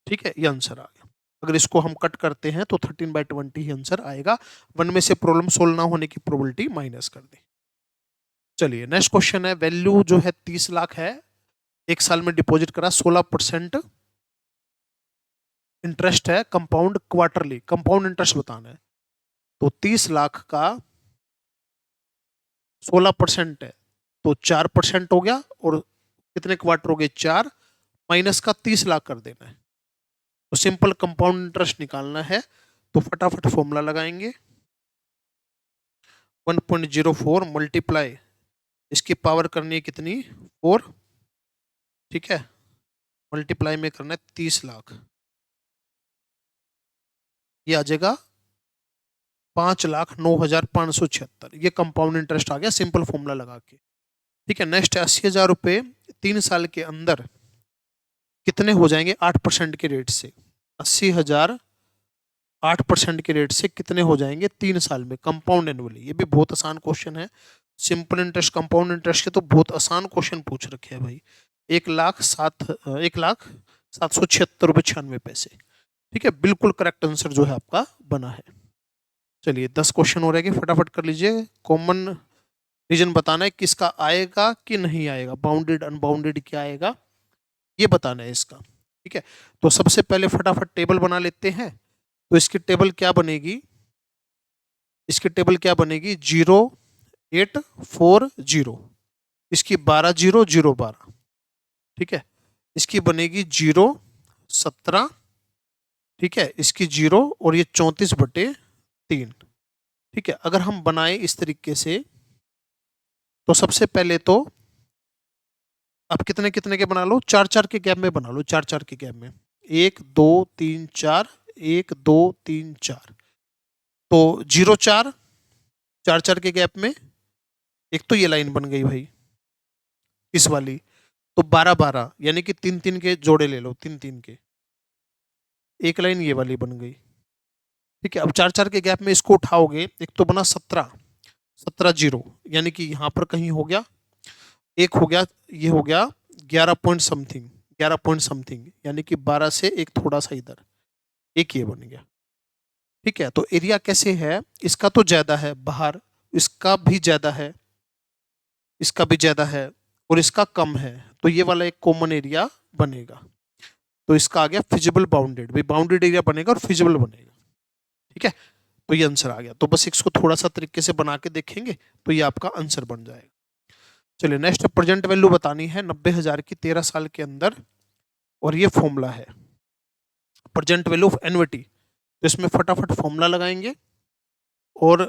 ठीक है, ये आंसर आ गया। अगर इसको हम कट करते हैं तो 13/20 ही आंसर आएगा, 1 में से प्रॉब्लम सोल्व ना होने की प्रोबेबिलिटी माइनस कर दी। चलिए नेक्स्ट क्वेश्चन है, वैल्यू जो है 30 लाख है, 1 साल में डिपॉजिट करा, 16% इंटरेस्ट है, कंपाउंड क्वार्टरली, कंपाउंड इंटरेस्ट बताना है, तो 30 लाख का 16% है, तो 4% हो गया, और कितने क्वार्टर हो गए 4, माइनस का 30 लाख कर देना है, तो सिंपल कंपाउंड इंटरेस्ट निकालना है, तो फटाफट फॉर्मूला लगाएंगे, 1.04 मल्टीप्लाई, इसकी पावर करनी है कितनी, 4, ठीक है, मल्टीप्लाई में करना है 30 लाख, ये आ जाएगा 5,09,576, ये कंपाउंड इंटरेस्ट आ गया सिंपल फॉर्मूला लगा के। ठीक है, नेक्स्ट है 80,000 रुपये 3 साल के अंदर कितने हो जाएंगे 8% के रेट से। 80,000 8% के रेट से कितने हो जाएंगे 3 साल में कंपाउंड एनुअली। ये भी बहुत आसान क्वेश्चन है, सिंपल इंटरेस्ट कंपाउंड इंटरेस्ट के तो बहुत आसान क्वेश्चन पूछ रखे हैं भाई। 1,07,776 रुपये 96 पैसे। ठीक है, बिल्कुल करेक्ट आंसर जो है आपका बना है। चलिए 10 क्वेश्चन हो रहे हैं, फटाफट कर लीजिए। कॉमन रीजन बताना है किसका आएगा कि नहीं आएगा, बाउंडेड अनबाउंडेड क्या आएगा ये बताना है इसका। ठीक है, तो सबसे पहले फटाफट टेबल बना लेते हैं। तो इसकी टेबल क्या बनेगी, इसकी टेबल क्या बनेगी 0,8,4,0, इसकी 12,0,0,12। ठीक है, इसकी बनेगी 0,17, ठीक है, इसकी 0 और ये 34/3। ठीक है, अगर हम बनाए इस तरीके से तो सबसे पहले तो आप कितने कितने के बना लो, 4-4 के गैप में बना लो, 4-4 के गैप में, 1 2 3 4, 1 2 3 4, तो 0,4, 4-4 के गैप में एक तो ये लाइन बन गई भाई इस वाली, तो 12-12 यानी कि 3-3 के जोड़े ले लो, 3-3 के, एक लाइन ये वाली बन गई। ठीक है, अब 4-4 के गैप में इसको उठाओगे, एक तो बना 17, 17 0 यानी कि यहाँ पर कहीं हो गया, एक हो गया, ये हो गया 11 पॉइंट समथिंग, 11 पॉइंट समथिंग यानी कि 12 से एक थोड़ा सा इधर, एक ये बन गया। ठीक है, तो एरिया कैसे है, इसका तो ज्यादा है बाहर, इसका भी ज्यादा है, इसका भी ज्यादा है और इसका कम है, तो ये वाला एक कॉमन एरिया बनेगा। तो इसका आ गया फिजिबल बाउंडेड, भाई बाउंडेड एरिया बनेगा और फिजिबल बनेगा। ठीक है, तो ये आंसर आ गया। तो बस इसको थोड़ा सा तरीके से बना के देखेंगे तो ये आपका आंसर बन जाएगा। चलिए नेक्स्ट प्रेजेंट वैल्यू बतानी है 90,000 की 13 साल के अंदर, और ये फॉर्मूला है प्रेजेंट वैल्यू ऑफ एन्युटी। तो इसमें फटाफट फॉर्मूला लगाएंगे, और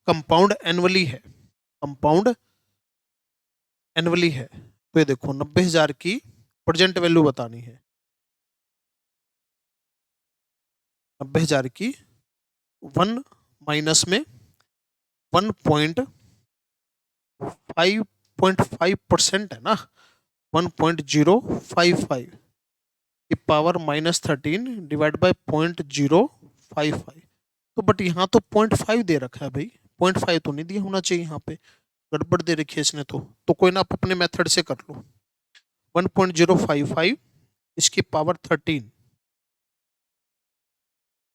कंपाउंड एनुअली है, कंपाउंड एनुअली है। तो ये देखो 90,000 की प्रेजेंट वैल्यू बतानी है, 90,000 की 1 माइनस में 1.5% है ना, 1.055 की पावर -13 डिवाइड बाय 0.055। तो बट यहाँ तो 0.5 दे रखा है भाई, 0.5 तो नहीं दिया होना चाहिए, यहाँ पे गड़बड़ दे रखी है इसने। तो कोई ना, आप अपने मेथड से कर लो। 1.055 इसकी पावर 13,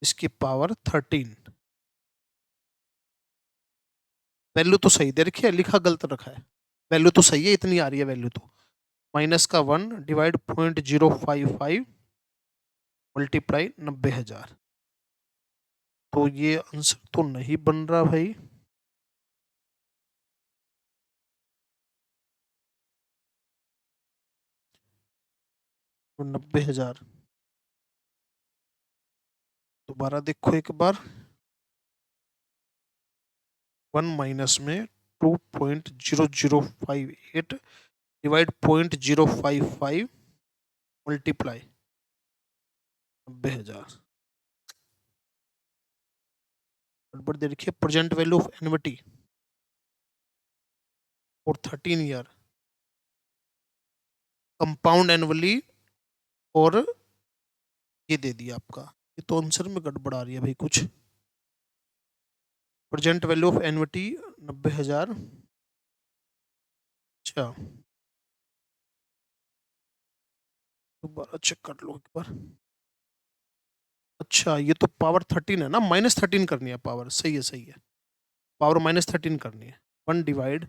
इसकी पावर 13, वैल्यू तो सही दे रखी है, लिखा गलत रखा है, वैल्यू तो सही है, इतनी आ रही है वैल्यू तो, माइनस का 1 डिवाइड 0.055 मल्टीप्लाई 90,000। तो ये आंसर तो नहीं बन रहा भाई, तो 90,000 दोबारा देखो एक बार, 1 माइनस में 2.0058 डिवाइड 0.055 मल्टीप्लाई 90,000। गड़बड़ दे रखिए, प्रेजेंट वैल्यू ऑफ एन्युटी और 13 ईयर, कंपाउंड एनुअली, और ये दे दिया आपका, ये तो आंसर में गड़बड़ आ रही है भाई कुछ। प्रेजेंट वैल्यू ऑफ एन्युटी 90,000, अच्छा दोबारा चेक कर लो एक बार। अच्छा ये तो पावर 13 है ना, -13 करनी है पावर, सही है सही है, पावर -13 करनी है। 1 डिवाइड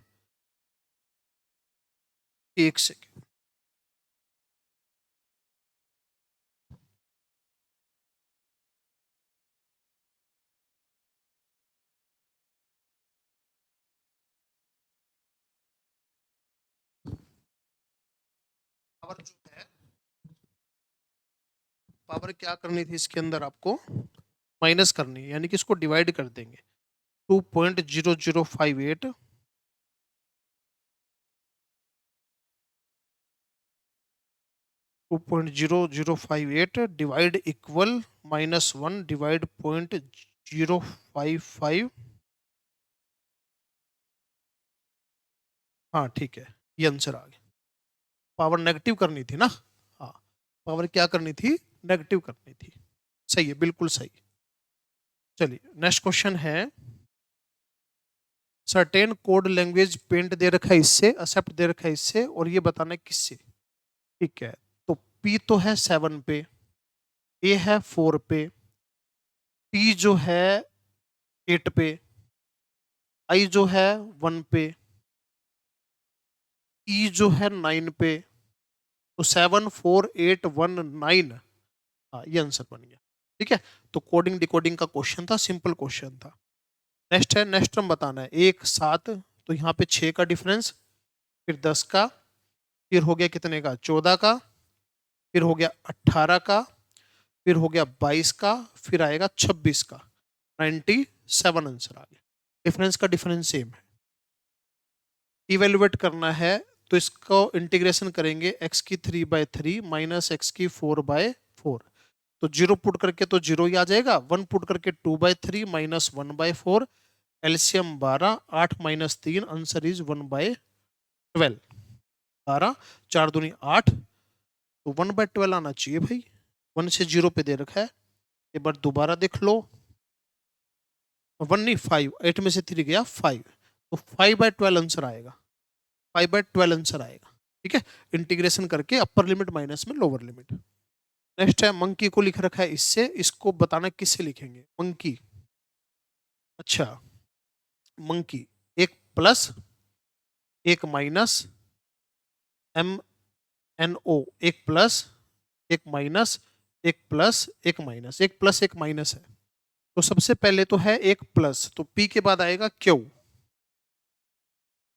1 सेकेंड, पावर जो है, पावर क्या करनी थी इसके अंदर आपको, माइनस करनी है, यानी कि इसको डिवाइड कर देंगे। 2.0058 2.0058 डिवाइड इक्वल -1 डिवाइड 0.055। हाँ ठीक है, ये आंसर आ गया। पावर नेगेटिव करनी थी ना। हाँ, पावर क्या करनी थी, नेगेटिव करनी थी। सही है, बिल्कुल सही। चलिए नेक्स्ट क्वेश्चन है, सर्टेन कोड लैंग्वेज पेंट दे रखा है इससे, एक्सेप्ट दे रखा है इससे, और ये बताना है किससे। ठीक है, तो पी तो है 7 पे, ए है 4 पे, टी जो है 8 पे, आई जो है 1 पे, ई जो है 9 पे, तो 7 4 8 1 9। हाँ, ये आंसर बन गया। ठीक है, तो कोडिंग डिकोडिंग का क्वेश्चन था, सिंपल क्वेश्चन था। नेक्स्ट है, नेक्स्ट टर्म बताना है, 1 7, तो यहाँ पे 6 का डिफरेंस, फिर 10 का, फिर हो गया कितने का, 14 का, फिर हो गया 18 का, फिर हो गया 22 का, फिर आएगा 26 का। 97 आंसर आ गया। डिफरेंस का डिफरेंस सेम है। इवेल्युएट करना है, तो इसको इंटीग्रेशन करेंगे, x की 3/3 माइनस एक्स की 4/4, तो 0 पुट करके तो 0 ही आ जाएगा, 1 पुट करके 2/3 minus 1/4, LCM 12, 8 minus 3, answer is 1/12। 12 4 दूनी 8, तो 1/12 आना चाहिए भाई, 1 से 0 पे दे रखा है। एक बार दोबारा देख लो, 1 नहीं 5, 8 में से 3 गया 5, तो 5/12 आंसर आएगा, 5/12 आंसर आएगा। ठीक है, इंटीग्रेशन करके अपर लिमिट माइनस में लोअर लिमिट। नेक्स्ट है, मंकी को लिख रखा है इससे, इसको बताना किससे लिखेंगे, मंकी। अच्छा, मंकी, एक प्लस एक माइनस, एम एन ओ, एक प्लस एक माइनस, एक प्लस एक माइनस, एक प्लस एक माइनस है, तो सबसे पहले तो है एक प्लस, तो पी के बाद आएगा क्यू।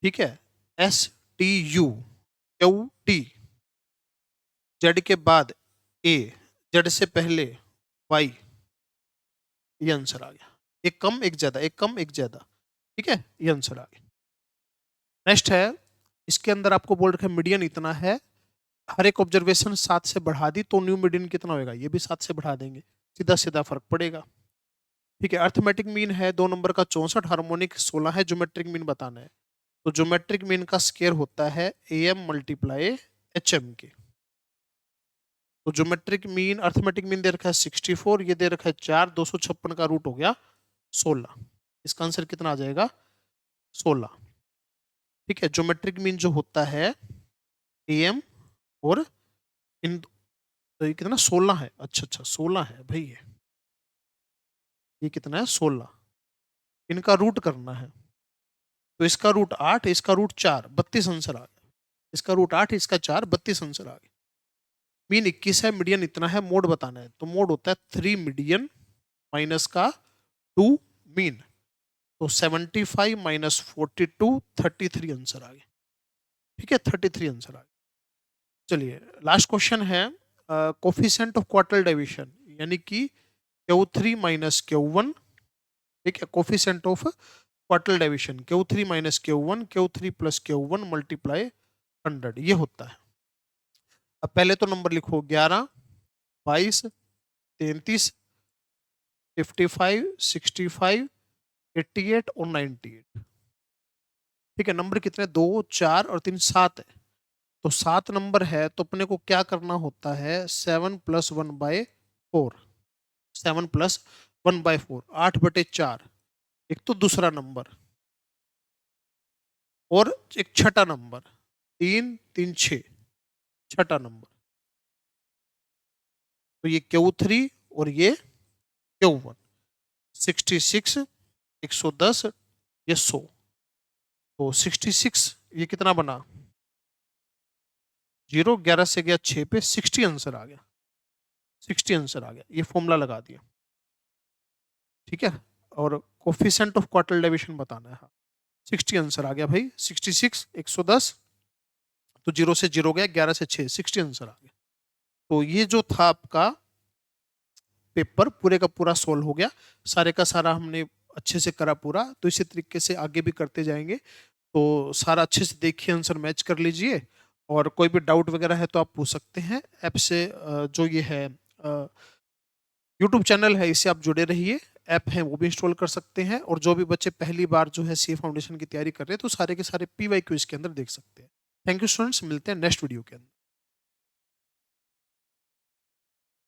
ठीक है, S T you, Q T, Z के बाद ए, जेड से पहले वाई, ये आंसर आ गया। एक कम एक ज्यादा, एक कम एक ज्यादा। ठीक है, ये आंसर आ गया। नेक्स्ट है, इसके अंदर आपको बोल रखा है मीडियन इतना है, हर एक ऑब्जर्वेशन 7 से बढ़ा दी, तो न्यू मीडियन कितना होगा, ये भी 7 से बढ़ा देंगे, सीधा सीधा फर्क पड़ेगा। ठीक है, अर्थमेटिक मीन है 2 नंबर का 64, हार्मोनिक 16 है, ज्योमेट्रिक मीन बताना है, तो ज्योमेट्रिक मीन का स्केयर होता है AM मल्टीप्लाई HM के। तो geometric mean, arithmetic mean they रखा है 64, ये दे रखा है 4, 256 का रूट हो गया 16, इसका आंसर कितना आ जाएगा, 16। ठीक है, ज्योमेट्रिक मीन जो होता है AM और इन, तो ये कितना 16 है, अच्छा अच्छा 16 है भाई, ये कितना है 16, इनका रूट करना है, तो इसका रूट 8, इसका रूट 4, 32 आंसर आ गया। इसका रूट 8, इसका 4, 32 आंसर आ गया। मीन 21 है, मीडियन इतना है, मोड बताना है, तो मोड होता है 3 मीडियन माइनस का 2 मीन, तो 75 माइनस 42, 33 आंसर आ गया। ठीक है, 33 आंसर आ गया। चलिए लास्ट क्वेश्चन है, कोफिशिएंट ऑफ क्वार्टल डिवीजन, यानी कि Q3 माइनस Q1। ठीक है, coefficient of quartile division Q3 minus Q1, Q3 plus Q1 multiply 100, ये होता है। अब पहले तो नंबर लिखो, 11, 22, 33, 55, 65, 88 और 98। ठीक है, नंबर कितने, 2 4 और 3, 7 है, तो 7 नंबर है, तो अपने को क्या करना होता है, 7+1/4, 7+1/4, 8/4, एक तो दूसरा नंबर और एक छठा नंबर, 3 3 6, छठा नंबर, तो ये Q3 और ये Q1, 66, 110, ये 100, तो 66, ये कितना बना, 0, 11 से गया 6 पे, 60 आंसर आ गया, 60 आंसर आ गया, ये फॉर्मूला लगा दिया। ठीक है, और कोफिशिएंट ऑफ क्वार्टल डिवीजन बताना है, हाँ 60 आंसर आ गया भाई, 66, 110, तो 0 से 0 गया, 11 से 6, 60 आंसर आ गया। तो ये जो था आपका पेपर पूरे का पूरा सोल्व हो गया, सारे का सारा हमने अच्छे से करा पूरा, तो इसी तरीके से आगे भी करते जाएंगे। तो सारा अच्छे से देखिए, आंसर मैच कर लीजिए, और कोई भी डाउट वगैरह है तो आप पूछ सकते हैं ऐप से। जो ये है यूट्यूब चैनल है, इससे आप जुड़े रहिए। ऐप है वो भी इंस्टॉल कर सकते हैं, और जो भी बच्चे पहली बार जो है सीए फाउंडेशन की तैयारी कर रहे हैं तो सारे के सारे पीवाई क्यू इसके अंदर देख सकते हैं। थैंक यू स्टूडेंट्स, मिलते हैं नेक्स्ट वीडियो के अंदर।